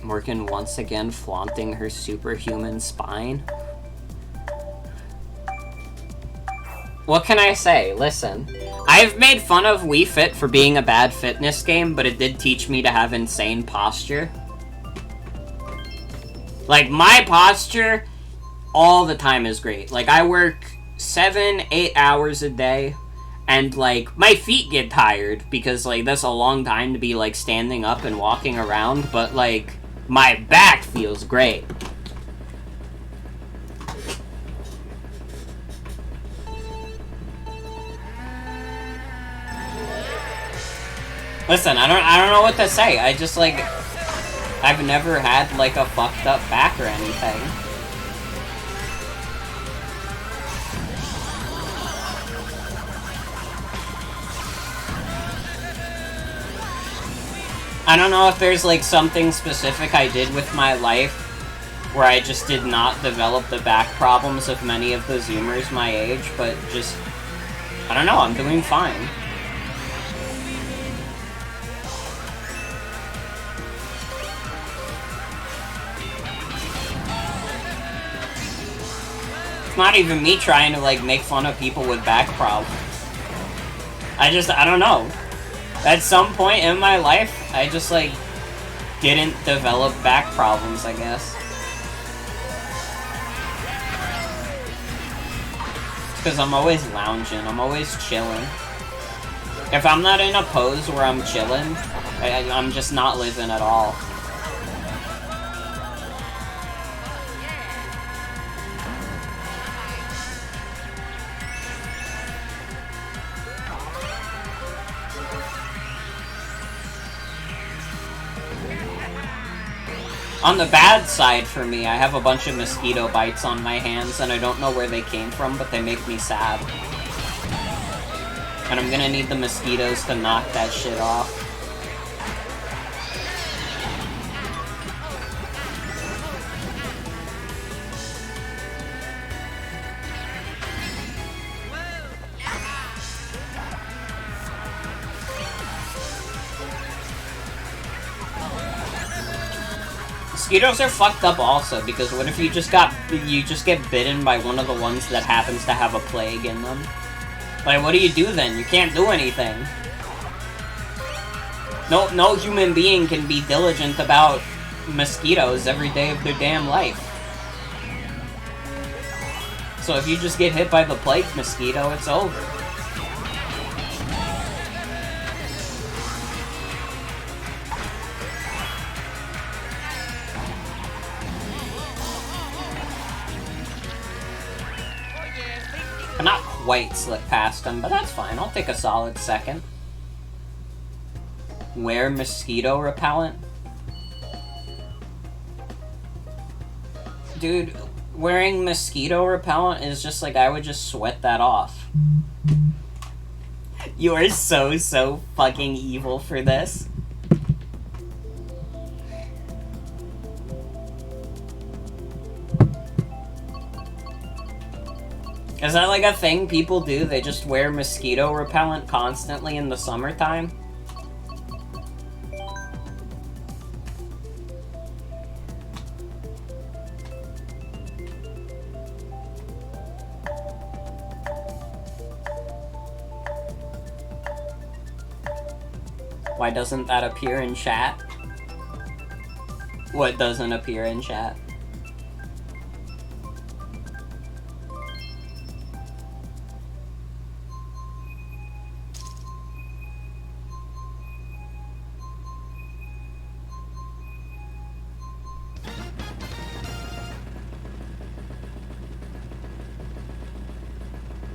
Morgan once again flaunting her superhuman spine. What can I say? Listen, I've made fun of Wii Fit for being a bad fitness game, but it did teach me to have insane posture. Like, my posture all the time is great. Like, I work 7-8 hours a day, and, like, my feet get tired, because, like, that's a long time to be, like, standing up and walking around, but, like, my back feels great. Listen, I don't know what to say. I just, like, I've never had, like, a fucked up back or anything. I don't know if there's, like, something specific I did with my life where I just did not develop the back problems of many of the Zoomers my age, but just, I don't know, I'm doing fine. It's not even me trying to, like, make fun of people with back problems. I don't know. At some point in my life, I just, like, didn't develop back problems, I guess. Because I'm always lounging, I'm always chilling. If I'm not in a pose where I'm chilling, I'm just not living at all. On the bad side for me, I have a bunch of mosquito bites on my hands, and I don't know where they came from, but they make me sad. And I'm gonna need the mosquitoes to knock that shit off. Mosquitoes are fucked up also, because what if you just get bitten by one of the ones that happens to have a plague in them? Like, what do you do then? You can't do anything. No human being can be diligent about mosquitoes every day of their damn life. So if you just get hit by the plague mosquito, it's over. I not quite slipped past him, but that's fine. I'll take a solid second. Wear mosquito repellent? Dude, wearing mosquito repellent is just like, I would just sweat that off. You are so fucking evil for this. Is that like a thing people do? They just wear mosquito repellent constantly in the summertime? Why doesn't that appear in chat? What doesn't appear in chat?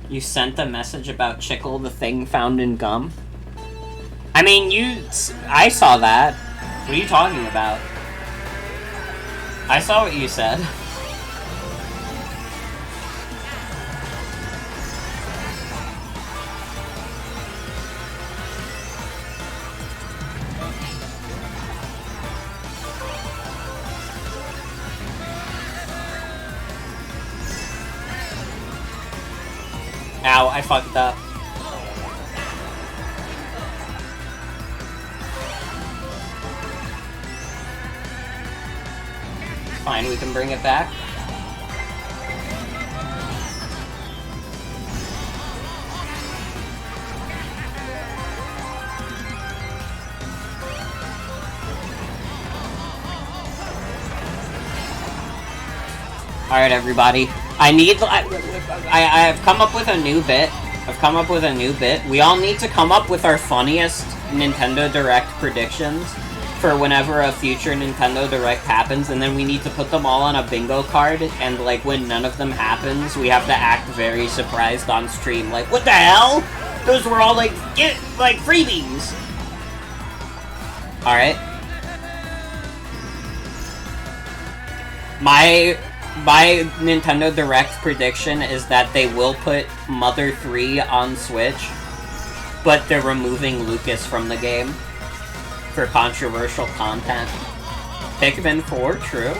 You sent a message about Chickle, the thing found in gum? I mean, I saw that. What are you talking about? I saw what you said. Ow, I fucked up. Fine, we can bring it back. Alright, everybody. I've come up with a new bit. We all need to come up with our funniest Nintendo Direct predictions for whenever a future Nintendo Direct happens, and then we need to put them all on a bingo card, and, like, when none of them happens, we have to act very surprised on stream. Like, what the hell? Those were all, like, freebies! Alright. My Nintendo Direct prediction is that they will put Mother 3 on Switch, but they're removing Lucas from the game for controversial content. Pikmin 4, true.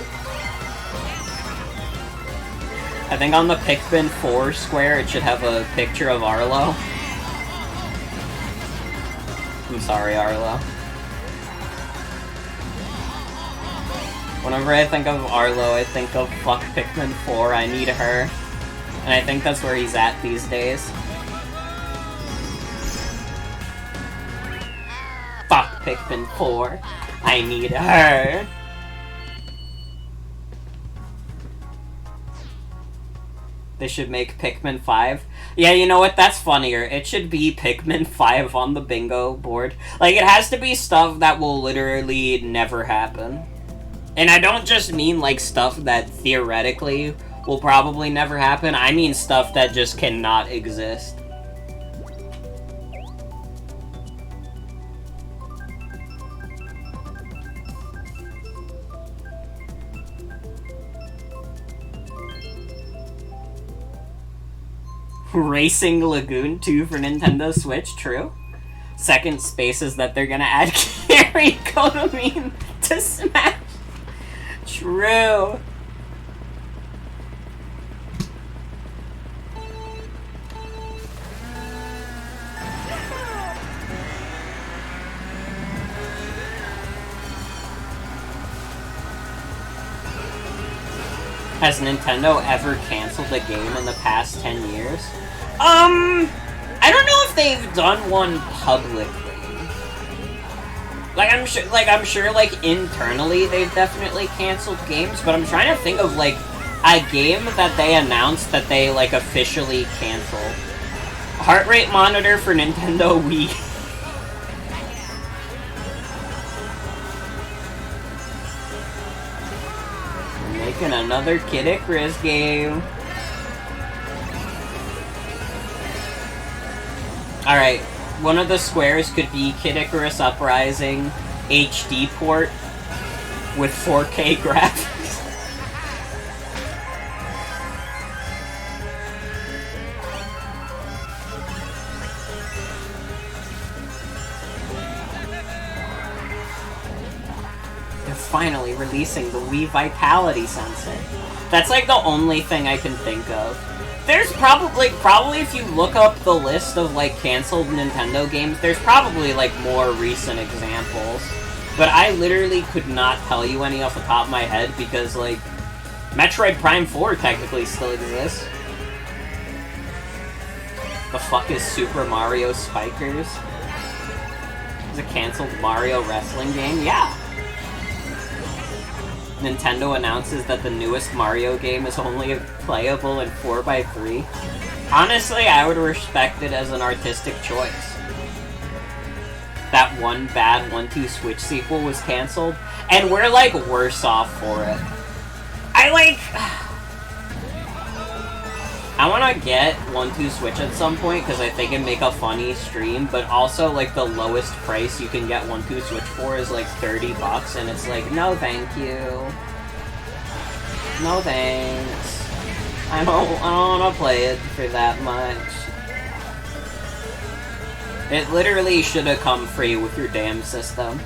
I think on the Pikmin 4 square it should have a picture of Arlo. I'm sorry, Arlo. Whenever I think of Arlo, I think of fuck Pikmin 4, I need her. And I think that's where he's at these days. Fuck Pikmin 4, I need her. They should make Pikmin 5. Yeah, you know what? That's funnier. It should be Pikmin 5 on the bingo board. Like, it has to be stuff that will literally never happen. And I don't just mean, like, stuff that theoretically will probably never happen. I mean stuff that just cannot exist. Racing Lagoon 2 for Nintendo Switch, true. Second space is that they're gonna add Carrie Cotamine to Smash. True. Has Nintendo ever canceled a game in the past 10 years? I don't know if they've done one publicly. I'm sure, internally they've definitely canceled games, but I'm trying to think of, like, a game that they announced that they, like, officially canceled. Heart rate monitor for Nintendo Wii. We're making another Kid Icarus game. Alright. One of the squares could be Kid Icarus Uprising HD port with 4K graphics. They're finally releasing the Wii Vitality sensor. That's like the only thing I can think of. There's probably if you look up the list of, like, canceled Nintendo games, there's probably, like, more recent examples. But I literally could not tell you any off the top of my head because, like, Metroid Prime 4 technically still exists. The fuck is Super Mario Spikers? Is a canceled Mario wrestling game? Yeah. Nintendo announces that the newest Mario game is only playable in 4x3. Honestly, I would respect it as an artistic choice. That one bad 1-2 Switch sequel was canceled, and we're, like, worse off for it. I wanna get 1-2 Switch at some point, because I think it'd make a funny stream, but also, like, the lowest price you can get 1-2 Switch for is, like, $30, and it's like, no thank you. No thanks. I don't wanna play it for that much. It literally should have come free with your damn system.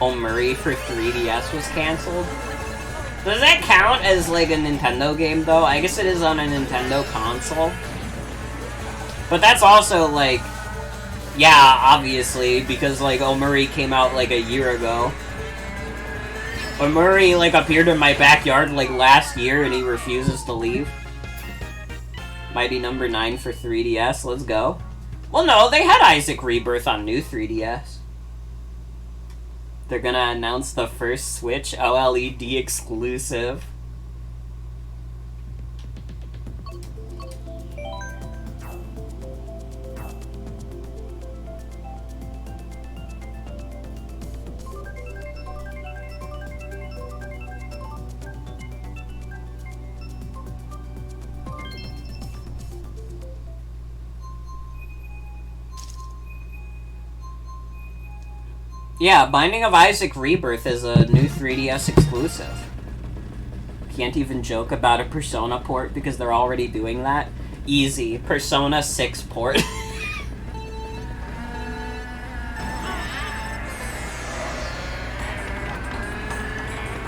Omuri for 3DS was cancelled. Does that count as, like, a Nintendo game, though? I guess it is on a Nintendo console. But that's also, like... Yeah, obviously, because, like, Omuri came out, like, a year ago. Omuri, like, appeared in my backyard, like, last year, and he refuses to leave. Mighty number 9 for 3DS, let's go. Well, no, they had Isaac Rebirth on new 3DS. They're gonna announce the first Switch OLED exclusive. Yeah, Binding of Isaac Rebirth is a new 3DS exclusive. Can't even joke about a Persona port because they're already doing that. Easy. Persona 6 port.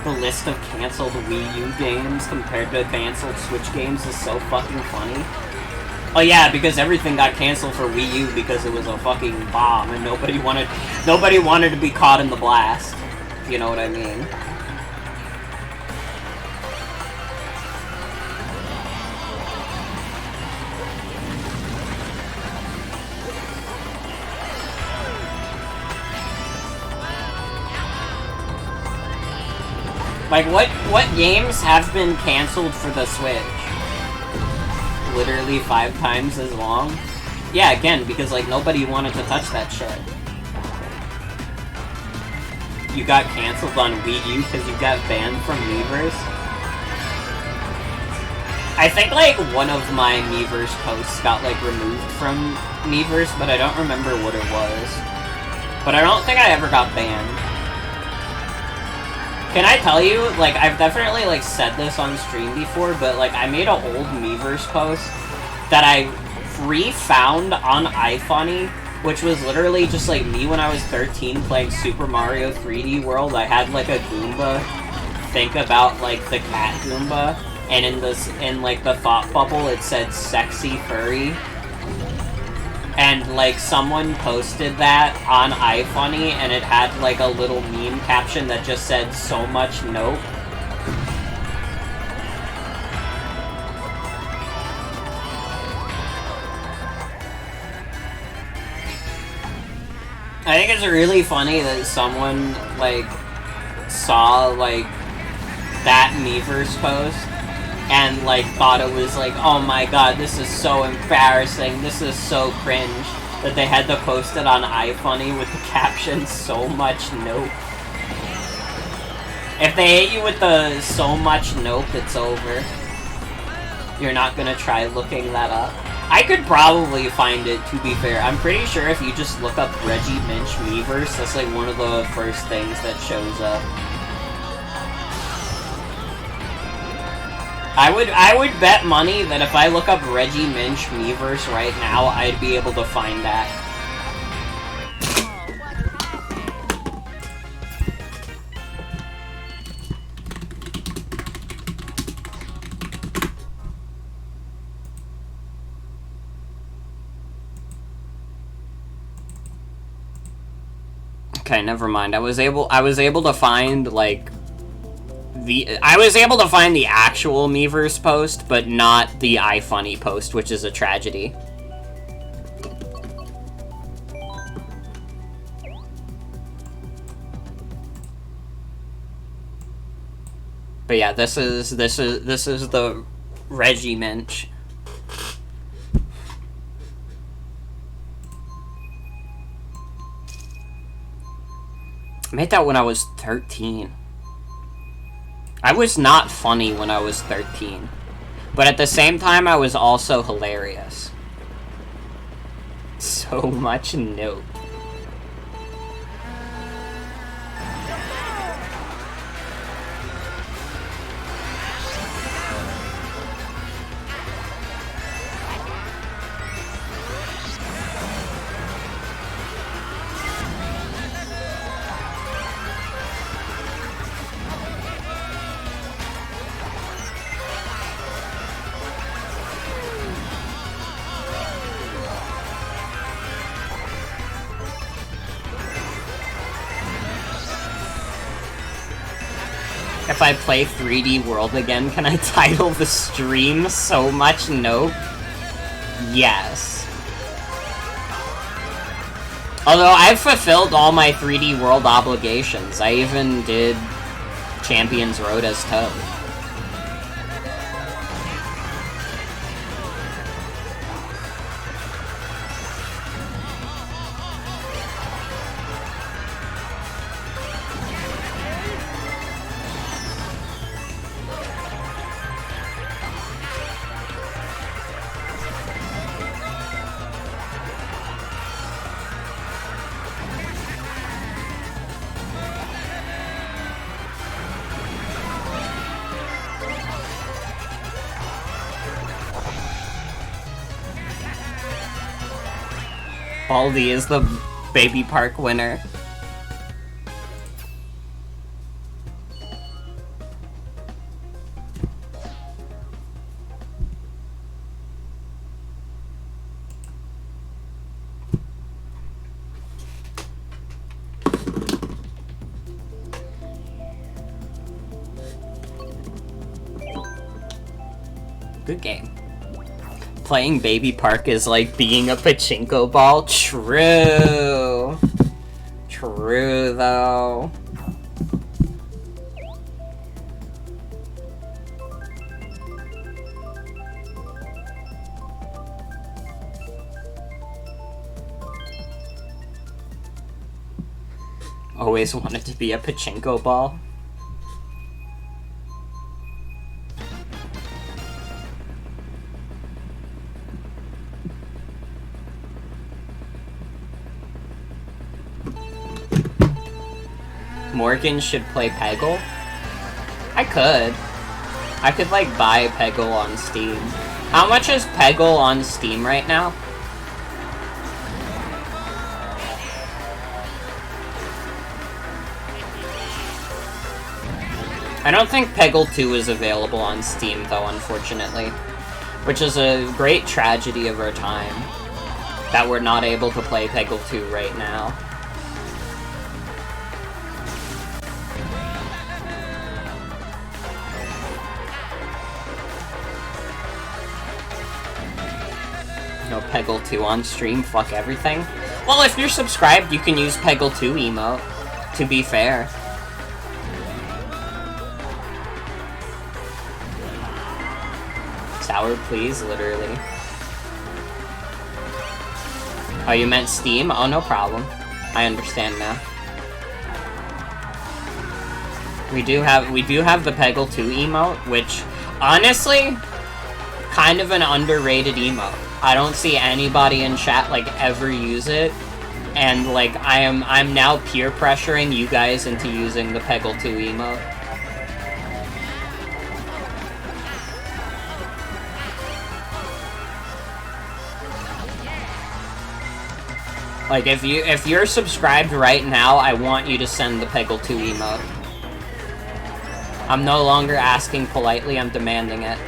The list of cancelled Wii U games compared to cancelled Switch games is so fucking funny. Oh yeah, because everything got cancelled for Wii U because it was a fucking bomb and nobody wanted to be caught in the blast. If you know what I mean. Like, what games have been cancelled for the Switch? Literally 5 times as long? Yeah, again, because, like, nobody wanted to touch that shit. You got cancelled on Wii U because you got banned from Miiverse? I think, like, one of my Miiverse posts got, like, removed from Miiverse, but I don't remember what it was. But I don't think I ever got banned. Can I tell you, like, I've definitely, like, said this on stream before, but, like, I made an old Miiverse post that I re-found on iFunny, which was literally just, like, me when I was 13 playing Super Mario 3D World. I had, like, a Goomba think about, like, the cat Goomba, and in, like, the thought bubble it said, sexy furry. And, like, someone posted that on iFunny, and it had, like, a little meme caption that just said, so much nope. I think it's really funny that someone, like, saw, like, that Miiverse post, and, like, thought it was, like, oh my god, this is so embarrassing, this is so cringe, that they had to post it on iFunny with the caption, so much nope. If they hit you with the so much nope, it's over. You're not gonna try looking that up. I could probably find it, to be fair. I'm pretty sure if you just look up Reggie Minch Miiverse, that's, like, one of the first things that shows up. I would bet money that if I look up Reggie Minch Miiverse right now, I'd be able to find that. Okay, never mind. I was able to find, like, I was able to find the actual Miiverse post, but not the iFunny post, which is a tragedy. But yeah, this is the Reggie Minch. I made that when I was 13. I was not funny when I was 13. But at the same time, I was also hilarious. So much nope. If I play 3D World again, can I title the stream So Much Nope? Yes. Although I've fulfilled all my 3D World obligations. I even did Champion's Road as Toad. Baldi is the Baby Park winner. Good game. Playing Baby Park is like being a pachinko ball. True. True, though. Always wanted to be a pachinko ball. Morgan should play Peggle? I could like buy Peggle on Steam. How much is Peggle on Steam right now? I don't think Peggle 2 is available on Steam though, unfortunately. Which is a great tragedy of our time. That we're not able to play Peggle 2 right now. No Peggle 2 on stream, fuck everything. Well, if you're subscribed, you can use Peggle 2 emote, to be fair. Sour, please, literally. Oh, you meant Steam? Oh, no problem. I understand now. We do have the Peggle 2 emote, which, honestly, kind of an underrated emote. I don't see anybody in chat, like, ever use it, and, like, I'm now peer pressuring you guys into using the Peggle 2 emote. Like, if you're subscribed right now, I want you to send the Peggle 2 emote. I'm no longer asking politely, I'm demanding it.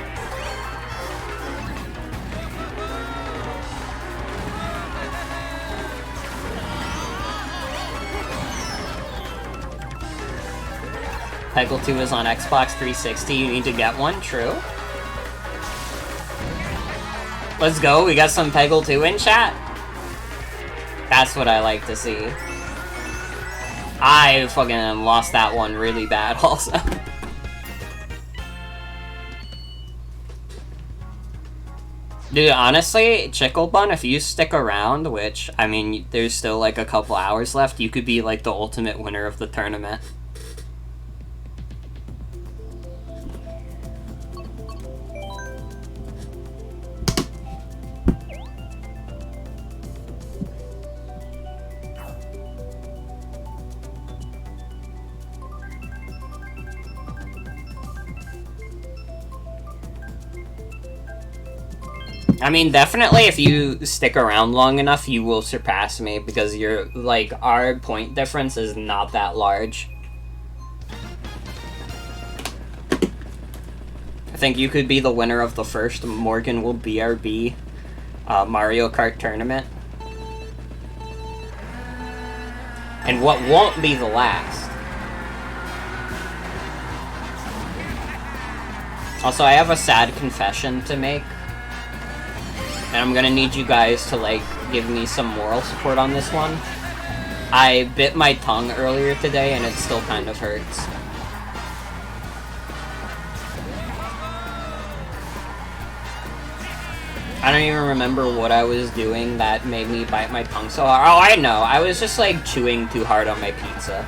Peggle 2 is on Xbox 360, you need to get one, true. Let's go, we got some Peggle 2 in chat. That's what I like to see. I fucking lost that one really bad also. Dude, honestly, Chicklebun, if you stick around, which, I mean, there's still like a couple hours left, you could be like the ultimate winner of the tournament. I mean, definitely if you stick around long enough, you will surpass me, because you're, like, our point difference is not that large. I think you could be the winner of the first Morgan will BRB Mario Kart tournament. And what won't be the last. Also, I have a sad confession to make. And I'm gonna need you guys to, like, give me some moral support on this one. I bit my tongue earlier today, and it still kind of hurts. I don't even remember what I was doing that made me bite my tongue so hard. Oh, I know. I was just, like, chewing too hard on my pizza.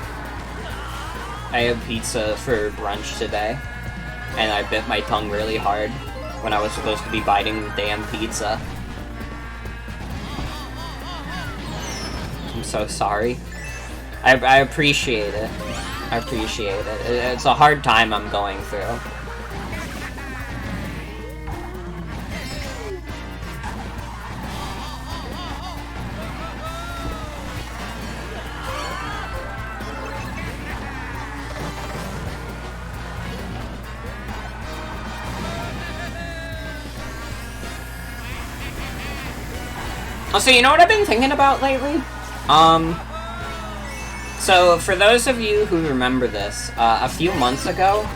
I had pizza for brunch today, and I bit my tongue really hard when I was supposed to be biting the damn pizza. I'm so sorry. I appreciate it. I appreciate it. It's a hard time I'm going through. Also, you know what I've been thinking about lately? So for those of you who remember this, a few months ago,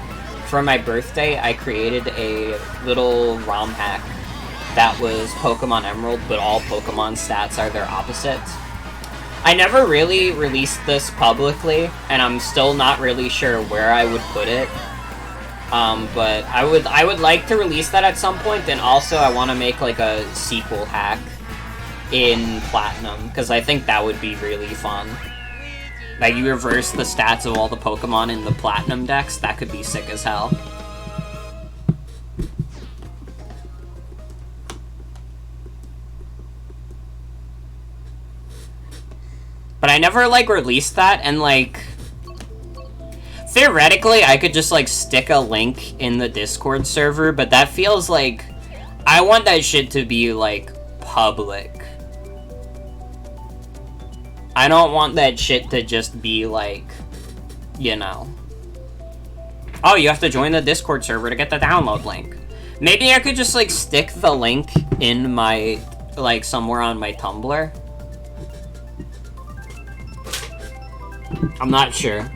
for my birthday, I created a little ROM hack that was Pokemon Emerald, but all Pokemon stats are their opposites. I never really released this publicly, and I'm still not really sure where I would put it. But I would like to release that at some point, and also I want to make like a sequel hack in Platinum, because I think that would be really fun. Like, you reverse the stats of all the Pokemon in the Platinum decks, that could be sick as hell. But I never, like, released that, and, like, theoretically, I could just, like, stick a link in the Discord server, but that feels like, I want that shit to be, like, public. I don't want that shit to just be, like, you know. Oh, you have to join the Discord server to get the download link. Maybe I could just, like, stick the link in my, like, somewhere on my Tumblr. I'm not sure.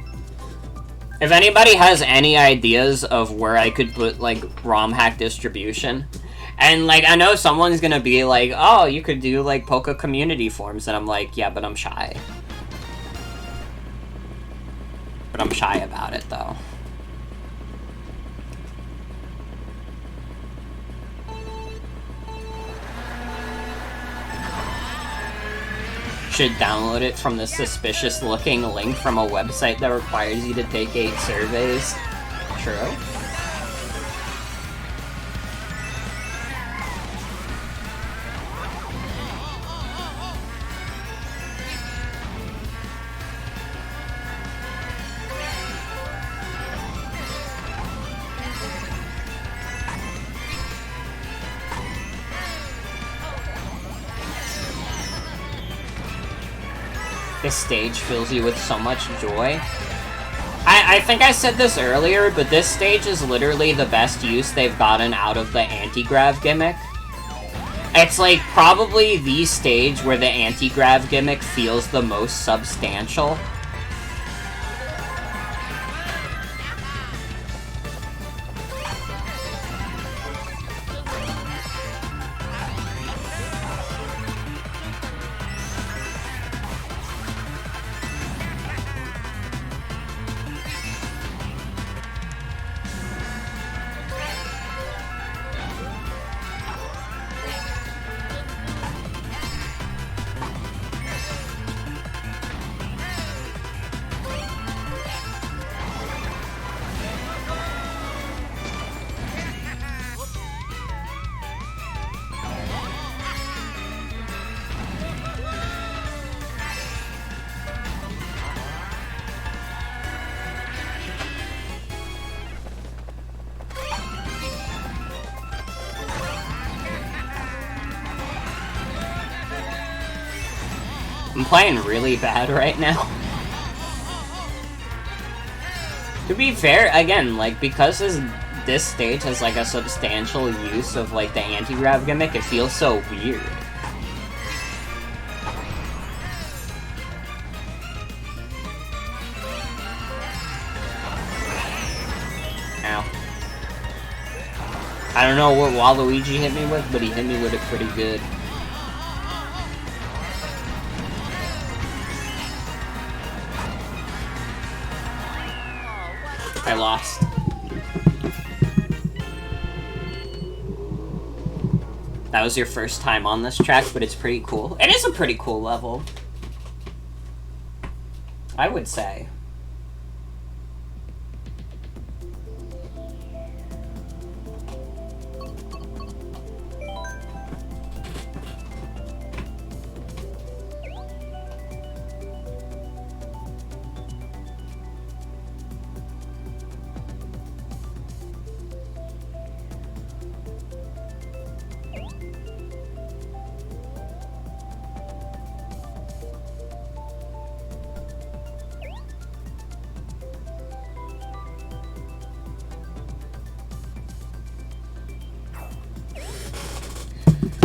If anybody has any ideas of where I could put, like, ROM hack distribution, and, like, I know someone's gonna be like, oh, you could do, like, Poke community forums, and I'm like, yeah, but I'm shy. But I'm shy about it, though. Should download it from the suspicious-looking link from a website that requires you to take 8 surveys. True. This stage fills you with so much joy. I think I said this earlier, but this stage is literally the best use they've gotten out of the anti-grav gimmick. It's, like, probably the stage where the anti-grav gimmick feels the most substantial. I'm playing really bad right now. To be fair, again, like, because this stage has, like, a substantial use of, like, the anti-grav gimmick, it feels so weird. Ow. I don't know what Waluigi hit me with, but he hit me with it pretty good. I lost. That was your first time on this track, but it's pretty cool. It is a pretty cool level, I would say.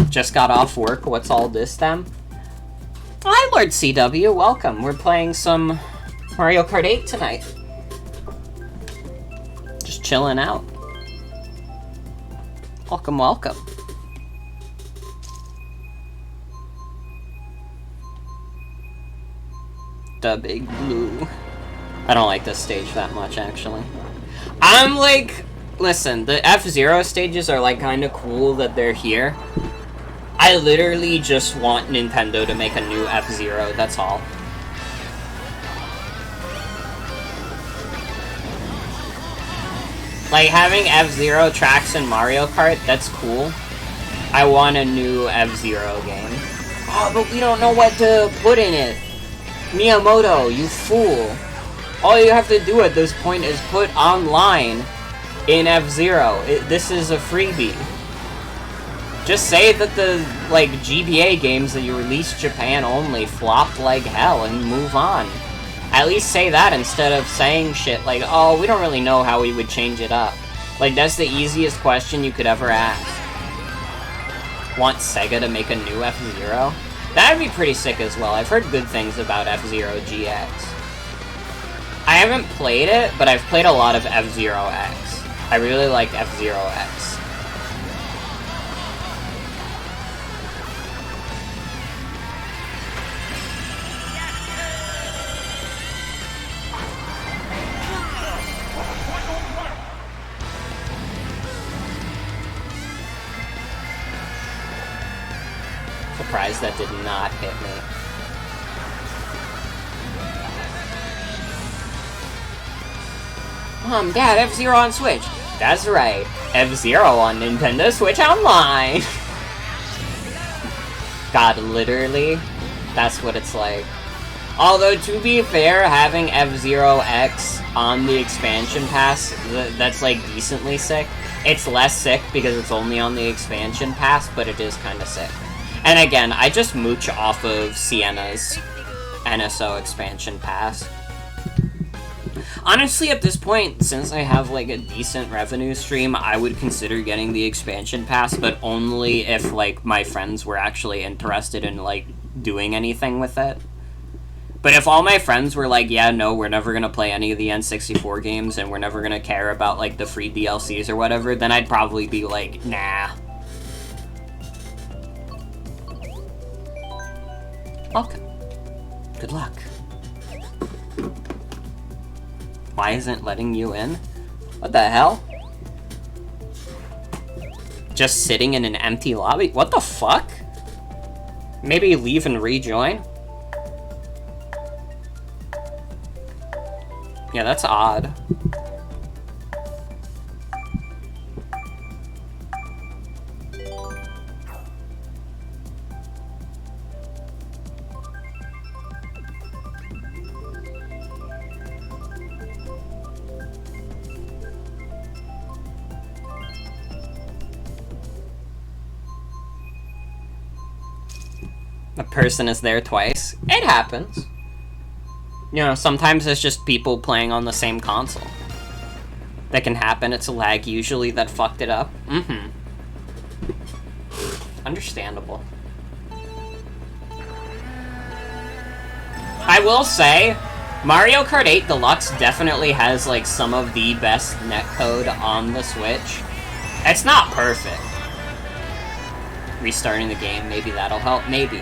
Just got off work. What's all this then? Hi, Lord CW. Welcome. We're playing some Mario Kart 8 tonight. Just chilling out. Welcome, welcome. The Big Blue. I don't like this stage that much, actually. I'm like... Listen, the F-Zero stages are, like, kind of cool that they're here. I literally just want Nintendo to make a new F-Zero, that's all. Like, having F-Zero tracks in Mario Kart, that's cool. I want a new F-Zero game. Oh, but we don't know what to put in it. Miyamoto, you fool. All you have to do at this point is put online in F-Zero. This is a freebie. Just say that the, like, GBA games that you released Japan only flopped like hell and move on. At least say that instead of saying shit like, oh, we don't really know how we would change it up. Like, that's the easiest question you could ever ask. Want Sega to make a new F-Zero? That'd be pretty sick as well. I've heard good things about F-Zero GX. I haven't played it, but I've played a lot of F-Zero X. I really like F-Zero X. Surprised that did not hit me. Dad, F-Zero on Switch. That's right, F-Zero on Nintendo Switch Online. God, literally, that's what it's like. Although, to be fair, having F-Zero X on the expansion pass, that's, like, decently sick. It's less sick because it's only on the expansion pass, but it is kind of sick. And again, I just mooch off of Sienna's NSO expansion pass. Honestly, at this point, since I have, like, a decent revenue stream, I would consider getting the expansion pass, but only if, like, my friends were actually interested in, like, doing anything with it. But if all my friends were like, yeah, no, we're never gonna play any of the N64 games, and we're never gonna care about, like, the free DLCs or whatever, then I'd probably be like, nah. Welcome. Good luck. Why isn't letting you in? What the hell? Just sitting in an empty lobby? What the fuck? Maybe leave and rejoin? Yeah, that's odd. person is there twice. It happens. You know, sometimes it's just people playing on the same console. That can happen. It's a lag usually that fucked it up. Mm-hmm. Understandable. I will say, Mario Kart 8 Deluxe definitely has, like, some of the best netcode on the Switch. It's not perfect. Restarting the game, maybe that'll help. Maybe.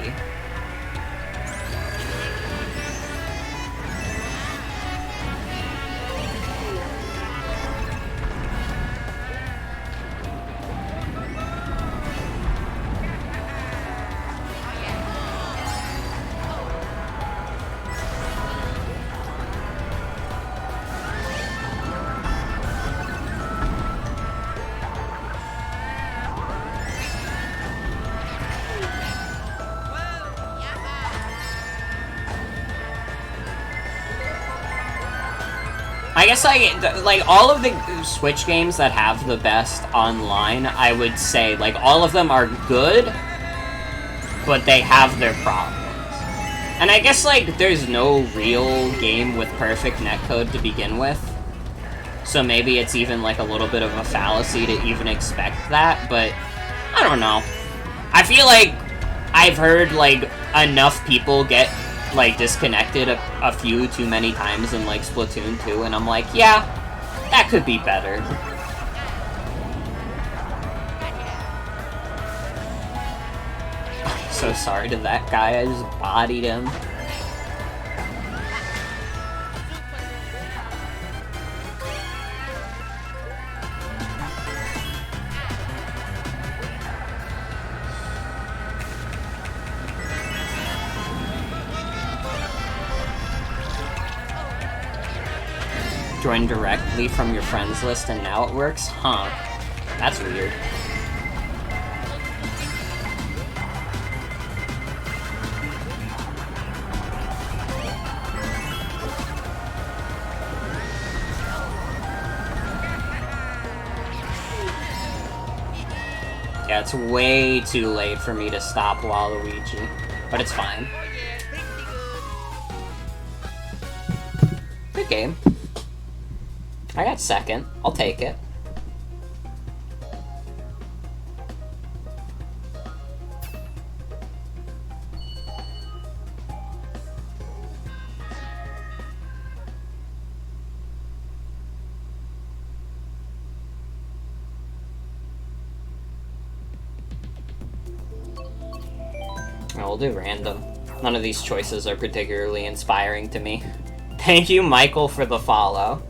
I guess, like, all of the Switch games that have the best online, I would say, like, all of them are good, but they have their problems. And I guess, like, there's no real game with perfect netcode to begin with, so maybe it's even, like, a little bit of a fallacy to even expect that, but I don't know. I feel like I've heard, like, enough people get, like, disconnected a few too many times in, like, Splatoon 2, and I'm like, yeah, that could be better. I'm so sorry to that guy, I just bodied him. Join directly from your friends list and now it works? Huh. That's weird. Yeah, it's way too late for me to stop Waluigi, but it's fine. Good game. I got second. I'll take it. I'll do random. None of these choices are particularly inspiring to me. Thank you, Michael, for the follow.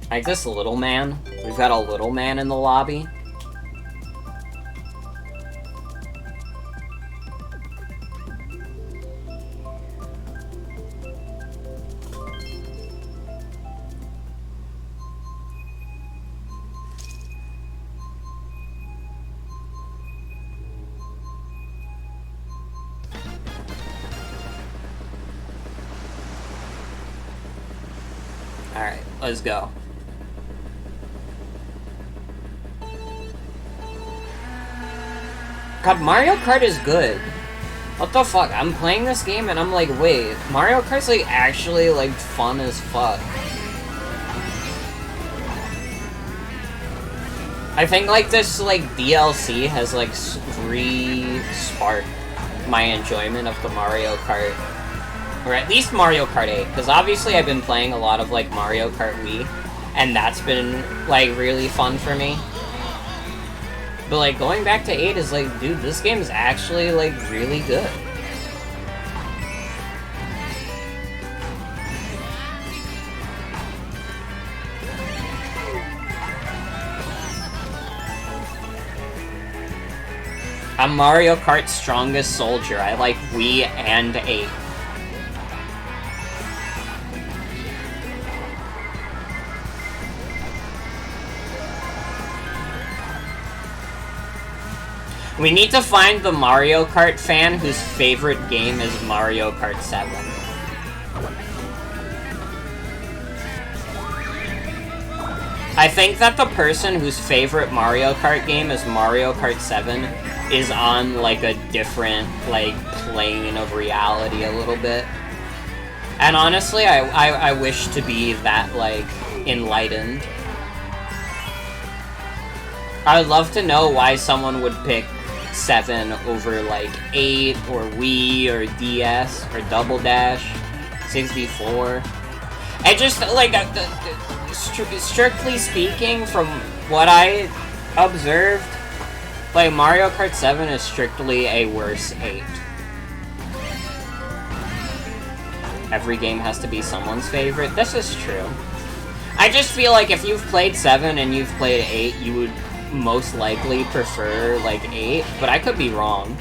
Like this little man. We've got a little man in the lobby. Alright, let's go. God, Mario Kart is good. What the fuck? I'm playing this game and I'm like, wait, Mario Kart's like actually like fun as fuck. I think like this like DLC has like re-sparked my enjoyment of the Mario Kart, or at least Mario Kart 8, because obviously I've been playing a lot of like Mario Kart Wii, and that's been like really fun for me. But, like, going back to 8 is like, dude, this game is actually, like, really good. I'm Mario Kart's strongest soldier. I like Wii and 8. We need to find the Mario Kart fan whose favorite game is Mario Kart 7. I think that the person whose favorite Mario Kart game is Mario Kart 7 is on, like, a different, like, plane of reality a little bit. And honestly, I wish to be that, like, enlightened. I would love to know why someone would pick 7 over, like, 8, or Wii, or DS, or Double Dash, 64. And just, like, strictly speaking, from what I observed, like, Mario Kart 7 is strictly a worse 8. Every game has to be someone's favorite. This is true. I just feel like if you've played 7 and you've played 8, you would most likely prefer, like, 8, but I could be wrong.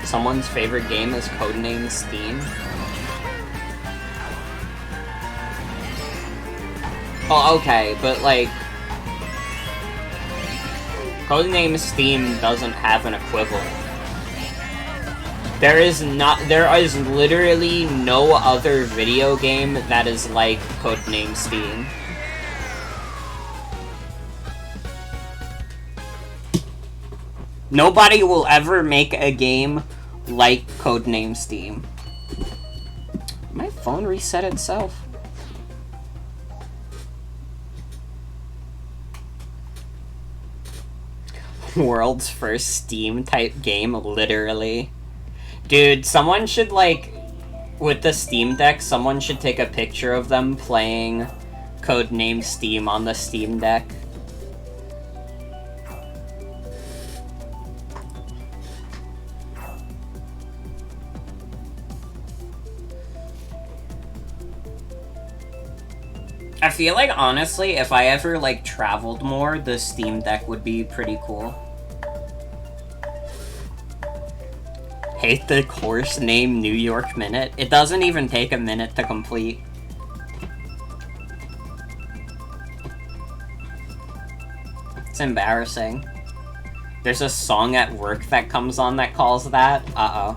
Someone's favorite game is Codename Steam. Oh, okay, but, like, Codename Steam doesn't have an equivalent. There is literally no other video game that is like Codename Steam. Nobody will ever make a game like Codename Steam. My phone reset itself. World's first Steam-type game, literally. Dude, someone should, like, with the Steam Deck, someone should take a picture of them playing Codename Steam on the Steam Deck. I feel like, honestly, if I ever, like, traveled more, the Steam Deck would be pretty cool. Hate the course name New York Minute. It doesn't even take a minute to complete. It's embarrassing. There's a song at work that comes on that calls that. Uh-oh.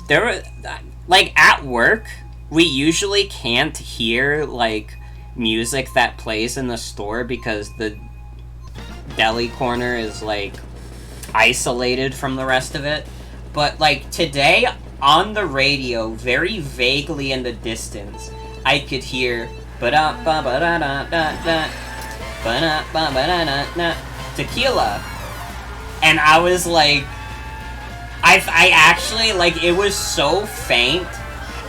There were... Like, at work, we usually can't hear, like, music that plays in the store because the deli corner is, like, isolated from the rest of it. But, like, today, on the radio, very vaguely in the distance, I could hear Tequila. And I was like... I actually, like, it was so faint,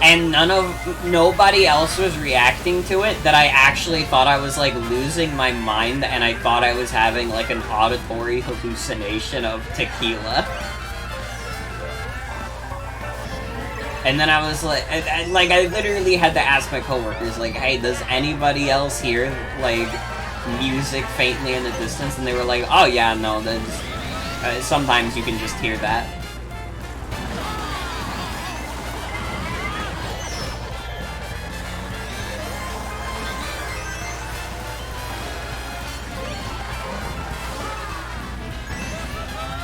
and nobody else was reacting to it, that I actually thought I was, like, losing my mind, and I thought I was having, like, an auditory hallucination of tequila. And then I was like, I literally had to ask my coworkers, like, hey, does anybody else hear, like, music faintly in the distance? And they were like, oh yeah, no, sometimes you can just hear that.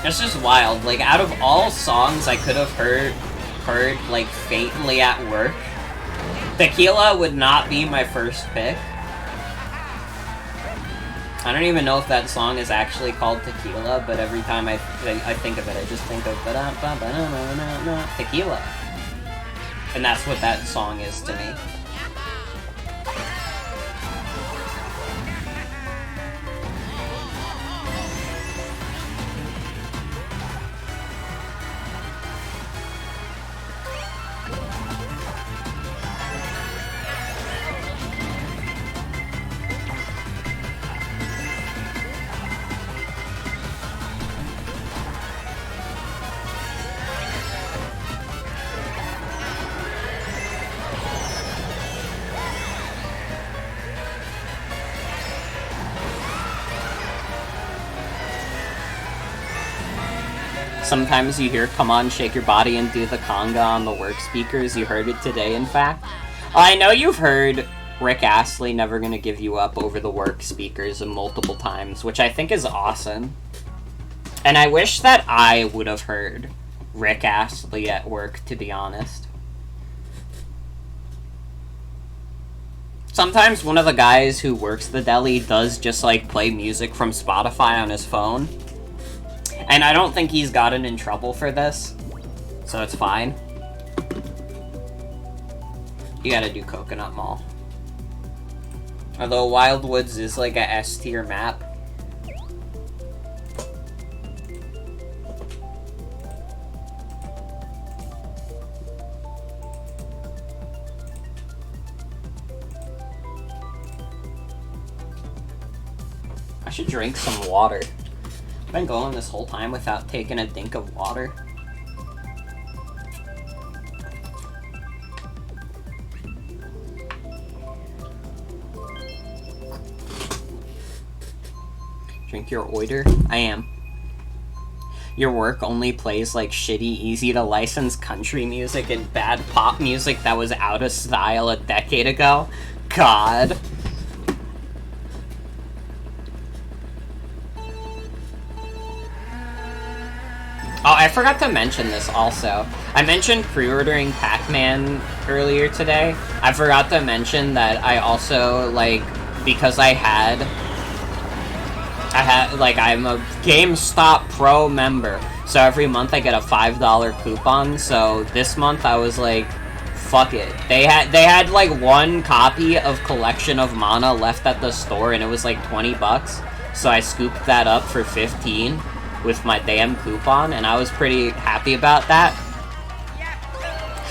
It's just wild. Like, out of all songs I could have heard, like, faintly at work, Tequila would not be my first pick. I don't even know if that song is actually called Tequila, but every time I think of it, I just think of Tequila. And that's what that song is to me. Sometimes you hear "Come on, shake your body and do the conga" on the work speakers. You heard it today, in fact. I know you've heard Rick Astley "Never Gonna Give You Up" over the work speakers multiple times, which I think is awesome. And I wish that I would have heard Rick Astley at work, to be honest. Sometimes one of the guys who works the deli does just, like, play music from Spotify on his phone. And I don't think he's gotten in trouble for this, so it's fine. You gotta do Coconut Mall. Although Wildwoods is like a S tier map. I should drink some water. I've been going this whole time without taking a dink of water. Drink your oiter? I am. Your work only plays like shitty, easy to license country music and bad pop music that was out of style a decade ago? God. Oh, I forgot to mention this also. I mentioned pre-ordering Pac-Man earlier today. I forgot to mention that I also, like, because I'm a GameStop Pro member. So every month I get a $5 coupon. So this month I was like, fuck it. They had like one copy of Collection of Mana left at the store and it was like 20 bucks. So I scooped that up for 15 with my damn coupon, and I was pretty happy about that.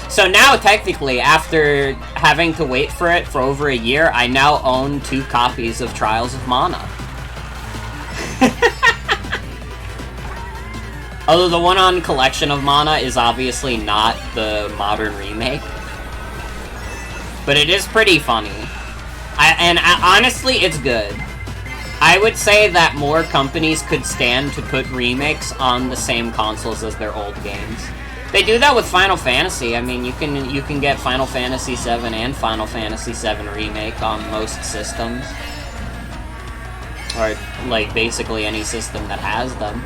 So now, technically, after having to wait for it for over a year, I now own 2 copies of Trials of Mana. Although the one on Collection of Mana is obviously not the modern remake. But it is pretty funny. Honestly, it's good. I would say that more companies could stand to put remakes on the same consoles as their old games. They do that with Final Fantasy. I mean, you can get Final Fantasy VII and Final Fantasy VII Remake on most systems. Or, like, basically any system that has them.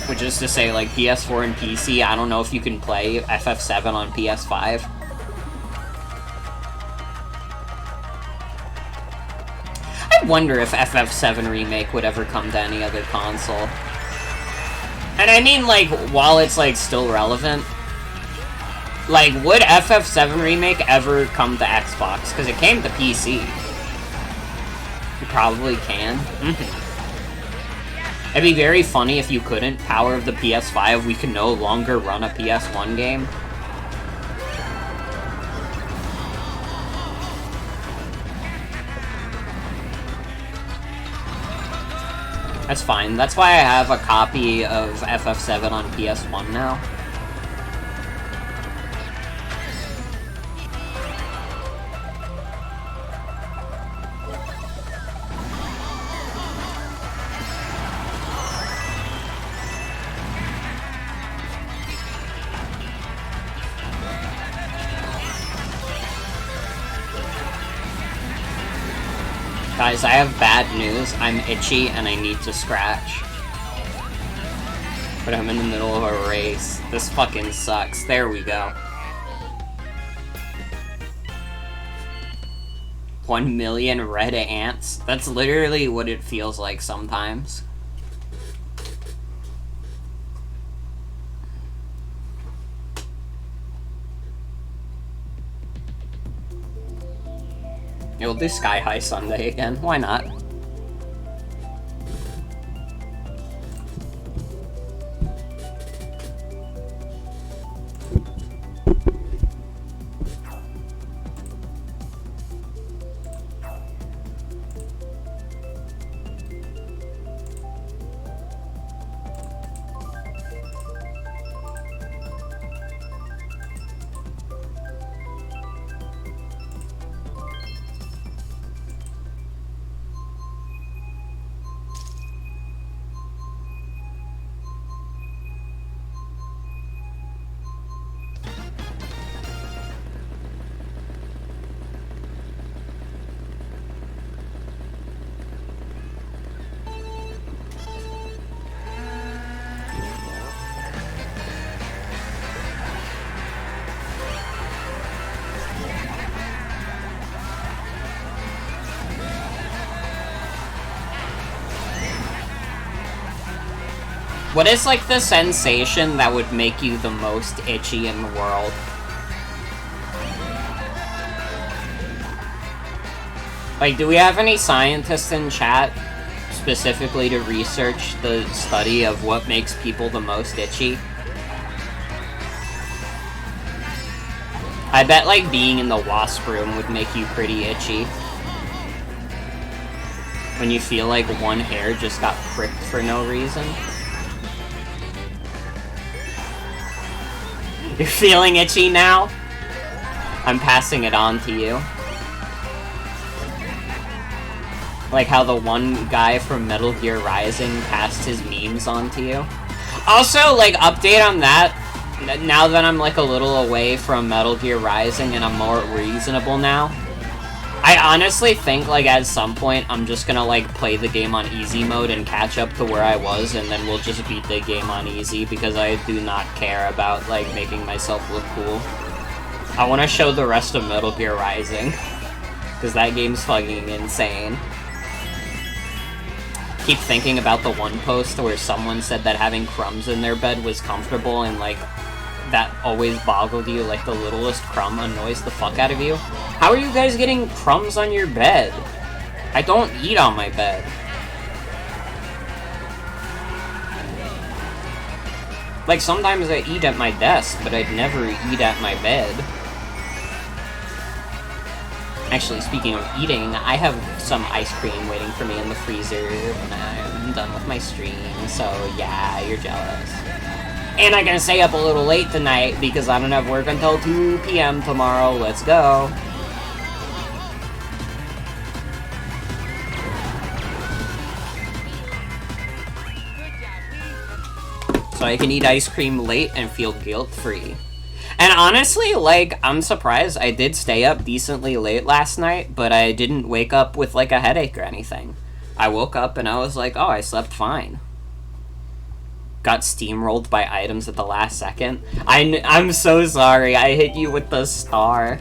Which is to say, like, PS4 and PC, I don't know if you can play FF7 on PS5. I wonder if FF7 Remake would ever come to any other console. And I mean, like, while it's, like, still relevant, like, would FF7 Remake ever come to Xbox? Because it came to PC. You probably can. It'd be very funny if you couldn't. Power of the PS5, we could no longer run a PS1 game. That's fine. That's why I have a copy of FF7 on PS1 now. Guys, I have bad news. I'm itchy and I need to scratch. But I'm in the middle of a race. This fucking sucks. There we go. 1 million red ants. That's literally what it feels like sometimes. We'll do Sky High Sunday again. Why not? What is, like, the sensation that would make you the most itchy in the world? Like, do we have any scientists in chat specifically to research the study of what makes people the most itchy? I bet, like, being in the wasp room would make you pretty itchy. When you feel like one hair just got pricked for no reason. You're feeling itchy now? I'm passing it on to you. Like how the one guy from Metal Gear Rising passed his memes on to you. Also, like, update on that. Now that I'm, like, a little away from Metal Gear Rising and I'm more reasonable now, I honestly think, like, at some point, I'm just gonna, like, play the game on easy mode and catch up to where I was, and then we'll just beat the game on easy, because I do not care about, like, making myself look cool. I want to show the rest of Metal Gear Rising, because that game's fucking insane. Keep thinking about the one post where someone said that having crumbs in their bed was comfortable, and, like, that always boggled you, like the littlest crumb annoys the fuck out of you. How are you guys getting crumbs on your bed? I don't eat on my bed. Like, sometimes I eat at my desk, but I'd never eat at my bed. Actually, speaking of eating, I have some ice cream waiting for me in the freezer when I'm done with my stream, so yeah, you're jealous. And I'm gonna stay up a little late tonight because I don't have work until 2 p.m. tomorrow. Let's go. So I can eat ice cream late and feel guilt-free. And honestly, like, I'm surprised I did stay up decently late last night, but I didn't wake up with, like, a headache or anything. I woke up and I was like, oh, I slept fine. Got steamrolled by items at the last second. I'm so sorry, I hit you with the star.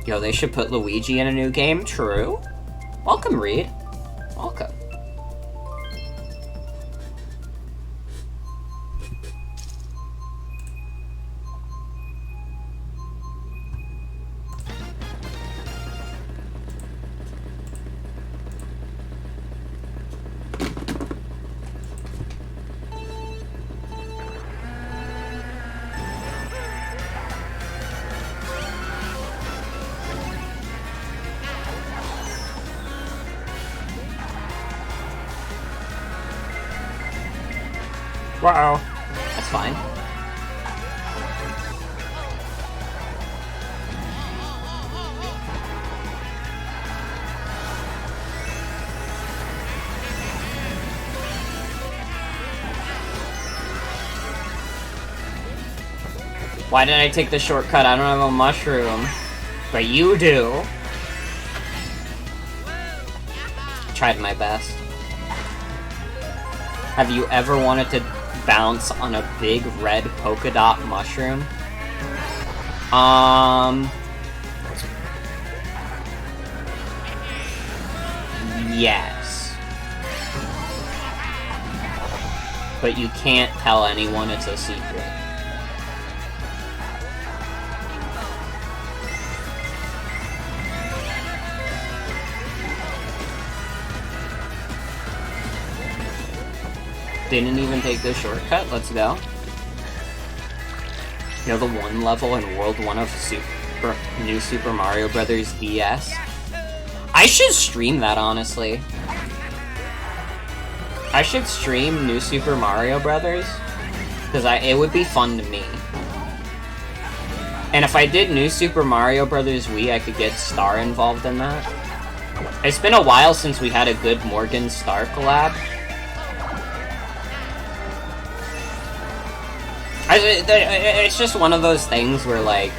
Yo, they should put Luigi in a new game. True. Welcome, Reed. Welcome. Wow. That's fine. Why did I take the shortcut? I don't have a mushroom. But you do. Tried my best. Have you ever wanted to bounce on a big red polka dot mushroom? Yes. But you can't tell anyone, it's a secret. Didn't even take this shortcut, let's go. You know the one level in World 1 of New Super Mario Bros. DS? I should stream that, honestly. I should stream New Super Mario Bros. Because it would be fun to me. And if I did New Super Mario Bros. Wii, I could get Star involved in that. It's been a while since we had a good Morgan Star collab. It's just one of those things where, like,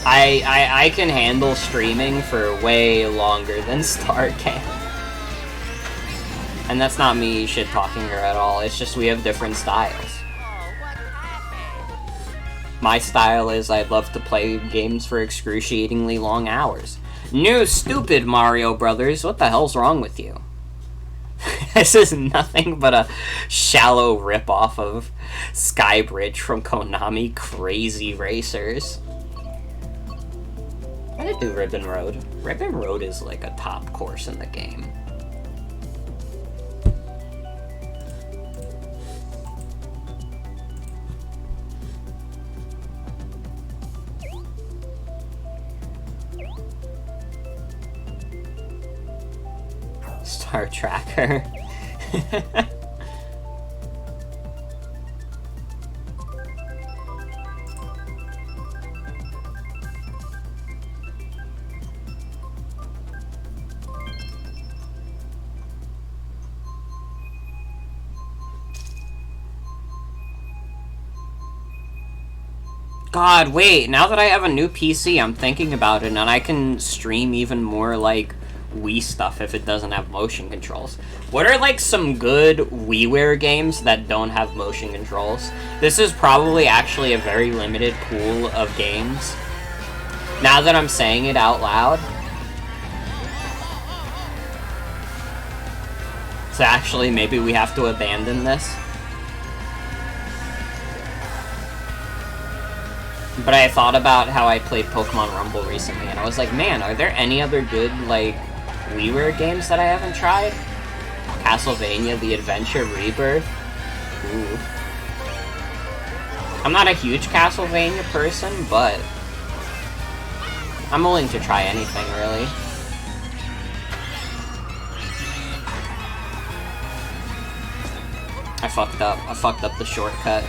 I can handle streaming for way longer than Star can. And that's not me shit-talking her at all, it's just we have different styles. My style is I love to play games for excruciatingly long hours. New stupid Mario Brothers, what the hell's wrong with you? This is nothing but a shallow ripoff of Skybridge from Konami Crazy Racers. I did do Ribbon Road. Ribbon Road is like a top course in the game. Star Tracker. God, wait, now that I have a new PC, I'm thinking about it, and I can stream even more, like, Wii stuff if it doesn't have motion controls. What are, like, some good WiiWare games that don't have motion controls? This is probably actually a very limited pool of games. Now that I'm saying it out loud. So actually, maybe we have to abandon this. But I thought about how I played Pokemon Rumble recently, and I was like, man, are there any other good, like, WiiWare games that I haven't tried? Castlevania The Adventure Rebirth? Ooh. I'm not a huge Castlevania person, but I'm willing to try anything, really. I fucked up. I fucked up the shortcut.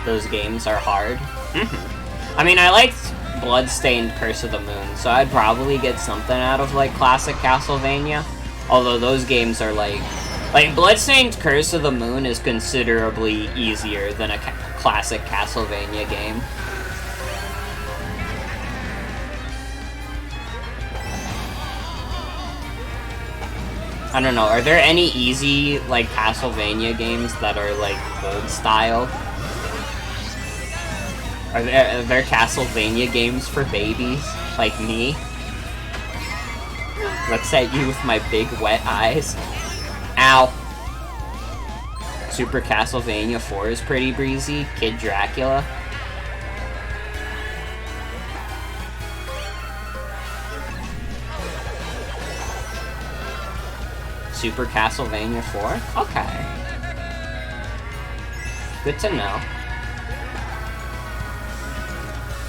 Those games are hard. I mean, I liked Bloodstained Curse of the Moon, so I'd probably get something out of, like, classic Castlevania. Although those games are, like Bloodstained Curse of the Moon is considerably easier than a classic Castlevania game. I don't know, are there any easy, like, Castlevania games that are, like, old style? Are there Castlevania games for babies, like me? Looks at you with my big wet eyes. Ow. Super Castlevania 4 is pretty breezy. Kid Dracula. Super Castlevania 4? Okay. Good to know.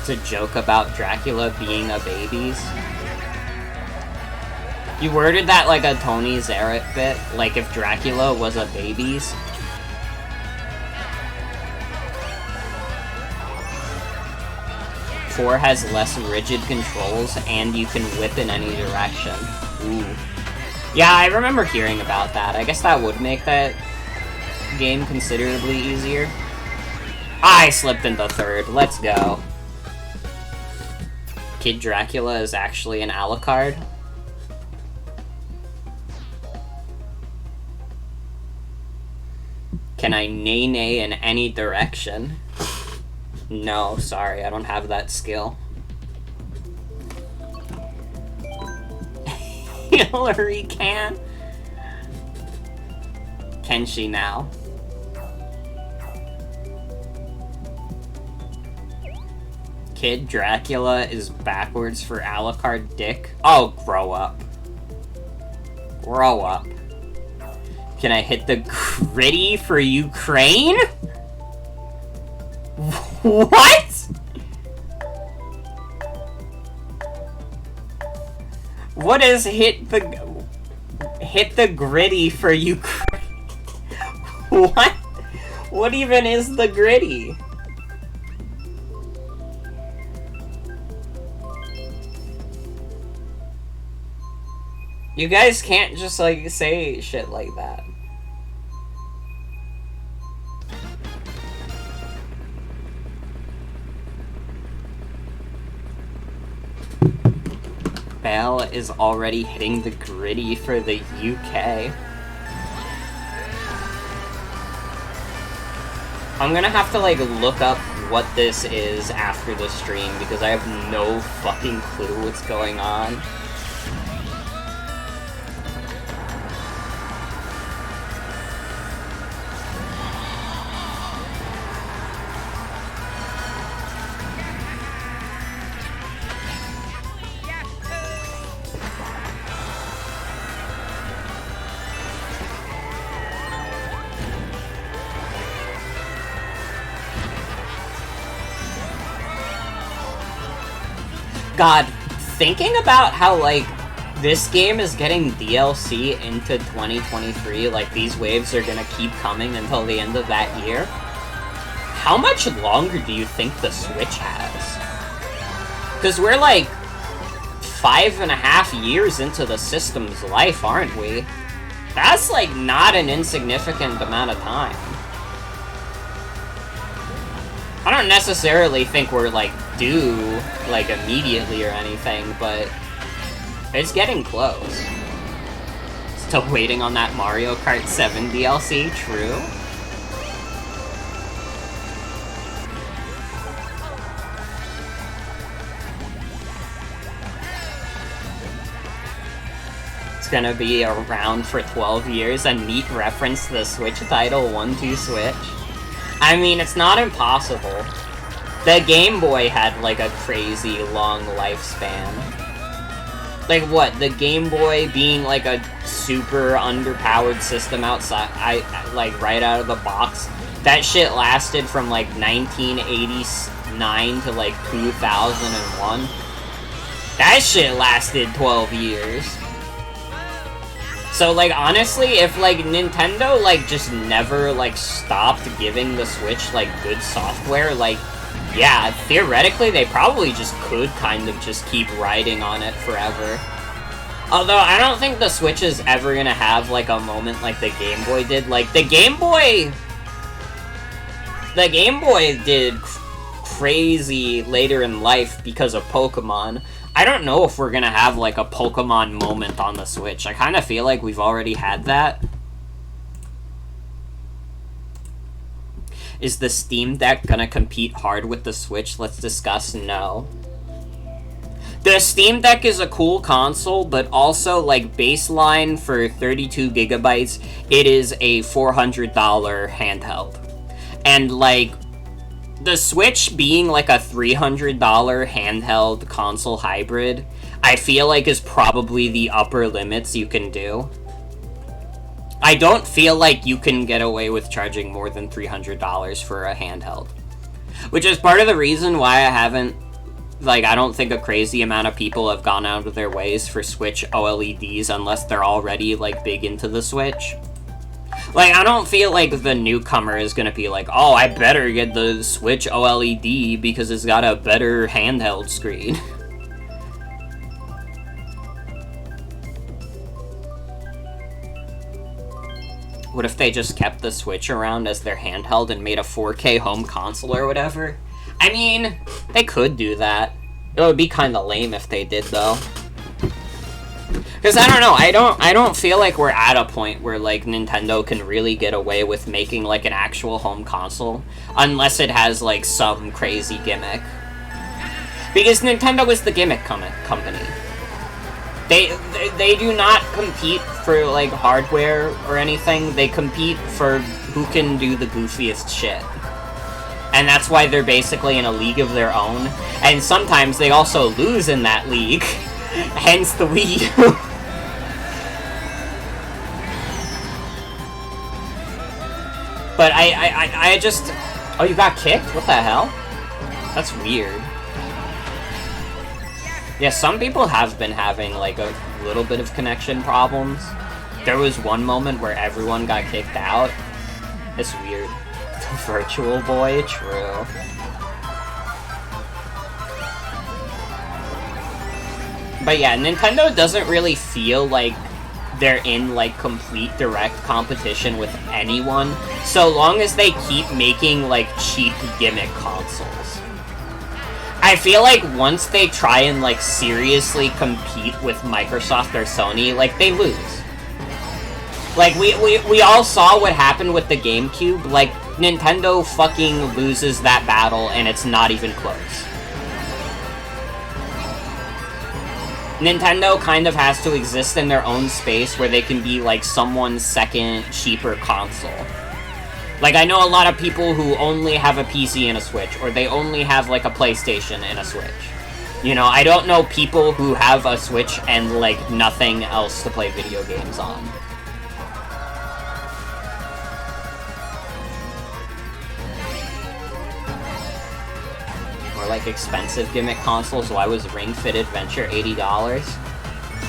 It's a joke about Dracula being a baby's. You worded that like a Tony Zarrett bit, like if Dracula was a baby's. Four has less rigid controls, and you can whip in any direction. Ooh. Yeah, I remember hearing about that. I guess that would make that game considerably easier. I slipped into third. Let's go. Kid Dracula is actually an Alucard. Can I nay-nay in any direction? No, sorry, I don't have that skill. Hillary can? Can she now? Kid Dracula is backwards for Alucard dick? Oh, grow up. Grow up. Can I hit the gritty for Ukraine? What? What is hit the gritty for Ukraine? What? What even is the gritty? You guys can't just, like, say shit like that. Bale is already hitting the gritty for the UK. I'm gonna have to, like, look up what this is after the stream, because I have no fucking clue what's going on. God, thinking about how, like, this game is getting DLC into 2023, like, these waves are gonna keep coming until the end of that year, how much longer do you think the Switch has? Because we're, like, 5.5 years into the system's life, aren't we? That's, like, not an insignificant amount of time. I don't necessarily think we're, like, due, like, immediately or anything, but it's getting close. Still waiting on that Mario Kart 7 DLC, true? It's gonna be around for 12 years, a neat reference to the Switch title, 1-2 Switch. I mean, it's not impossible. The Game Boy had, like, a crazy long lifespan. Like, what? The Game Boy being, like, a super underpowered system outside, like, right out of the box. That shit lasted from, like, 1989 to, like, 2001. That shit lasted 12 years. So, like, honestly, if, like, Nintendo, like, just never, like, stopped giving the Switch, like, good software, like, yeah, theoretically, they probably just could kind of just keep riding on it forever. Although, I don't think the Switch is ever gonna have, like, a moment like the Game Boy did. Like, the Game Boy did crazy later in life because of Pokemon. I don't know if we're gonna have, like, a Pokemon moment on the Switch. I kind of feel like we've already had that. Is the Steam Deck gonna compete hard with the Switch? Let's discuss. No. The Steam Deck is a cool console, but also, like, baseline for 32 gigabytes, it is a $400 handheld. And, like, the Switch being, like, a $300 handheld console hybrid, I feel like is probably the upper limits you can do. I don't feel like you can get away with charging more than $300 for a handheld. Which is part of the reason why I haven't, like, I don't think a crazy amount of people have gone out of their ways for Switch OLEDs unless they're already, like, big into the Switch. Like, I don't feel like the newcomer is gonna be like, oh, I better get the Switch OLED because it's got a better handheld screen. What if they just kept the Switch around as their handheld and made a 4K home console or whatever? I mean, they could do that. It would be kind of lame if they did, though. Because, I don't know, I don't feel like we're at a point where, like, Nintendo can really get away with making, like, an actual home console. Unless it has, like, some crazy gimmick. Because Nintendo is the gimmick company. They do not compete for, like, hardware or anything. They compete for who can do the goofiest shit. And that's why they're basically in a league of their own. And sometimes they also lose in that league. Hence the Wii U. But I just... Oh, you got kicked? What the hell? That's weird. Yeah, some people have been having, like, a little bit of connection problems. There was one moment where everyone got kicked out. It's weird. The Virtual Boy, true. But yeah, Nintendo doesn't really feel like they're in, like, complete direct competition with anyone, so long as they keep making, like, cheap gimmick consoles. I feel like once they try and, like, seriously compete with Microsoft or Sony, like, they lose. Like, we all saw what happened with the GameCube. Like, Nintendo fucking loses that battle, and it's not even close. Nintendo kind of has to exist in their own space where they can be, like, someone's second, cheaper console. Like, I know a lot of people who only have a PC and a Switch, or they only have, like, a PlayStation and a Switch. You know, I don't know people who have a Switch and, like, nothing else to play video games on. Or, like, expensive gimmick consoles. Why was Ring Fit Adventure $80?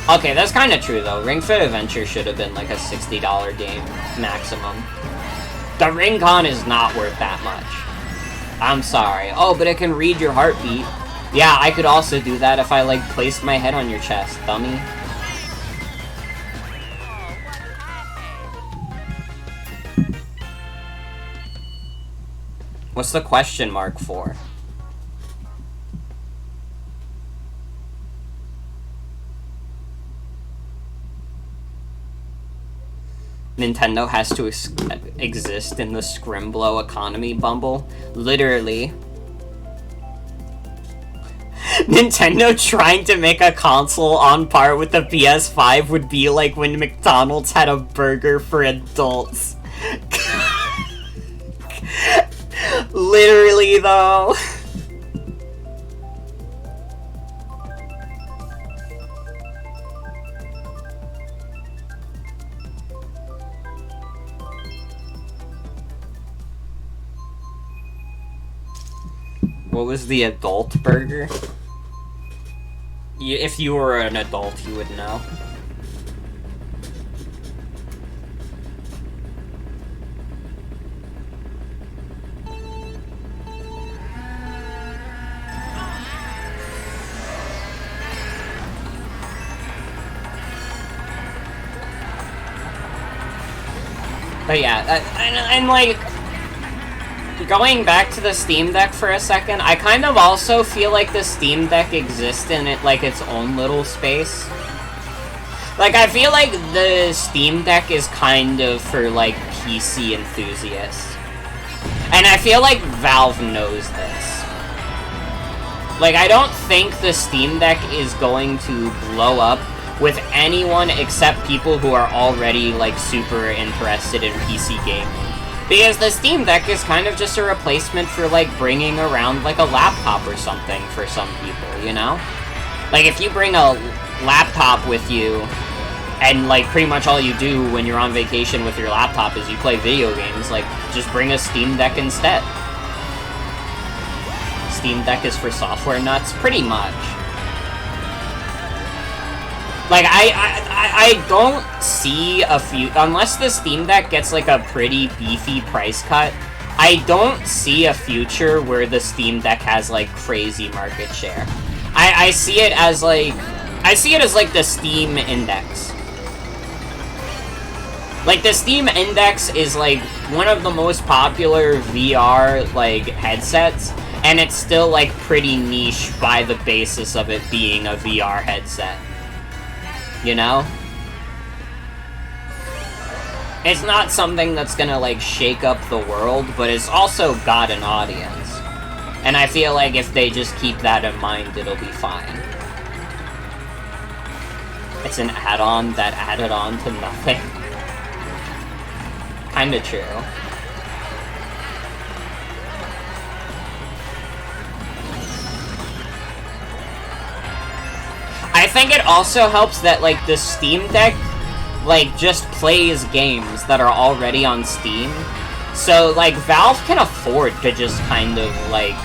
Okay, that's kind of true, though. Ring Fit Adventure should have been, like, a $60 game maximum. The Ring-Con is not worth that much. I'm sorry. Oh, but it can read your heartbeat. Yeah, I could also do that if I, like, placed my head on your chest, dummy. What's the question mark for? Nintendo has to exist in the Scrimblow economy bumble. Literally. Nintendo trying to make a console on par with the PS5 would be like when McDonald's had a burger for adults. Literally, though. What was the adult burger? If you were an adult, you would know. But yeah, and like, going back to the Steam Deck for a second, I kind of also feel like the Steam Deck exists in it like its own little space. Like, I feel like the Steam Deck is kind of for, like, PC enthusiasts. And I feel like Valve knows this. Like, I don't think the Steam Deck is going to blow up with anyone except people who are already, like, super interested in PC gaming. Because the Steam Deck is kind of just a replacement for, like, bringing around, like, a laptop or something for some people, you know? Like, if you bring a laptop with you, and, like, pretty much all you do when you're on vacation with your laptop is you play video games, like, just bring a Steam Deck instead. Steam Deck is for software nuts, pretty much. Like, I don't see unless the Steam Deck gets, like, a pretty beefy price cut, I don't see a future where the Steam Deck has, like, crazy market share. I see it as, like, the Steam Index. Like, the Steam Index is, like, one of the most popular VR, like, headsets, and it's still, like, pretty niche by the basis of it being a VR headset. You know? It's not something that's gonna, like, shake up the world, but it's also got an audience. And I feel like if they just keep that in mind, it'll be fine. It's an add-on that added on to nothing. Kinda true. I think it also helps that, like, the Steam Deck, like, just plays games that are already on Steam. So, like, Valve can afford to just kind of, like,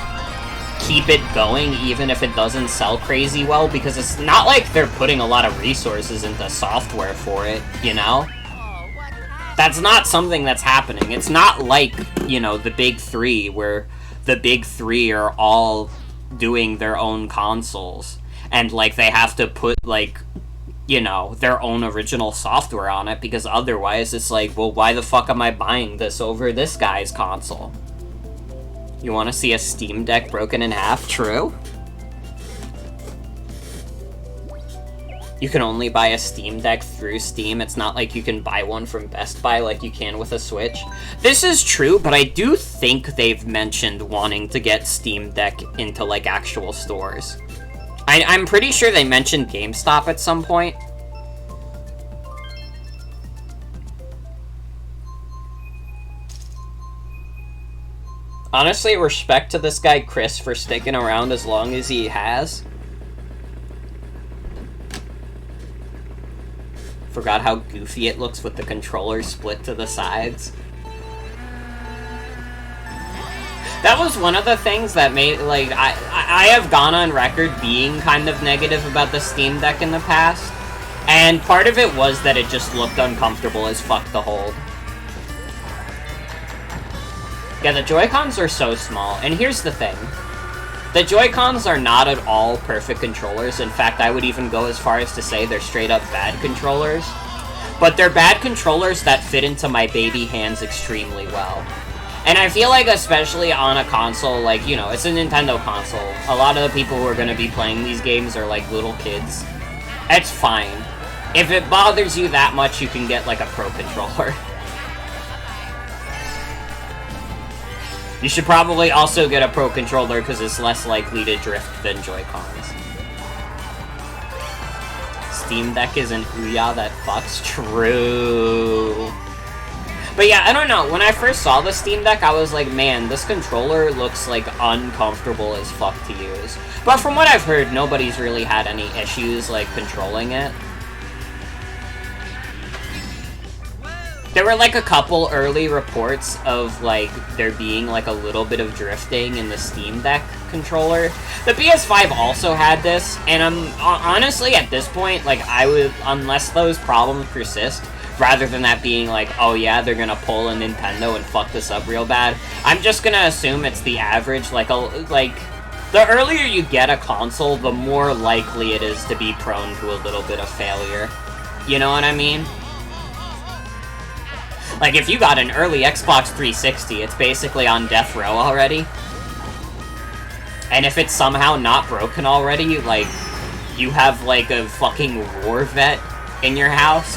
keep it going even if it doesn't sell crazy well, because it's not like they're putting a lot of resources into software for it, you know? That's not something that's happening. It's not like, you know, the big three, where the big three are all doing their own consoles. And, like, they have to put, like, you know, their own original software on it, because otherwise it's like, well, why the fuck am I buying this over this guy's console? You want to see a Steam Deck broken in half? True. You can only buy a Steam Deck through Steam. It's not like you can buy one from Best Buy like you can with a Switch. This is true, but I do think they've mentioned wanting to get Steam Deck into, like, actual stores. I'm pretty sure they mentioned GameStop at some point. Honestly, respect to this guy Chris for sticking around as long as he has. Forgot how goofy it looks with the controller split to the sides. That was one of the things that made, like, I have gone on record being kind of negative about the Steam Deck in the past, and part of it was that it just looked uncomfortable as fuck to hold. Yeah, the Joy-Cons are so small, and here's the thing. The Joy-Cons are not at all perfect controllers. In fact, I would even go as far as to say they're straight-up bad controllers. But they're bad controllers that fit into my baby hands extremely well. And I feel like, especially on a console, like, you know, it's a Nintendo console. A lot of the people who are going to be playing these games are, like, little kids. It's fine. If it bothers you that much, you can get, like, a Pro Controller. You should probably also get a Pro Controller because it's less likely to drift than Joy-Cons. Steam Deck is an Ouya that fucks. True. But yeah, I don't know. When I first saw the Steam Deck, I was like, man, this controller looks, like, uncomfortable as fuck to use. But from what I've heard, nobody's really had any issues, like, controlling it. There were, like, a couple early reports of, like, there being, like, a little bit of drifting in the Steam Deck controller. The PS5 also had this, and I'm honestly, at this point, like, I would, unless those problems persist, rather than that being like, oh yeah, they're gonna pull a Nintendo and fuck this up real bad, I'm just gonna assume it's the average, like, the earlier you get a console, the more likely it is to be prone to a little bit of failure. You know what I mean? Like, if you got an early Xbox 360, it's basically on death row already. And if it's somehow not broken already, like, you have, like, a fucking war vet in your house.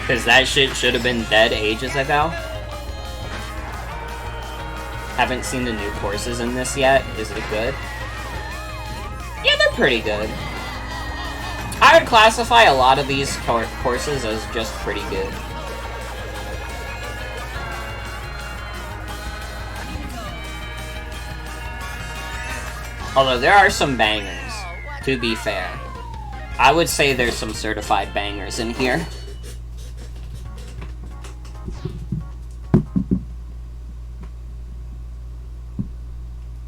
Because that shit should have been dead ages ago. Haven't seen the new courses in this yet. Is it good? Yeah, they're pretty good. I would classify a lot of these courses as just pretty good. Although there are some bangers, to be fair. I would say there's some certified bangers in here.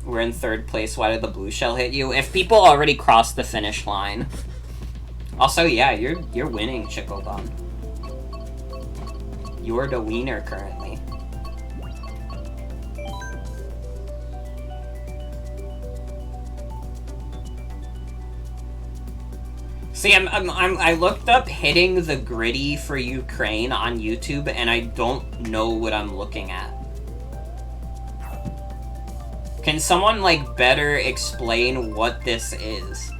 We're in third place. Why did the blue shell hit you? If people already crossed the finish line. Also, yeah, you're winning, Chicobon. You're the wiener currently. See, I looked up hitting the gritty for Ukraine on YouTube, and I don't know what I'm looking at. Can someone, like, better explain what this is?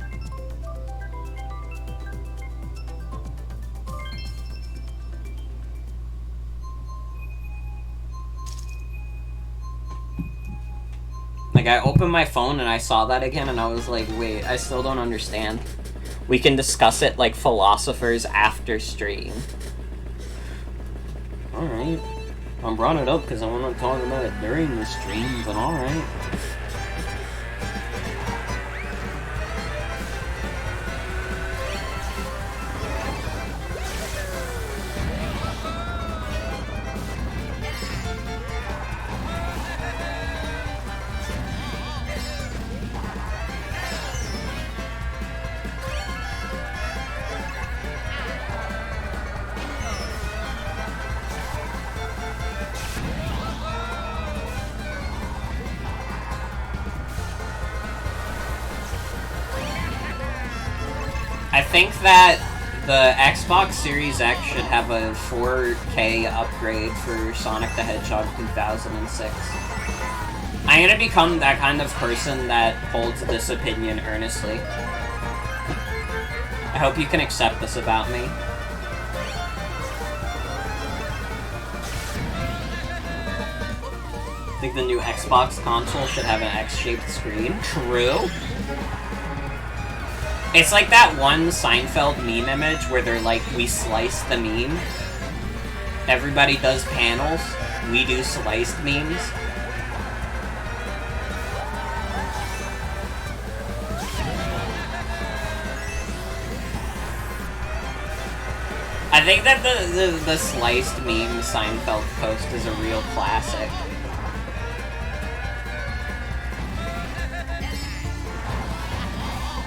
Like, I opened my phone and I saw that again, and I was like, wait, I still don't understand. We can discuss it like philosophers after stream. Alright. I brought it up because I want to talk about it during the stream, but alright. I think that the Xbox Series X should have a 4K upgrade for Sonic the Hedgehog 2006. I'm gonna become that kind of person that holds this opinion earnestly. I hope you can accept this about me. I think the new Xbox console should have an X-shaped screen. True. It's like that one Seinfeld meme image where they're like, we slice the meme. Everybody does panels. We do sliced memes. I think that the sliced meme Seinfeld post is a real classic.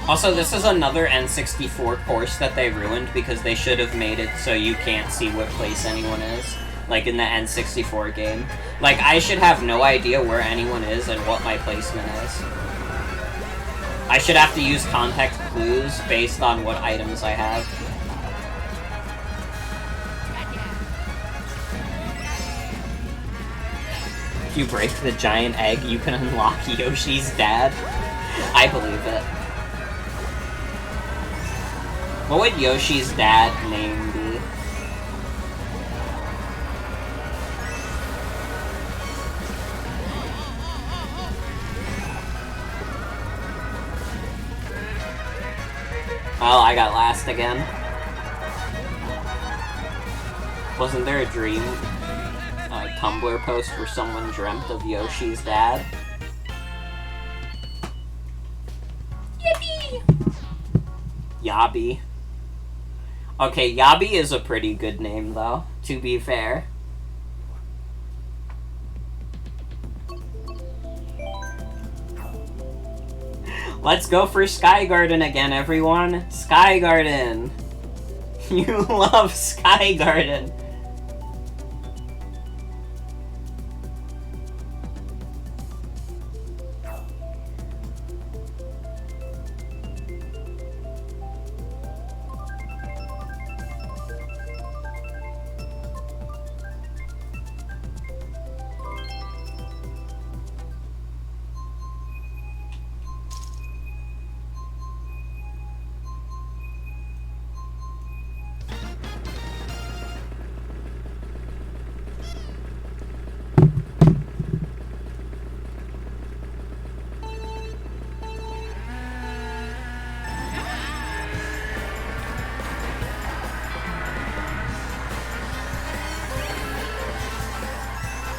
Also, this is another N64 course that they ruined because they should have made it so you can't see what place anyone is. Like in the N64 game. Like, I should have no idea where anyone is and what my placement is. I should have to use context clues based on what items I have. If you break the giant egg, you can unlock Yoshi's dad. I believe it. What would Yoshi's dad name be? Oh, I got last again. Wasn't there a dream Tumblr post where someone dreamt of Yoshi's dad? Yippee! Yabi. Okay, Yabi is a pretty good name, though, to be fair. Let's go for Sky Garden again, everyone! Sky Garden! You love Sky Garden!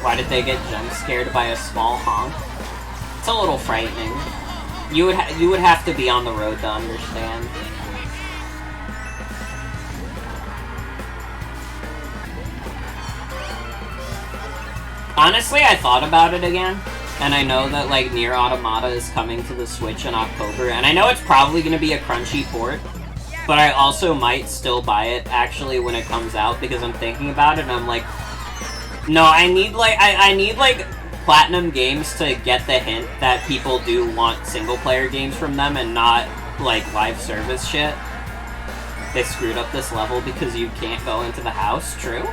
Why did they get jump scared by a small honk? It's a little frightening. You would have to be on the road to understand. Honestly, I thought about it again, and I know that like Nier Automata is coming to the Switch in October, and I know it's probably going to be a crunchy port, but I also might still buy it actually when it comes out because I'm thinking about it and I'm like, no, I need like Platinum Games to get the hint that people do want single player games from them and not like live service shit. They screwed up this level because you can't go into the house, true?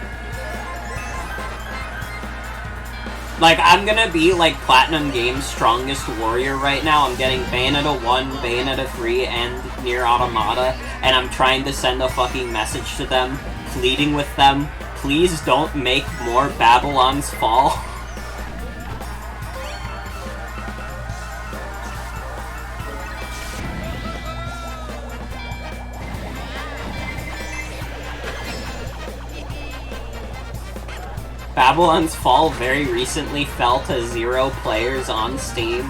Like, I'm gonna be like Platinum Games' strongest warrior right now. I'm getting Bayonetta 1, Bayonetta 3, and Nier Automata, and I'm trying to send a fucking message to them, pleading with them, please don't make more Babylon's Fall. Babylon's Fall very recently fell to 0 players on Steam.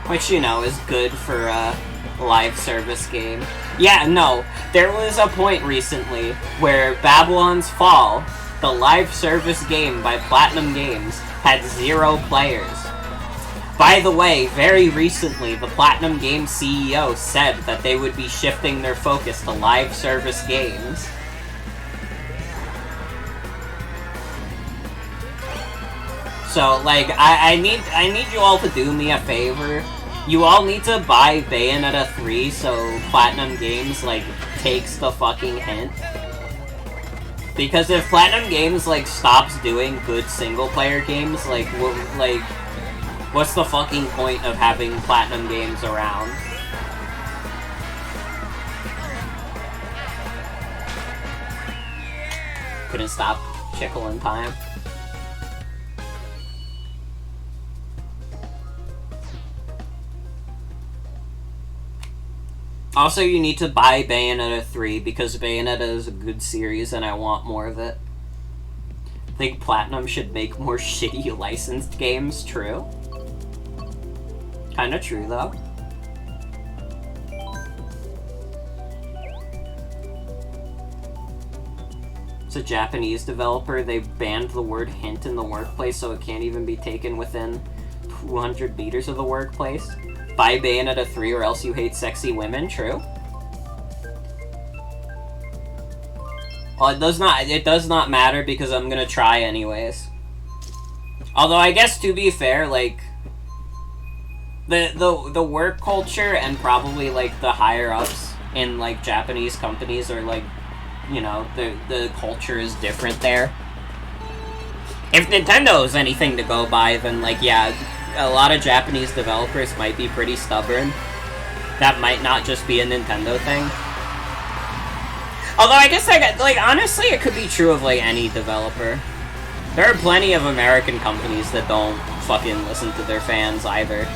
Which, you know, is good for a live service game. Yeah, no, there was a point recently where Babylon's Fall, the live service game by Platinum Games, had 0 players. By the way, very recently, the Platinum Games CEO said that they would be shifting their focus to live service games. So, like, I need you all to do me a favor. You all need to buy Bayonetta 3 so Platinum Games, like, takes the fucking hint. Because if Platinum Games, like, stops doing good single-player games, like, What's the fucking point of having Platinum games around? Couldn't stop Chickle in time. Also, you need to buy Bayonetta 3 because Bayonetta is a good series and I want more of it. I think Platinum should make more shitty licensed games, true. Kinda true, though. It's a Japanese developer. They banned the word hint in the workplace so it can't even be taken within 200 meters of the workplace. Buy Bayonetta 3 or else you hate sexy women, true. Well, it does not matter because I'm gonna try anyways. Although I guess to be fair, like the work culture and probably like the higher ups in like Japanese companies are like, you know, the culture is different there. If Nintendo is anything to go by, then like yeah, a lot of Japanese developers might be pretty stubborn. That might not just be a Nintendo thing. Although I guess like honestly it could be true of like any developer. There are plenty of American companies that don't fucking listen to their fans either.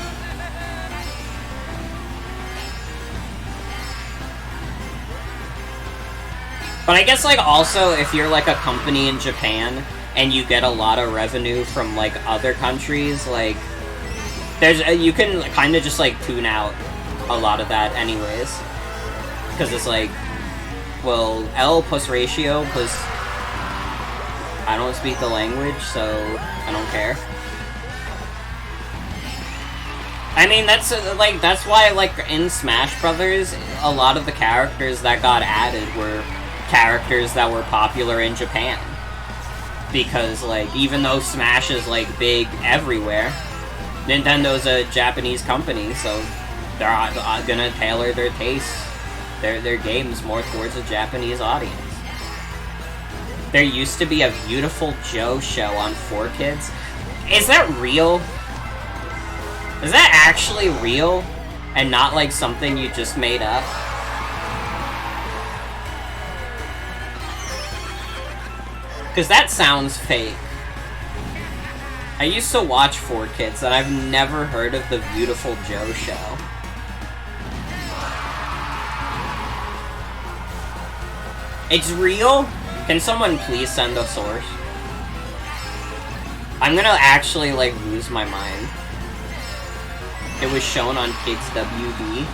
But I guess like also if you're like a company in Japan and you get a lot of revenue from like other countries, like there's you can kind of just like tune out a lot of that anyways, because it's like, well, L plus ratio plus I don't speak the language, so I don't care. I mean, that's why like in Smash Brothers, a lot of the characters that got added were characters that were popular in Japan. Because like even though Smash is like big everywhere, Nintendo's a Japanese company, so they're gonna tailor their tastes, their games more towards a Japanese audience. There used to be a Beautiful Joe show on 4Kids. Is that real? Is that actually real? And not like something you just made up? Because that sounds fake. I used to watch 4Kids and I've never heard of the Beautiful Joe show. It's real? Can someone please send a source? I'm gonna actually, like, lose my mind. It was shown on Kids WB.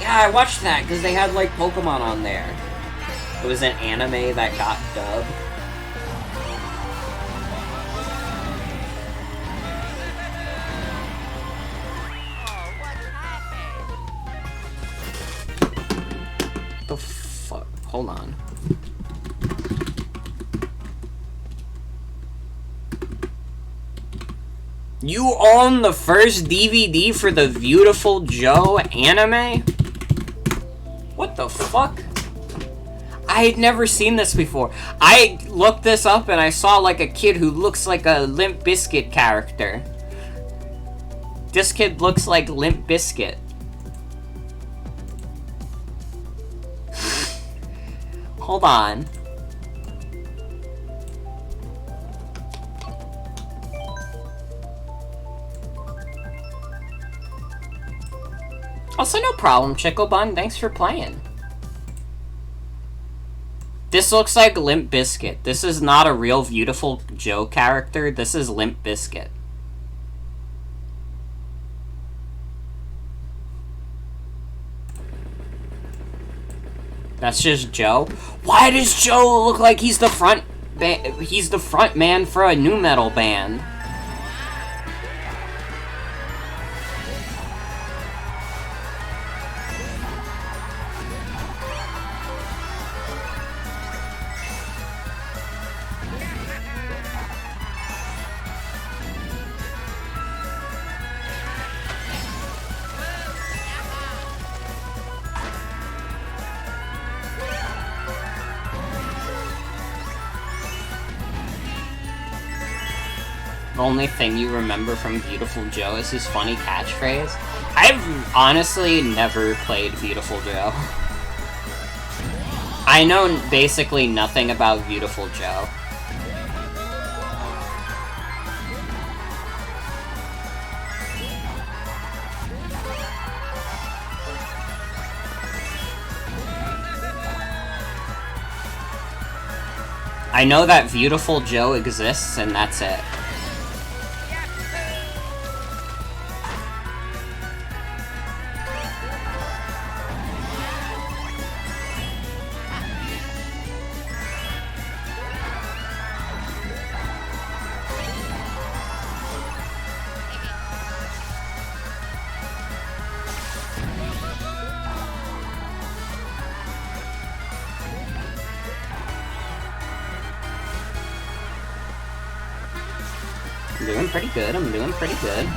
Yeah, I watched that, because they had, like, Pokemon on there. It was an anime that got dubbed. The fuck? Hold on. You own the first DVD for the Beautiful Joe anime? What the fuck? I had never seen this before. I looked this up and I saw like a kid who looks like a Limp Bizkit character. This kid looks like Limp Bizkit. Hold on. Also, no problem, Chicklebun. Thanks for playing. This looks like Limp Bizkit. This is not a real Beautiful Joe character. This is Limp Bizkit. That's just Joe. Why does Joe look like he's the front man for a nu metal band? only thing you remember from Beautiful Joe is his funny catchphrase? I've honestly never played Beautiful Joe. I know basically nothing about Beautiful Joe. I know that Beautiful Joe exists, and that's it. I'm doing pretty good, I'm doing pretty good.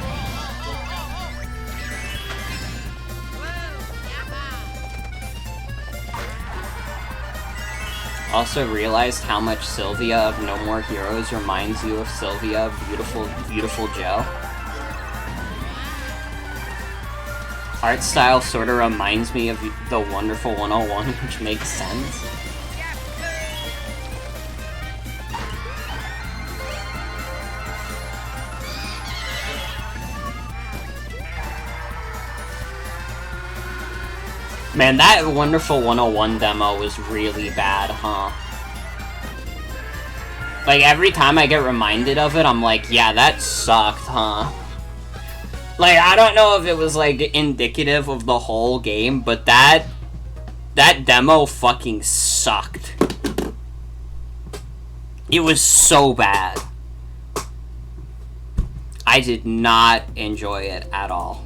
Also realized how much Sylvia of No More Heroes reminds you of Sylvia of Beautiful Joe. Art style sorta reminds me of the Wonderful 101, which makes sense. Man, that Wonderful 101 demo was really bad, huh? Like, every time I get reminded of it, I'm like, yeah, that sucked, huh? Like, I don't know if it was, like, indicative of the whole game, but that demo fucking sucked. It was so bad. I did not enjoy it at all.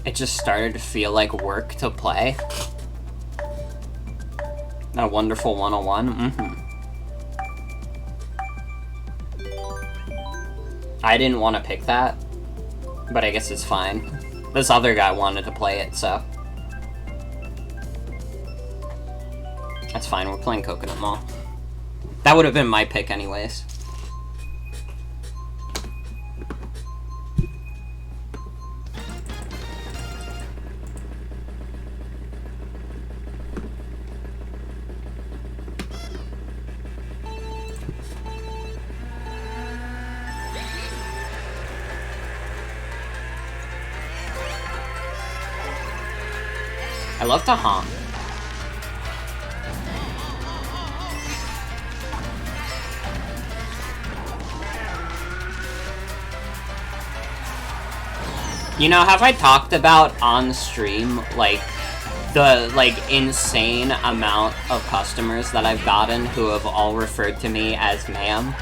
It just started to feel like work to play. A Wonderful 101? I didn't want to pick that, but I guess it's fine. This other guy wanted to play it, so... That's fine, we're playing Coconut Mall. That would have been my pick anyways. I love to honk. You know, have I talked about on stream, like, the, like, insane amount of customers that I've gotten who have all referred to me as ma'am?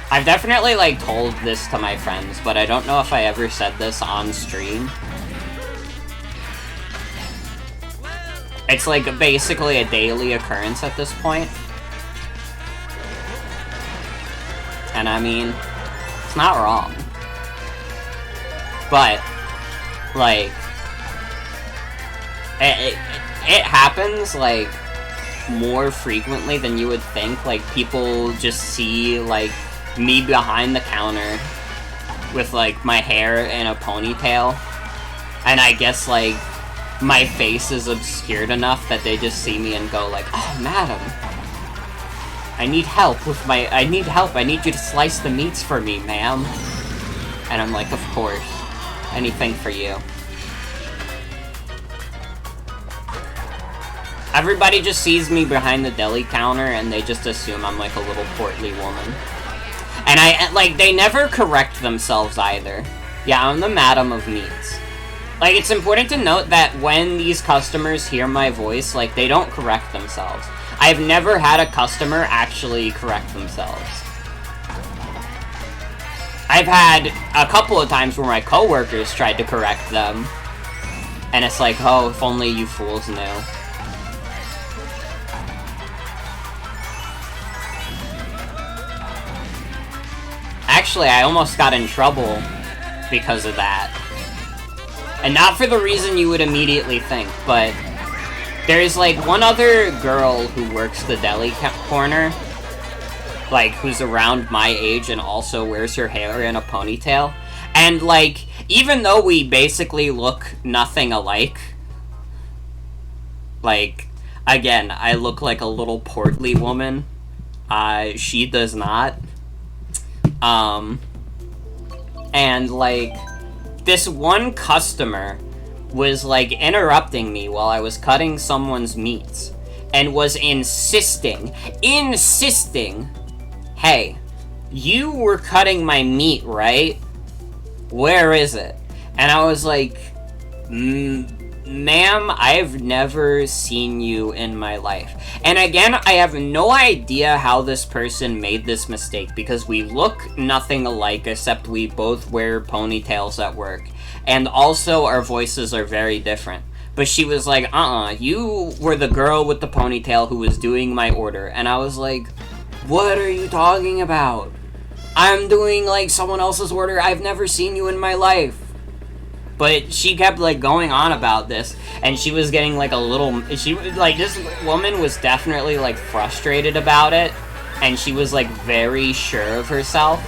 I've definitely, like, told this to my friends, but I don't know if I ever said this on stream. It's, like, basically a daily occurrence at this point. And, I mean, it's not wrong. But, like, it happens, like, more frequently than you would think. Like, people just see, like, me behind the counter with, like, my hair in a ponytail. And I guess, like, my face is obscured enough that they just see me and go, like, oh, madam, I need help with my, I need you to slice the meats for me, ma'am. And I'm like, of course. Anything for you. Everybody just sees me behind the deli counter and they just assume I'm like a little portly woman. And like, they never correct themselves either. Yeah, I'm the madam of meats. Like, it's important to note that when these customers hear my voice, like, they don't correct themselves. I've never had a customer actually correct themselves. I've had a couple of times where my coworkers tried to correct them. And it's like, oh, if only you fools knew. Actually, I almost got in trouble because of that. And not for the reason you would immediately think, but there's, like, one other girl who works the deli corner, like, who's around my age and also wears her hair in a ponytail. And, like, even though we basically look nothing alike, like, again, I look like a little portly woman. She does not. And, like, this one customer was, like, interrupting me while I was cutting someone's meats, and was insisting, hey, you were cutting my meat, right? Where is it? And I was like, ma'am, I've never seen you in my life. And again, I have no idea how this person made this mistake, because we look nothing alike except we both wear ponytails at work. And also our voices are very different. But she was like, you were the girl with the ponytail who was doing my order. And I was like, what are you talking about? I'm doing, like, someone else's order. I've never seen you in my life. But she kept, like, going on about this, and she was getting, like, a little... this woman was definitely, like, frustrated about it, and she was, like, very sure of herself.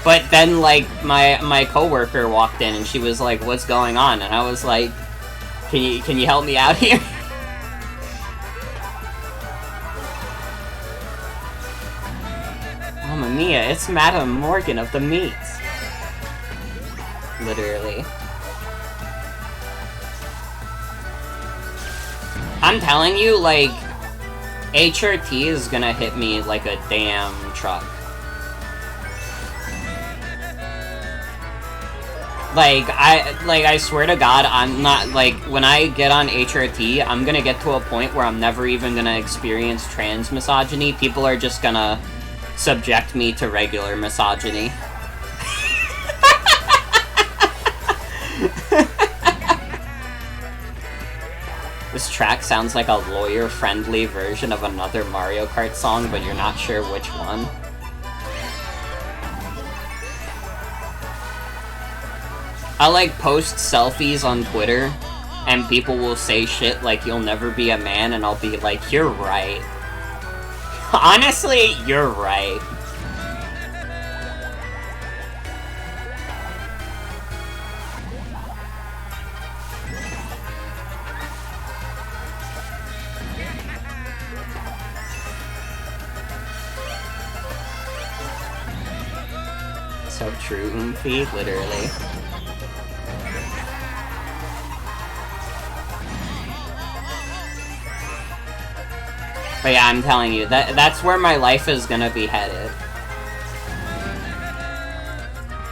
But then, like, my coworker walked in, and she was like, what's going on? And I was like, can you help me out here? Mamma mia, it's Madame Morgan of the meats. Literally. I'm telling you, like, HRT is gonna hit me like a damn truck. I swear to God, I'm not, like, when I get on HRT, I'm gonna get to a point where I'm never even gonna experience trans misogyny. People are just gonna subject me to regular misogyny. This track sounds like a lawyer-friendly version of another Mario Kart song, but you're not sure which one. I, like, post selfies on Twitter, and people will say shit like, you'll never be a man, and I'll be like, you're right. Honestly, you're right. So true, Oomphy, literally. But yeah, I'm telling you, that's where my life is gonna be headed.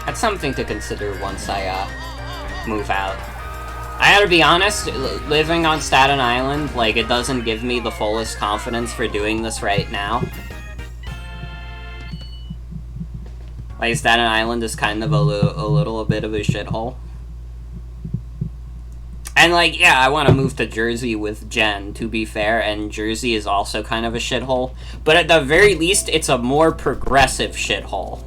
That's something to consider once I, move out. I gotta be honest, living on Staten Island, like, it doesn't give me the fullest confidence for doing this right now. Like, Staten Island is kind of a little bit of a shithole. And, like, yeah, I want to move to Jersey with Jen, to be fair, and Jersey is also kind of a shithole. But at the very least, it's a more progressive shithole.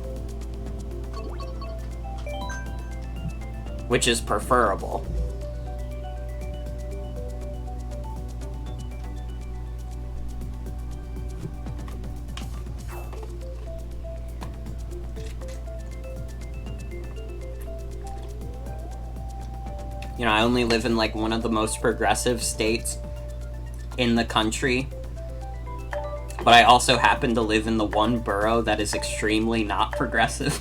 Which is preferable. You know, I only live in, like, one of the most progressive states in the country. But I also happen to live in the one borough that is extremely not progressive.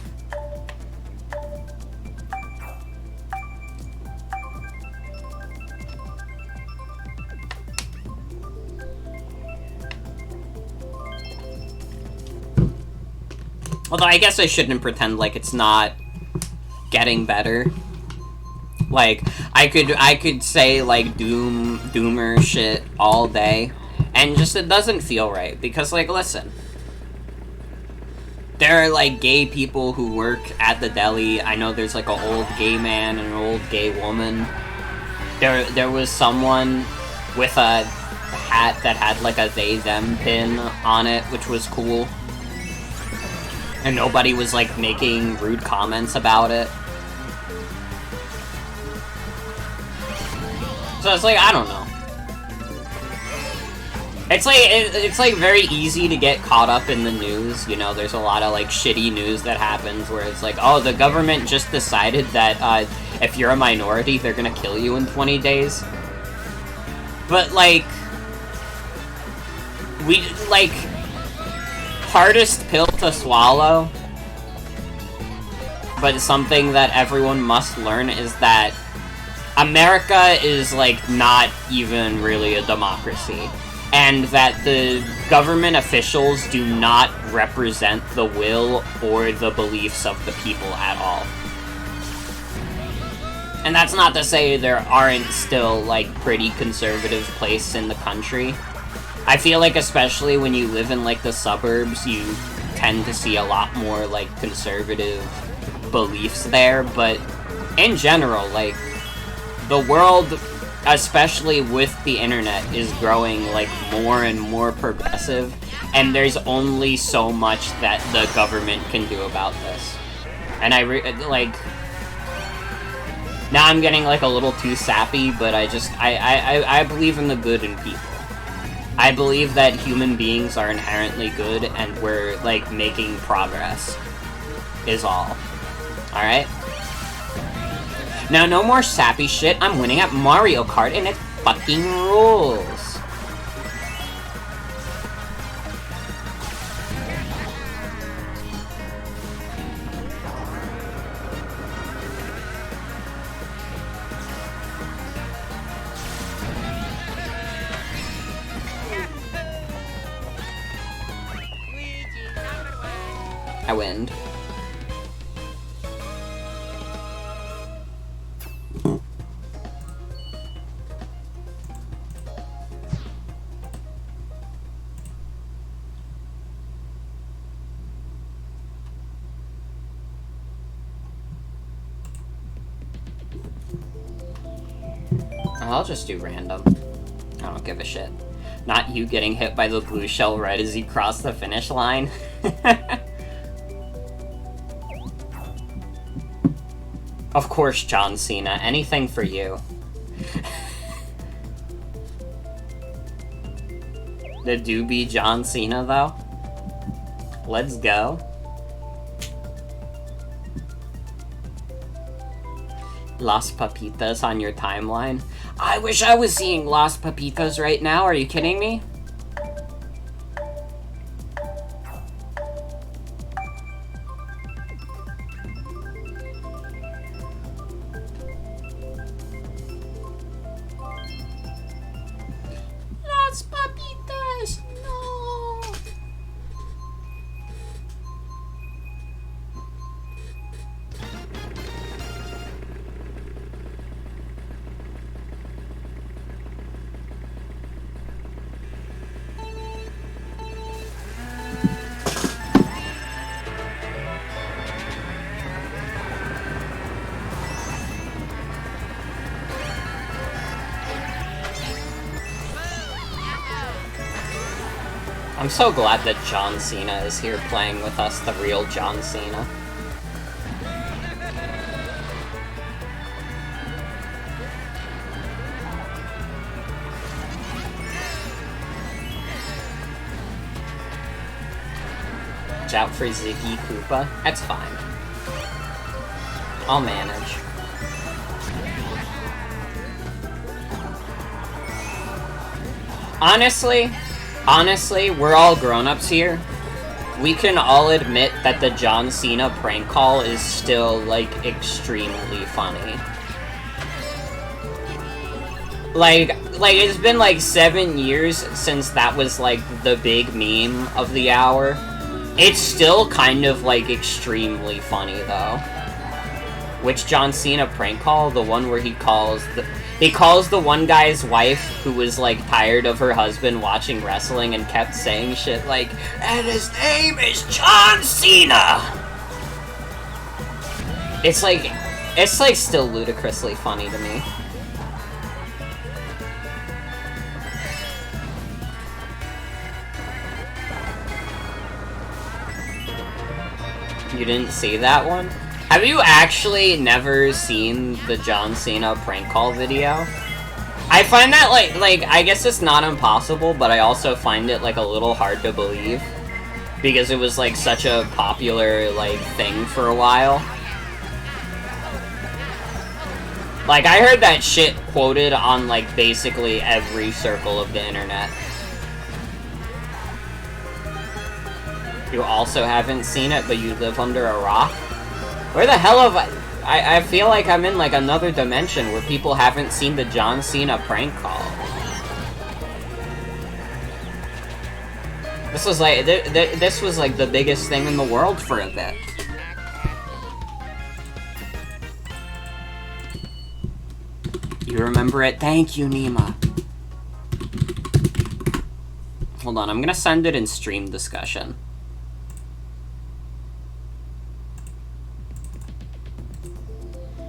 Although I guess I shouldn't pretend like it's not getting better. Like, I could say, like, doomer shit all day, and just it doesn't feel right, because, like, listen. There are, like, gay people who work at the deli. I know there's, like, an old gay man and an old gay woman. There was someone with a hat that had, like, a they-them pin on it, which was cool. And nobody was, like, making rude comments about it. So it's like, I don't know. It's like very easy to get caught up in the news, you know, there's a lot of like shitty news that happens where it's like, oh, the government just decided that if you're a minority, they're gonna kill you in 20 days. But like, hardest pill to swallow, but something that everyone must learn is that America is like not even really a democracy. And that the government officials do not represent the will or the beliefs of the people at all. And that's not to say there aren't still, like, pretty conservative places in the country. I feel like especially when you live in, like, the suburbs, you tend to see a lot more, like, conservative beliefs there, but in general, like, the world, especially with the internet, is growing, like, more and more progressive, and there's only so much that the government can do about this. And like, now I'm getting, like, a little too sappy, but I believe in the good in people. I believe that human beings are inherently good, and we're, like, making progress, is all. Alright? Now, no more sappy shit. I'm winning at Mario Kart, and it fucking rules. I win. I'll just do random. I don't give a shit. Not you getting hit by the blue shell right as you cross the finish line. Of course, John Cena. Anything for you. The doobie John Cena, though? Let's go. Las Papitas on your timeline? I wish I was seeing Las Papitas right now. Are you kidding me? Las Papitas! No! I'm so glad that John Cena is here playing with us, the real John Cena. Watch out for Ziggy Koopa. That's fine. I'll manage. Honestly, we're all grown-ups here. We can all admit that the John Cena prank call is still, like, extremely funny. Like, it's been, like, 7 years since that was, like, the big meme of the hour. It's still kind of, like, extremely funny, though. Which John Cena prank call? The one where he calls the... He calls the one guy's wife, who was, like, tired of her husband watching wrestling and kept saying shit like, and his name is John Cena! It's like still ludicrously funny to me. You didn't see that one? Have you actually never seen the John Cena prank call video? I find that, like, I guess it's not impossible, but I also find it, like, a little hard to believe. Because it was, like, such a popular, like, thing for a while. Like, I heard that shit quoted on, like, basically every circle of the internet. You also haven't seen it, but you live under a rock? Where the hell have I feel like I'm in, like, another dimension where people haven't seen the John Cena prank call. This was, like, this was, like, the biggest thing in the world for a bit. You remember it? Thank you, Nima. Hold on, I'm gonna send it in stream discussion.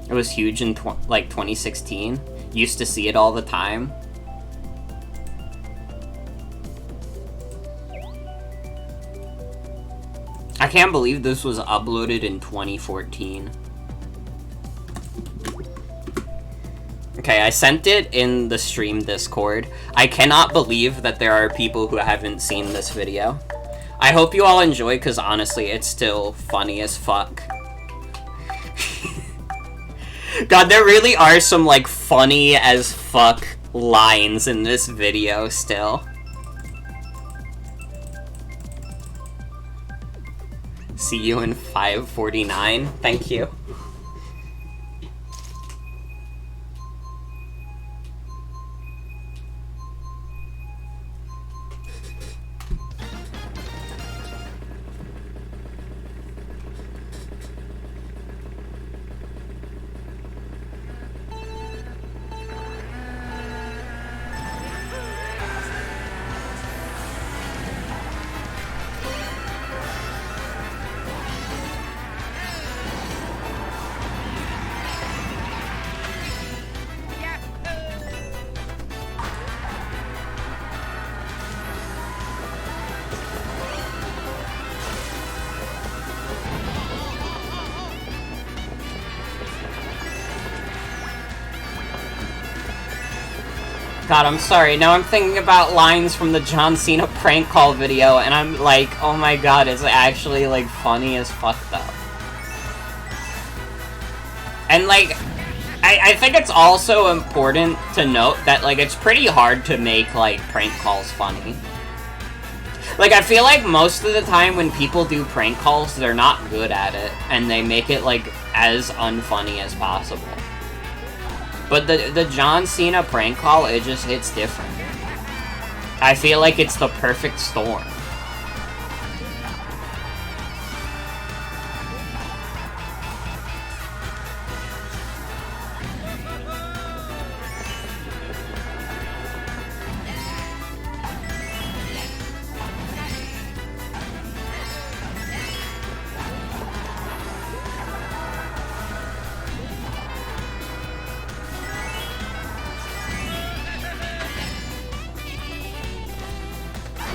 It was huge in, like, 2016. Used to see it all the time. I can't believe this was uploaded in 2014. Okay, I sent it in the stream Discord. I cannot believe that there are people who haven't seen this video. I hope you all enjoy, because honestly, it's still funny as fuck. God, there really are some, like, funny as fuck lines in this video still. See you in 549. Thank you. God, I'm sorry. Now I'm thinking about lines from the John Cena prank call video, and I'm like, oh my god, it's actually, like, funny as fuck, though. And, like, I think it's also important to note that, like, it's pretty hard to make, like, prank calls funny. Like, I feel like most of the time when people do prank calls, they're not good at it, and they make it, like, as unfunny as possible. But the John Cena prank call, it just hits different. I feel like it's the perfect storm.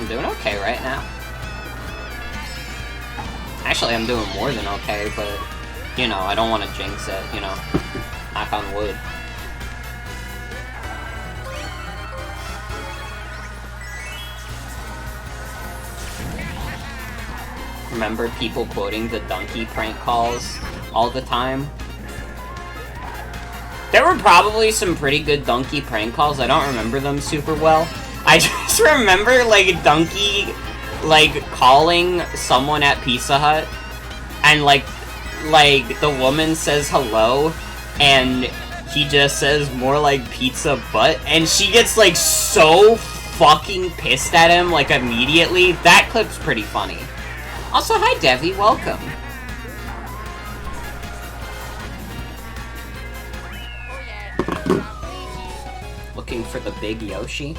Doing okay right now. Actually, I'm doing more than okay, but, you know, I don't want to jinx it, you know. Knock on wood. Remember people quoting the donkey prank calls all the time? There were probably some pretty good donkey prank calls. I don't remember them super well. I just remember, like, Donkey, like, calling someone at Pizza Hut, and, like, the woman says hello, and he just says more like pizza butt, and she gets, like, so fucking pissed at him, like, immediately. That clip's pretty funny. Also, hi, Devi, welcome. looking for the big Yoshi.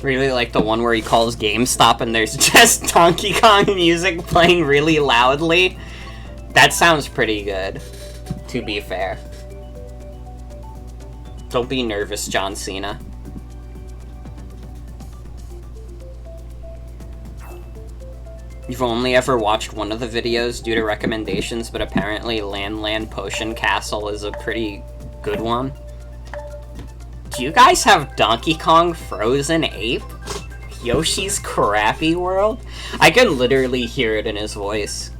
Really like the one where he calls GameStop and there's just Donkey Kong music playing really loudly. That sounds pretty good, to be fair. Don't be nervous, John Cena. You've only ever watched one of the videos due to recommendations, but apparently Land Potion Castle is a pretty good one. Do you guys have Donkey Kong Frozen Ape? Yoshi's Crappy World? I can literally hear it in his voice.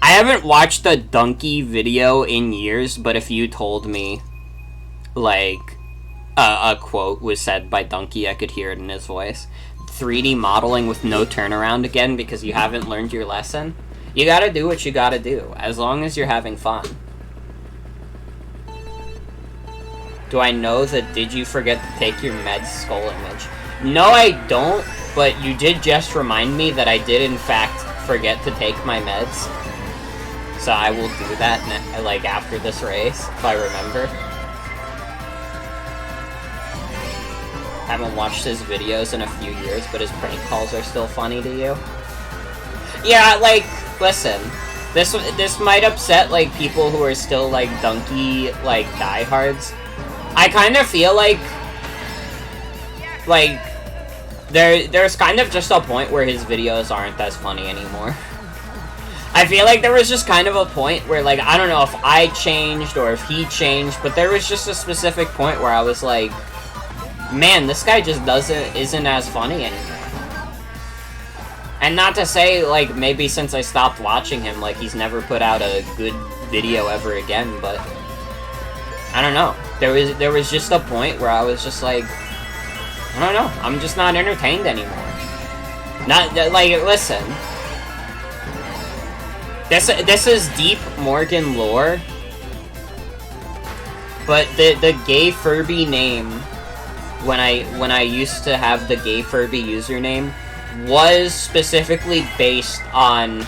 I haven't watched a Donkey video in years, but if you told me, like, a quote was said by Donkey, I could hear it in his voice. 3D modeling with no turnaround again because you haven't learned your lesson? You gotta do what you gotta do, as long as you're having fun. Do I know the did you forget to take your meds skull image? No, I don't, but you did just remind me that I did in fact forget to take my meds. So I will do that, like, after this race, if I remember. Haven't watched his videos in a few years, but his prank calls are still funny to you? Yeah, like, listen. This might upset, like, people who are still, like, Donkey, like, diehards. I kind of feel like there's kind of just a point where his videos aren't as funny anymore. I feel like there was just kind of a point where, like, I don't know if I changed or if he changed, but there was just a specific point where I was like, man, this guy just isn't as funny anymore. And not to say, like, maybe since I stopped watching him, like, he's never put out a good video ever again, but I don't know. There was just a point where I was just like, I don't know, I'm just not entertained anymore. Not, like, listen. This is deep Morgan lore, but the gay Furby name, when I used to have the gay Furby username, was specifically based on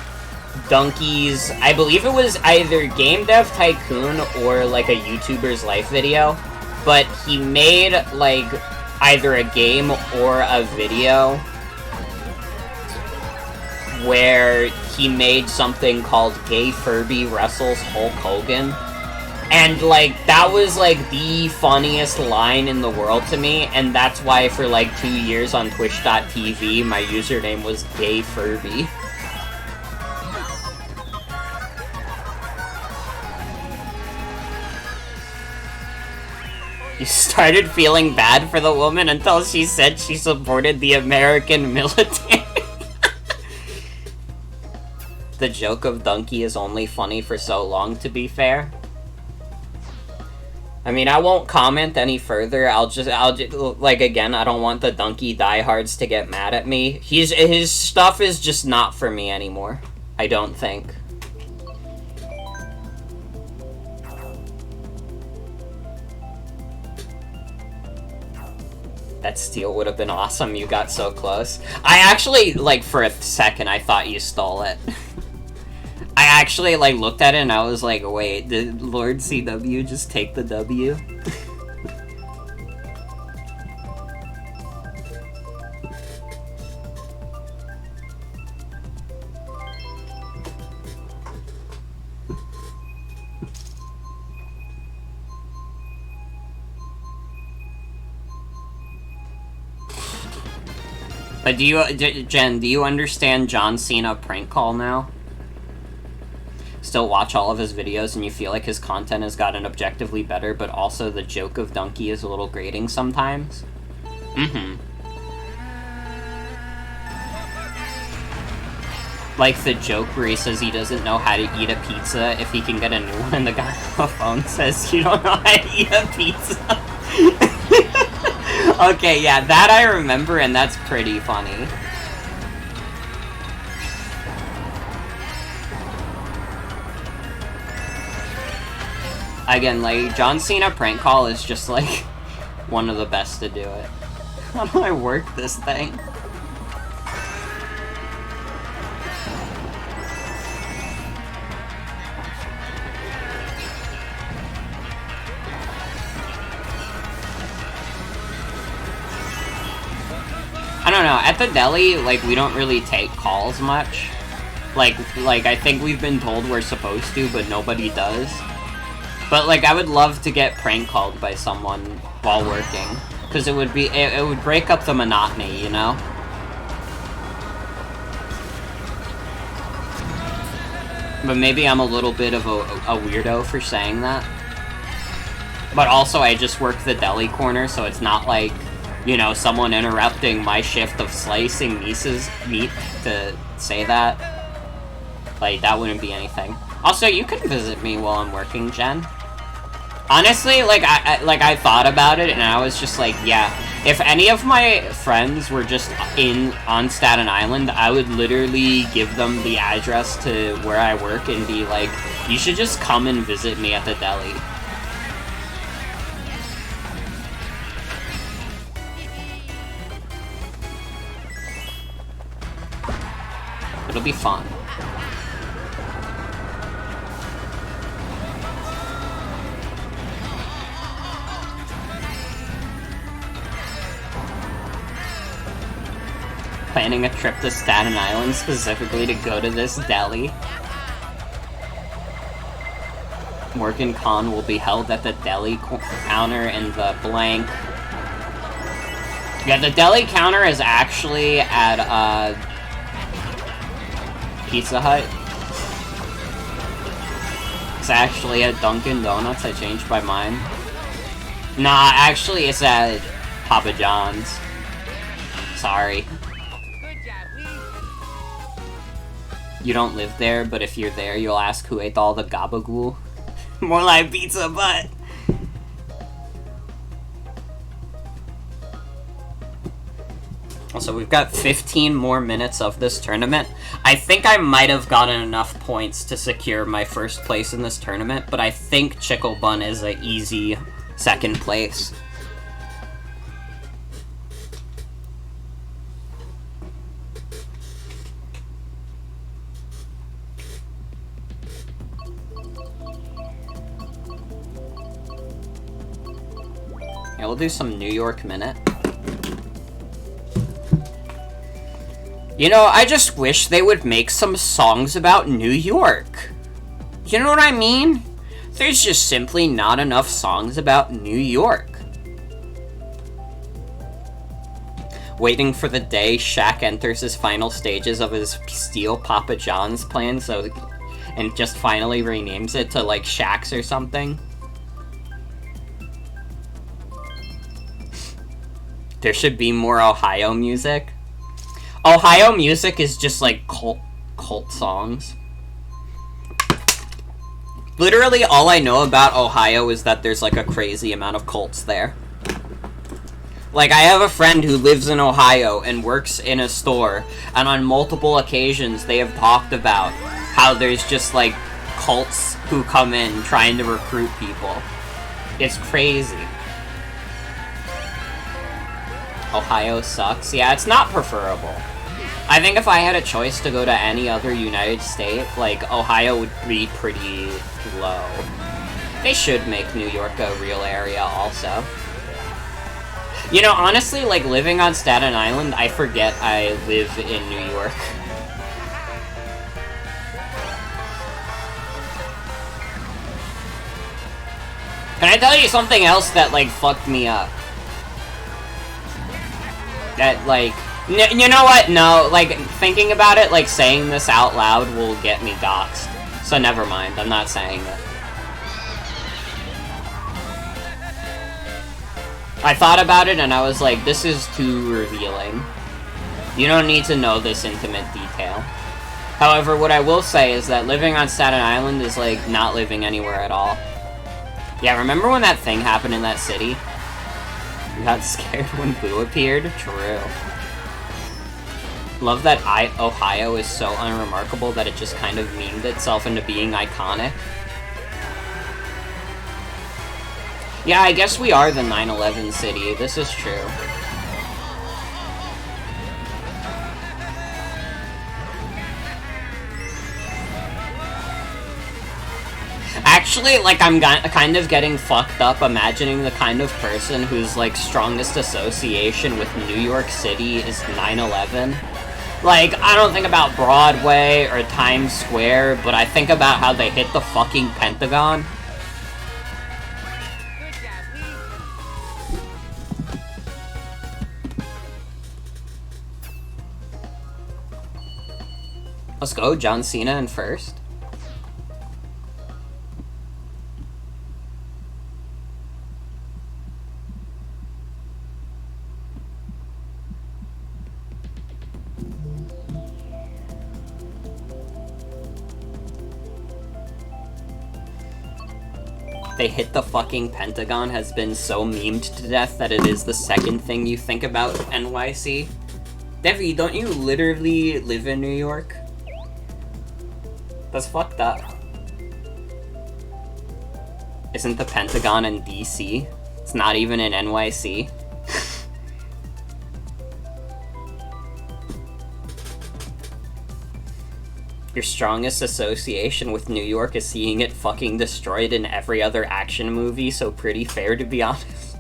Donkey's, I believe it was either Game Dev Tycoon or, like, a YouTuber's life video, but he made, like, either a game or a video where he made something called Gay Furby Wrestles Hulk Hogan, and, like, that was, like, the funniest line in the world to me, and that's why for, like, 2 years on Twitch.tv, my username was Gay Furby. You started feeling bad for the woman until she said she supported the American military. The joke of Donkey is only funny for so long, to be fair. I mean, I won't comment any further. I'll just, like, again, I don't want the Donkey diehards to get mad at me. His stuff is just not for me anymore. I don't think. That steal would have been awesome, you got so close. I actually, like, for a second, I thought you stole it. I actually, like, looked at it and I was like, wait, did Lord CW just take the W? But Jen, do you understand John Cena prank call now? Still watch all of his videos and you feel like his content has gotten objectively better, but also the joke of Donkey is a little grating sometimes? Mm-hmm. Like the joke where he says he doesn't know how to eat a pizza if he can get a new one, and the guy on the phone says, you don't know how to eat a pizza? Okay, yeah, that I remember, and that's pretty funny. Again, like, John Cena prank call is just, like, one of the best to do it. How do I work this thing? I don't know, at the deli, like, we don't really take calls much. Like, I think we've been told we're supposed to, but nobody does. But, like, I would love to get prank called by someone while working. Because it would be, it would break up the monotony, you know? But maybe I'm a little bit of a weirdo for saying that. But also, I just work the deli corner, so it's not like, you know, someone interrupting my shift of slicing meat to say that. Like, that wouldn't be anything. Also, you can visit me while I'm working, Jen. Honestly, like, I thought about it, and I was just like, yeah, if any of my friends were just on Staten Island, I would literally give them the address to where I work and be like, you should just come and visit me at the deli. It'll be fun. Planning a trip to Staten Island specifically to go to this deli. Morgan Con will be held at the deli counter in the blank. Yeah, the deli counter is actually at, Pizza Hut. It's actually at Dunkin' Donuts. I changed my mind. Nah, actually it's at Papa John's. Sorry. You don't live there, but if you're there, you'll ask who ate all the gabagool. More like pizza, but... Also, we've got 15 more minutes of this tournament. I think I might have gotten enough points to secure my first place in this tournament, but I think Chickle Bun is an easy second place. Yeah, we'll do some New York Minute. You know, I just wish they would make some songs about New York. You know what I mean? There's just simply not enough songs about New York. Waiting for the day Shaq enters his final stages of his Steal Papa John's plan, and just finally renames it to, like, Shaq's or something. There should be more Ohio music. Ohio music is just, like, cult songs. Literally, all I know about Ohio is that there's, like, a crazy amount of cults there. Like, I have a friend who lives in Ohio and works in a store, and on multiple occasions they have talked about how there's just, like, cults who come in trying to recruit people. It's crazy. Ohio sucks. Yeah, it's not preferable. I think if I had a choice to go to any other United State, like, Ohio would be pretty low. They should make New York a real area also. You know, honestly, like, living on Staten Island, I forget I live in New York. Can I tell you something else that, like, fucked me up? That, like... you know what? No, like, thinking about it, like, saying this out loud will get me doxxed. So never mind, I'm not saying it. I thought about it and I was like, this is too revealing. You don't need to know this intimate detail. However, what I will say is that living on Staten Island is like not living anywhere at all. Yeah, remember when that thing happened in that city? You got scared when Boo appeared? True. Love that Ohio is so unremarkable that it just kind of memed itself into being iconic. Yeah, I guess we are the 9/11 city. This is true. Actually, like, I'm kind of getting fucked up imagining the kind of person whose, like, strongest association with New York City is 9/11. Like, I don't think about Broadway or Times Square, but I think about how they hit the fucking Pentagon. Let's go, John Cena in first. They hit the fucking Pentagon has been so memed to death that it is the second thing you think about NYC. Devi, don't you literally live in New York? That's fucked up. Isn't the Pentagon in DC? It's not even in NYC. Your strongest association with New York is seeing it fucking destroyed in every other action movie, so pretty fair to be honest.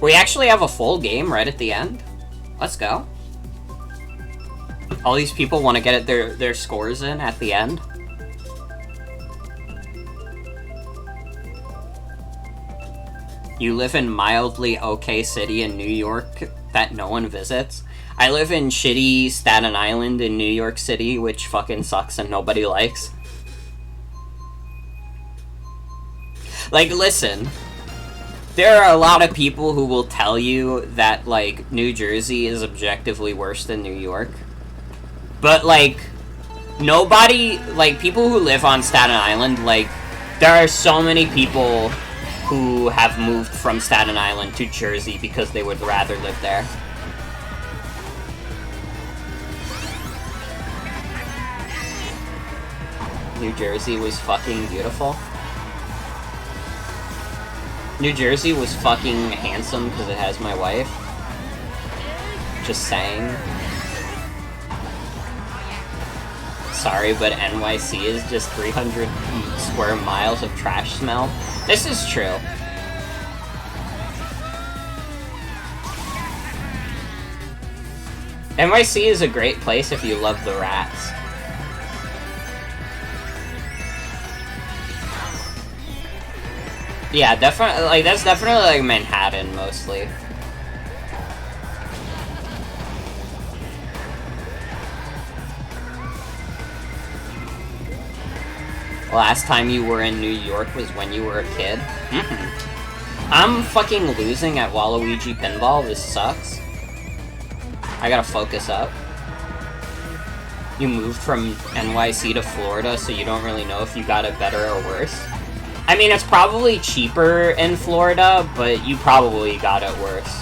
We actually have a full game right at the end. Let's go. All these people want to get their scores in at the end. You live in mildly okay city in New York that no one visits. I live in shitty Staten Island in New York City, which fucking sucks and nobody likes. Like, listen. There are a lot of people who will tell you that, like, New Jersey is objectively worse than New York. But, like, nobody, like, people who live on Staten Island, like, there are so many people who have moved from Staten Island to Jersey because they would rather live there. New Jersey was fucking beautiful. New Jersey was fucking handsome because it has my wife. Just saying. Sorry, but NYC is just 300 square miles of trash smell. This is true. NYC is a great place if you love the rats. Yeah, definitely, like, that's definitely, like, Manhattan, mostly. Last time you were in New York was when you were a kid? I'm fucking losing at Waluigi Pinball, this sucks. I gotta focus up. You moved from NYC to Florida, so you don't really know if you got it better or worse. I mean, it's probably cheaper in Florida, but you probably got it worse.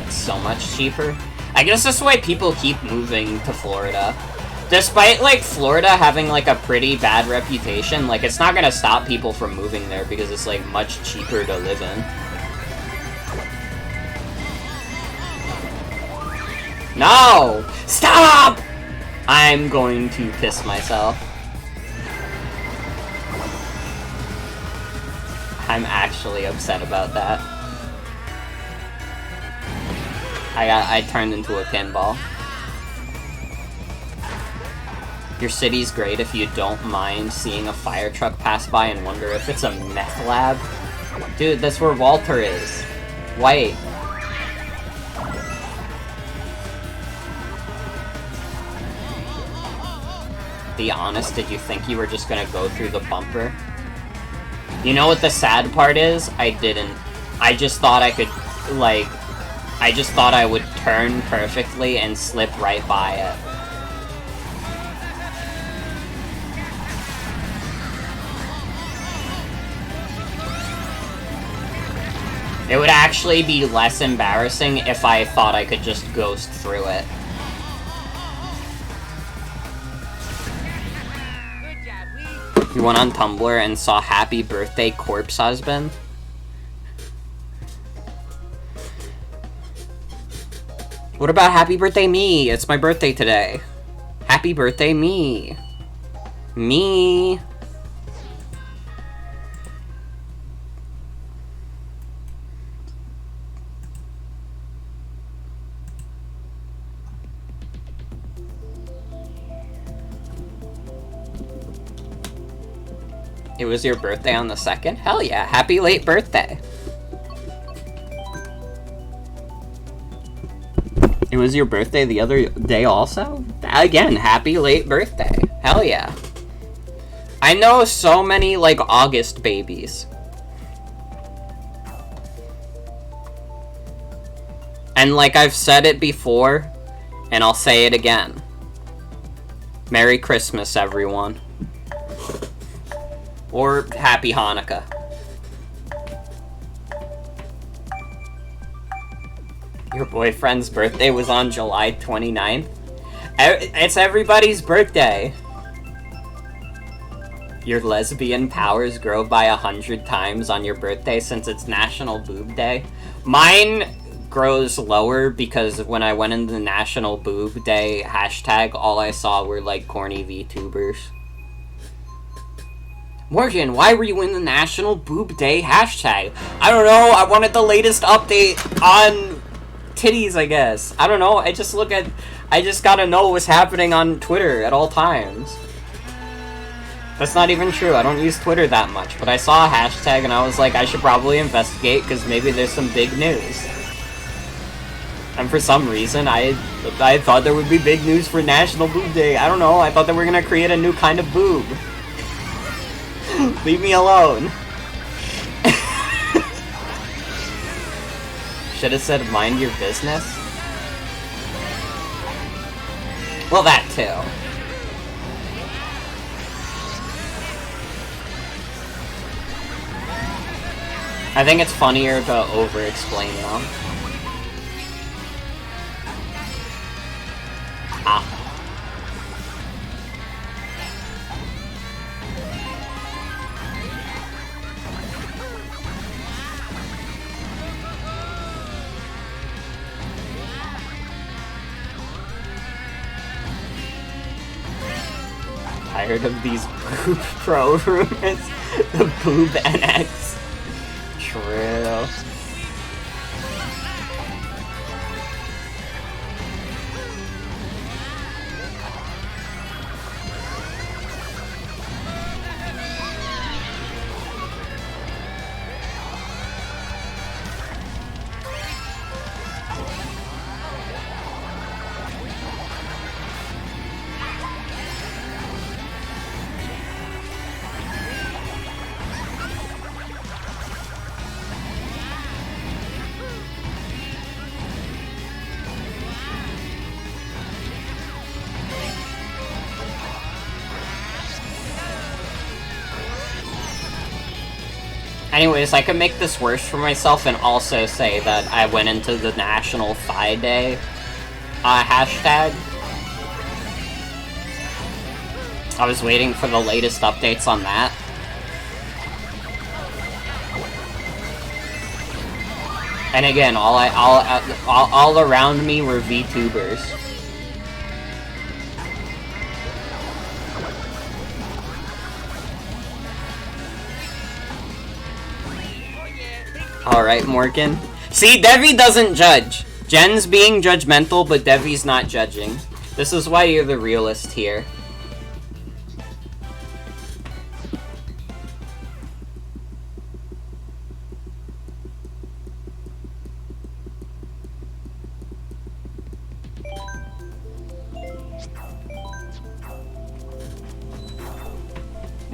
It's so much cheaper. I guess that's why people keep moving to Florida. Despite, like, Florida having, like, a pretty bad reputation, like, it's not gonna stop people from moving there because it's, like, much cheaper to live in. No! Stop! I'm going to piss myself. I'm actually upset about that. I turned into a pinball. Your city's great if you don't mind seeing a fire truck pass by and wonder if it's a meth lab. Dude, that's where Walter is. White. be honest, did you think you were just gonna go through the bumper? You know what the sad part is? I didn't. I just thought I could, like... I just thought I would turn perfectly and slip right by it. It would actually be less embarrassing if I thought I could just ghost through it. You went on Tumblr and saw Happy Birthday Corpse Husband? What about Happy Birthday Me? It's my birthday today. Happy birthday me. Me. It was your birthday on the 2nd? Hell yeah, happy late birthday. It was your birthday the other day also? Again, happy late birthday. Hell yeah. I know so many, like, August babies. And, like, I've said it before, and I'll say it again. Merry Christmas, everyone. Or Happy Hanukkah. Your boyfriend's birthday was on July 29th? It's everybody's birthday. Your lesbian powers grow by 100 times on your birthday since it's National Boob Day. Mine grows lower because when I went in the National Boob Day hashtag, all I saw were, like, corny VTubers. Morgan, why were you in the National Boob Day hashtag? I don't know, I wanted the latest update on titties, I guess. I don't know, I just gotta know what's happening on Twitter at all times. That's not even true, I don't use Twitter that much, but I saw a hashtag and I was like, I should probably investigate, because maybe there's some big news. And for some reason, I thought there would be big news for National Boob Day. I don't know, I thought they were gonna create a new kind of boob. Leave me alone. Should have said mind your business. Well, that too. I think it's funnier to over-explain them. Ah. Tired of these boob pro rumors. The boob NX. True. Anyways, I could make this worse for myself and also say that I went into the National Thigh Day hashtag. I was waiting for the latest updates on that. And again, all around me were VTubers. Alright, Morgan. See, Devi doesn't judge. Jen's being judgmental, but Devi's not judging. This is why you're the realist here.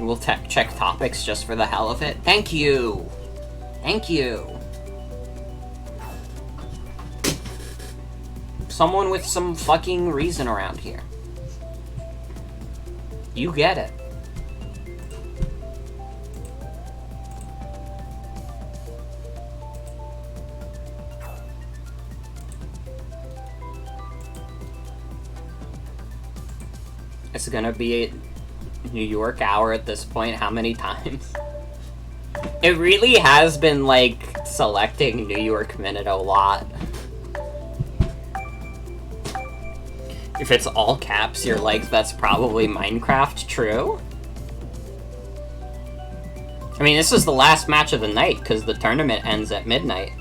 We'll check topics just for the hell of it. Thank you! Thank you! Someone with some fucking reason around here. You get it. It's gonna be a New York hour at this point. How many times? It really has been, like, selecting New York Minute a lot. If it's all caps, you're like, that's probably Minecraft. True? I mean, this is the last match of the night, because the tournament ends at midnight.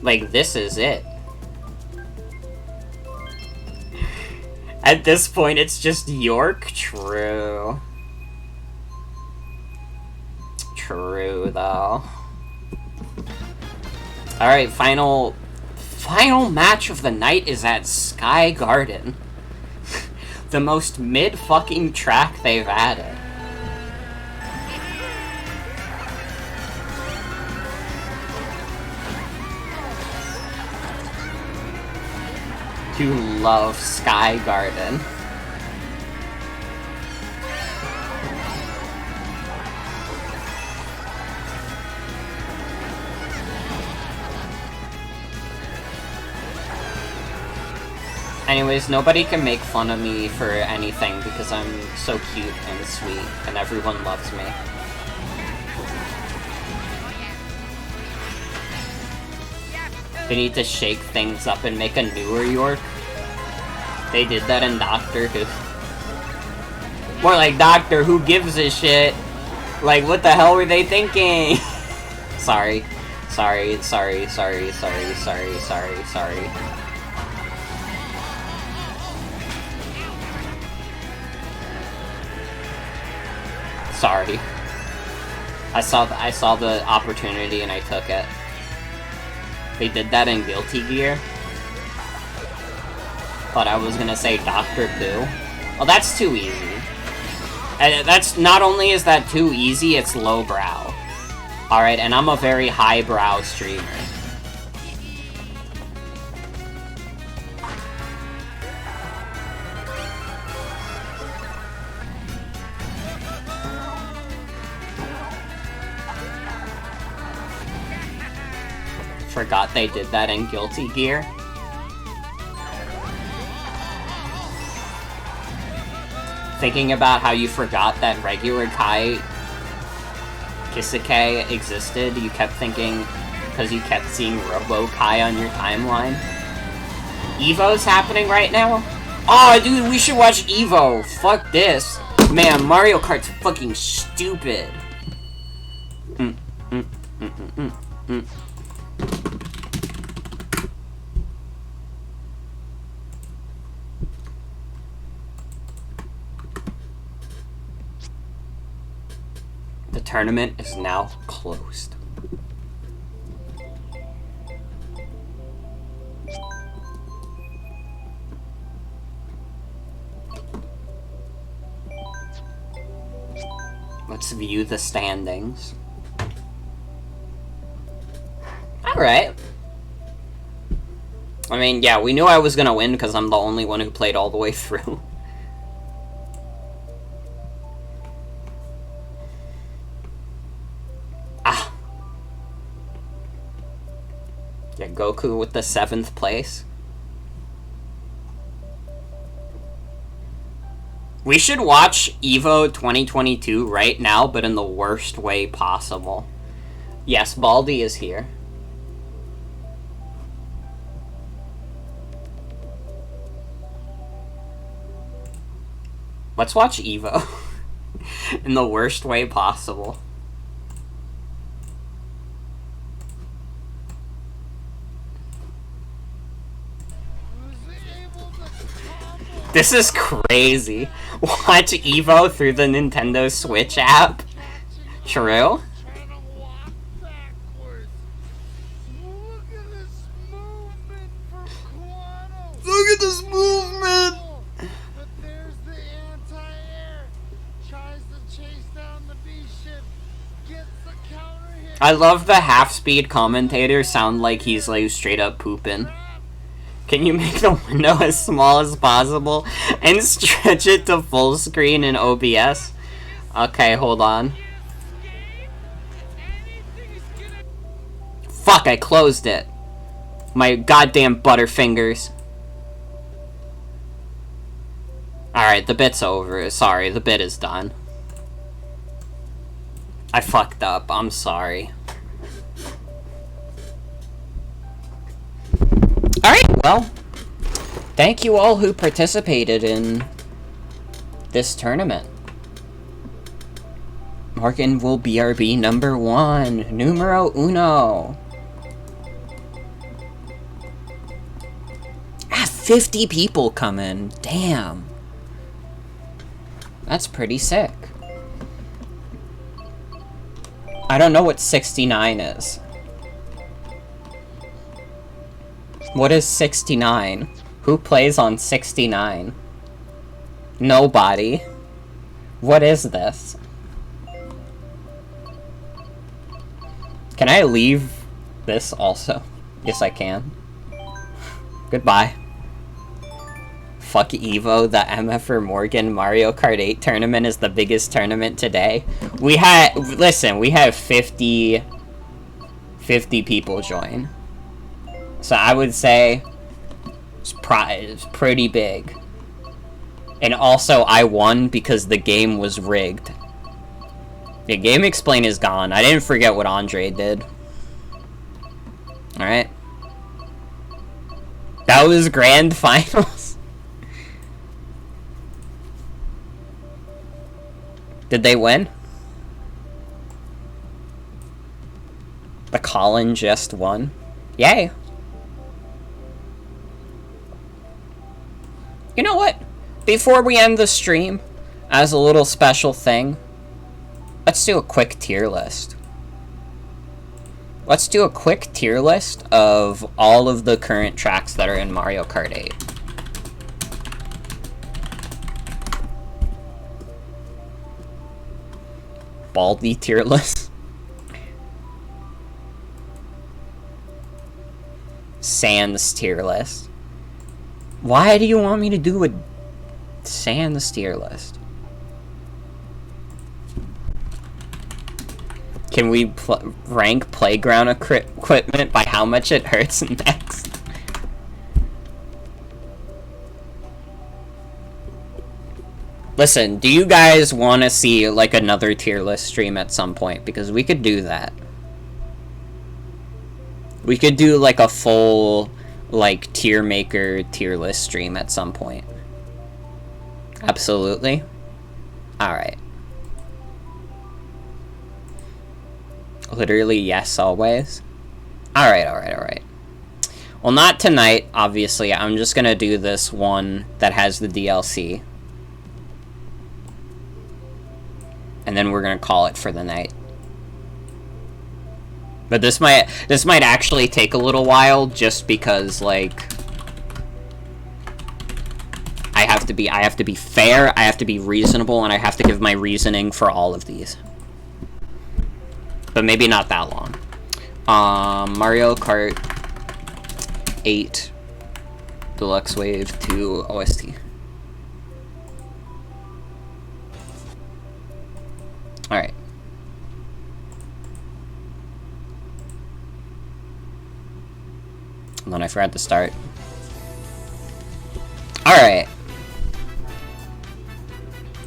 Like, this is it. At this point, it's just York? True. True, though. Alright, final match of the night is at Sky Garden. The most mid-fucking track they've added. You love Sky Garden. Anyways, nobody can make fun of me for anything because I'm so cute and sweet and everyone loves me. They need to shake things up and make a newer York. They did that in Doctor Who. More like Doctor Who gives a shit. Like, what the hell were they thinking? Sorry. Sorry. Sorry. I saw the opportunity and I took it. They did that in Guilty Gear. Thought I was gonna say Doctor Who. Well, that's too easy. And that's not only is that too easy, it's lowbrow. Alright, and I'm a very highbrow streamer. Forgot they did that in Guilty Gear. Thinking about how you forgot that regular Kai Kisake existed, you kept thinking, because you kept seeing Robo Kai on your timeline. Evo's happening right now? Oh, dude, we should watch Evo! Fuck this! Man, Mario Kart's fucking stupid! The tournament is now closed. Let's view the standings. Alright. I mean, yeah, we knew I was gonna win because I'm the only one who played all the way through. Yeah, Goku with the 7th place. We should watch Evo 2022 right now, but in the worst way possible. Yes, Baldi is here. Let's watch Evo. In the worst way possible. This is crazy. Watch Evo through the Nintendo Switch app. True? Look at this movement! But there's the anti-air. I love the half-speed commentator sound like he's like straight up pooping. Can you make the window as small as possible and stretch it to full screen in OBS? Okay, hold on. Fuck, I closed it. My goddamn butterfingers. Alright, the bit's over. Sorry, the bit is done. I fucked up. I'm sorry. Alright, well. Thank you all who participated in this tournament. Morgan will BRB number 1. Numero uno. 50 people coming. Damn. That's pretty sick. I don't know what 69 is. What is 69? Who plays on 69? Nobody. What is this? Can I leave this also? Yes, I can. Goodbye. Fuck Evo, the MF for Morgan Mario Kart 8 tournament is the biggest tournament today. We had 50 people join. So I would say it's pretty big. And also I won because the game was rigged. The Game Explain is gone. I didn't forget what Andre did. Alright. That was grand finals. Did they win? The Colin just won. Yay. You know what? Before we end the stream, as a little special thing, let's do a quick tier list. Let's do a quick tier list of all of the current tracks that are in Mario Kart 8. Baldy tier list. Sans tier list. Why do you want me to do a Sans tier list? Can we rank playground equipment by how much it hurts next? Listen, do you guys want to see, like, another tier list stream at some point? Because we could do that. We could do, like, a full, like, tier maker tier list stream at some point. Absolutely. Alright. Literally, yes, always. Alright. Well, not tonight, obviously. I'm just gonna do this one that has the DLC. And then we're gonna call it for the night. But this might actually take a little while, just because, like, I have to be fair, I have to be reasonable, and I have to give my reasoning for all of these. But maybe not that long. Mario Kart 8 Deluxe Wave 2 OST. Alright. And then I forgot to start. Alright.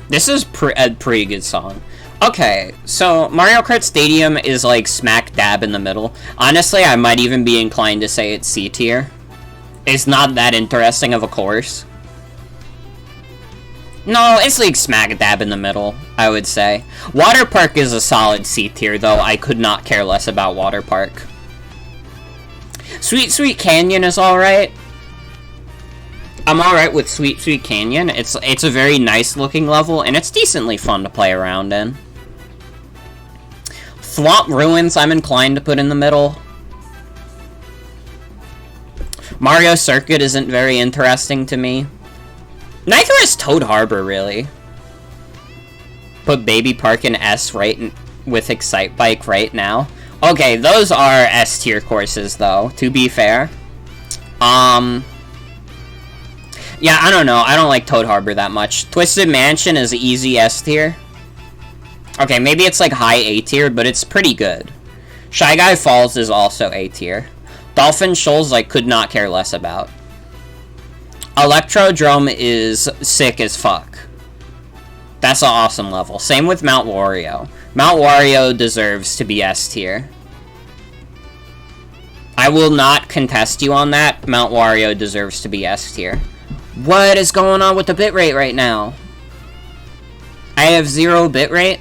This is a pretty good song. Okay, so Mario Kart Stadium is like smack dab in the middle. Honestly, I might even be inclined to say it's C tier. It's not that interesting of a course. No, it's like smack dab in the middle, I would say. Water Park is a solid C tier, though. I could not care less about Water Park. Sweet Sweet Canyon is alright. I'm alright with Sweet Sweet Canyon. It's a very nice looking level, and it's decently fun to play around in. Thwomp Ruins I'm inclined to put in the middle. Mario Circuit isn't very interesting to me. Neither is Toad Harbor, really. Put Baby Park in S right with Excite Bike right now. Okay, those are S tier courses, though, to be fair. Yeah, I don't know. I don't like Toad Harbor that much. Twisted Mansion is easy S tier. Okay, maybe it's like high A tier, but it's pretty good. Shy Guy Falls is also A tier. Dolphin Shoals, I could not care less about. Electrodrome is sick as fuck. That's an awesome level. Same with Mount Wario. Mount Wario deserves to be S tier. I will not contest you on that. Mount Wario deserves to be S tier. What is going on with the bitrate right now? I have 0 bitrate?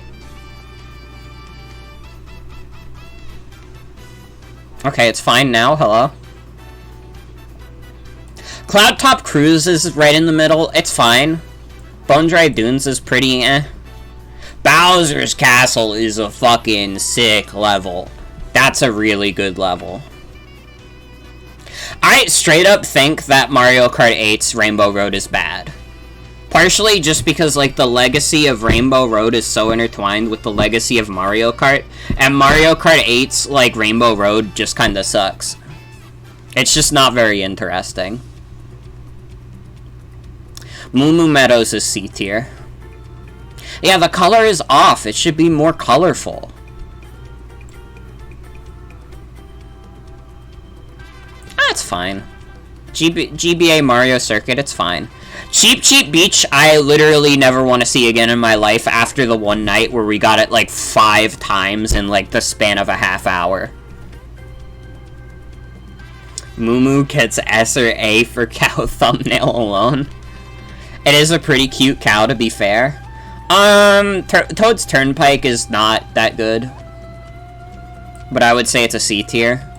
Okay, it's fine now. Hello? Cloud Top Cruise is right in the middle. It's fine. Bone Dry Dunes is pretty eh. Bowser's Castle is a fucking sick level. That's a really good level. I straight up think that Mario Kart 8's Rainbow Road is bad. Partially just because, like, the legacy of Rainbow Road is so intertwined with the legacy of Mario Kart, and Mario Kart 8's, like, Rainbow Road just kinda sucks. It's just not very interesting. Moo Moo Meadows is C tier. Yeah, the color is off. It should be more colorful. It's fine. GBA Mario Circuit, it's fine. Cheap Cheap Beach, I literally never want to see again in my life after the one night where we got it like 5 times in like the span of a half hour. Moo Moo gets S or A for cow thumbnail alone. It is a pretty cute cow, to be fair. Toad's Turnpike is not that good. But I would say it's a C tier.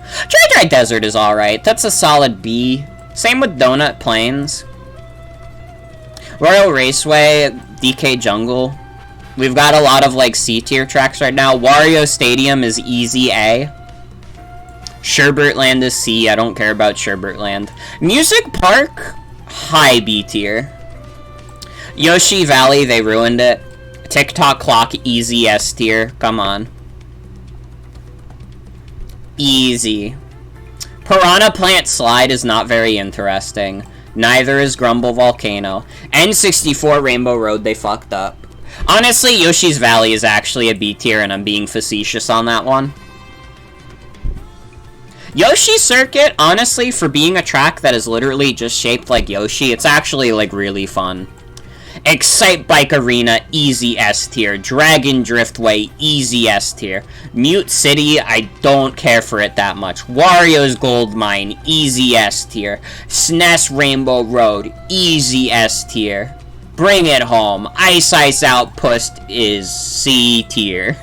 Dry Desert is alright. That's a solid B. Same with Donut Plains. Royal Raceway, DK Jungle. We've got a lot of, like, C tier tracks right now. Wario Stadium is easy A. Sherbert Land is C. I don't care about Sherbert Land. Music Park, high B tier. Yoshi Valley, they ruined it. TikTok Clock, easy S tier. Come on. Easy. Piranha Plant Slide is not very interesting. Neither is Grumble Volcano. N64 Rainbow Road, they fucked up. Honestly, Yoshi's Valley is actually a B tier, and I'm being facetious on that one. Yoshi Circuit, honestly, for being a track that is literally just shaped like Yoshi, it's actually, like, really fun. Excite Bike Arena, easy S tier. Dragon Driftway, easy S tier. Mute City, I don't care for it that much. Wario's Gold Mine, easy S tier. SNES Rainbow Road, easy S tier. Bring It Home, Ice Ice Outpost is C tier.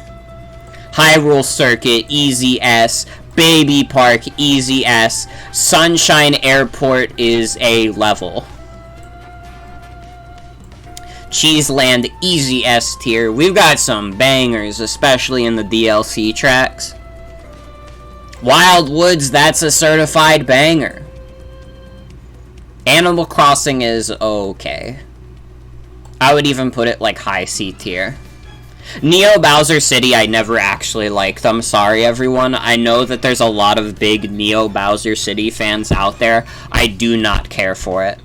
Hyrule Circuit, easy S. Baby Park, easy S. Sunshine Airport is a level. Cheeseland, easy S tier. We've got some bangers, especially in the DLC tracks. Wild Woods, that's a certified banger. Animal Crossing is okay. I would even put it like high C tier. Neo Bowser City, I never actually liked. I'm sorry, everyone. I know that there's a lot of big Neo Bowser City fans out there. I do not care for it.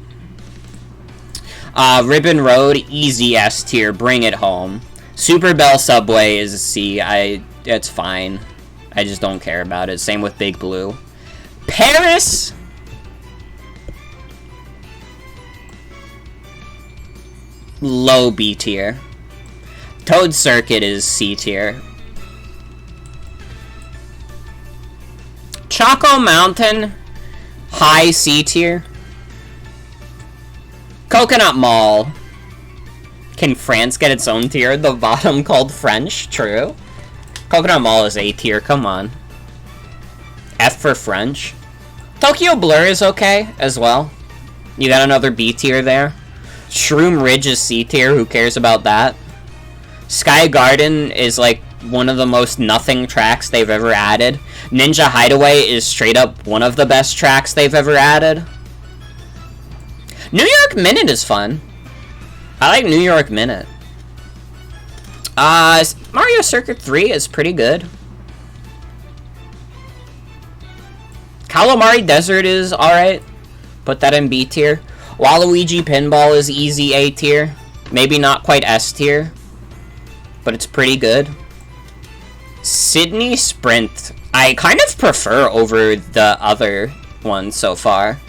Ribbon Road, easy S tier, bring it home. Super Bell Subway is a C. It's fine. I just don't care about it. Same with Big Blue. Paris? Low B tier. Toad Circuit is C tier. Choco Mountain, high C tier. Coconut Mall. Can France get its own tier at the bottom called French? True. Coconut Mall is A tier, come on. F for French. Tokyo Blur is okay as well. You got another B tier there. Shroom Ridge is C tier, who cares about that? Sky Garden is like one of the most nothing tracks they've ever added. Ninja Hideaway is straight up one of the best tracks they've ever added. New York Minute is fun. I like New York Minute. Mario Circuit 3 is pretty good. Calamari Desert is alright. Put that in B tier. Waluigi Pinball is easy A tier. Maybe not quite S tier, but it's pretty good. Sydney Sprint, I kind of prefer over the other ones so far.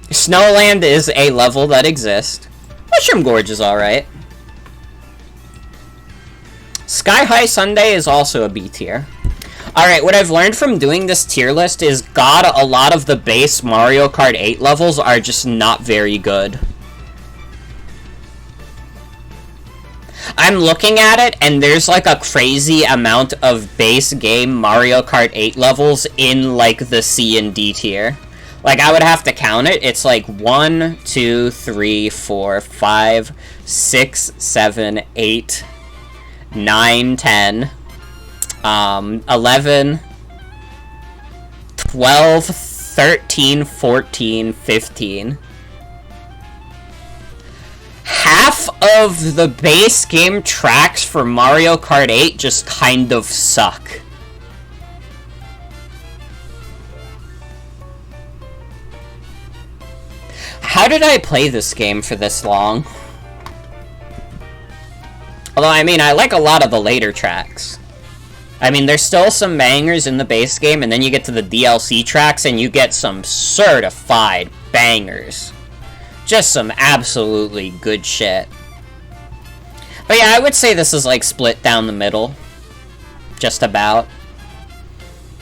Snowland is a level that exists. Mushroom Gorge is alright. Sky High Sundae is also a B tier. Alright, what I've learned from doing this tier list is, God, a lot of the base Mario Kart 8 levels are just not very good. I'm looking at it, and there's like a crazy amount of base game Mario Kart 8 levels in like the C and D tier. Like, I would have to count it. It's like 1, 2, 3, 4, 5, 6, 7, 8, 9, 10, 11, 12, 13, 14, 15. Half of the base game tracks for Mario Kart 8 just kind of suck. How did I play this game for this long? Although, I mean, I like a lot of the later tracks. I mean, there's still some bangers in the base game, and then you get to the DLC tracks, and you get some certified bangers. Just some absolutely good shit. But yeah, I would say this is, like, split down the middle. Just about.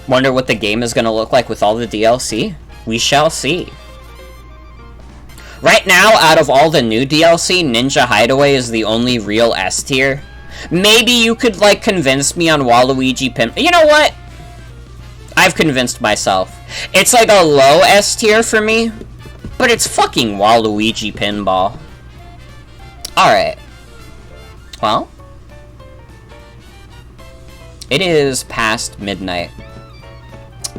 Wonder what the game is gonna look like with all the DLC? We shall see. Right now, out of all the new DLC, Ninja Hideaway is the only real S tier. Maybe you could, like, convince me on Waluigi Pin... You know what? I've convinced myself. It's like a low S tier for me, but it's fucking Waluigi Pinball. Alright. Well. It is past midnight.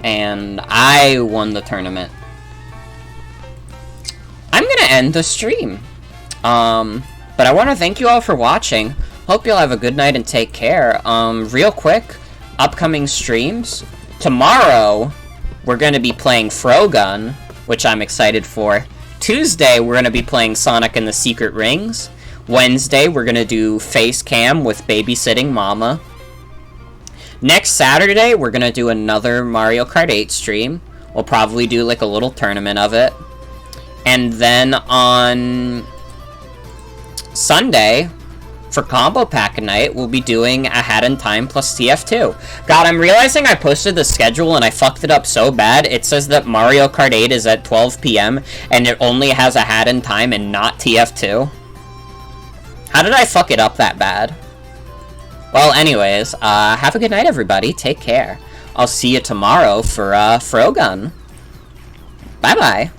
And I won the tournament. I'm gonna end the stream. But I want to thank you all for watching. Hope you'll have a good night and take care. Real quick, upcoming streams. Tomorrow, we're gonna be playing Frogun, which I'm excited for. Tuesday, we're gonna be playing Sonic and the Secret Rings. Wednesday, we're gonna do Face Cam with Babysitting Mama. Next Saturday, we're gonna do another Mario Kart 8 stream. We'll probably do, like, a little tournament of it. And then on Sunday, for Combo Pack Night, we'll be doing A Hat in Time plus TF2. God, I'm realizing I posted the schedule and I fucked it up so bad. It says that Mario Kart 8 is at 12 p.m. and it only has A Hat in Time and not TF2. How did I fuck it up that bad? Well, anyways, have a good night, everybody. Take care. I'll see you tomorrow for Frogun. Bye-bye.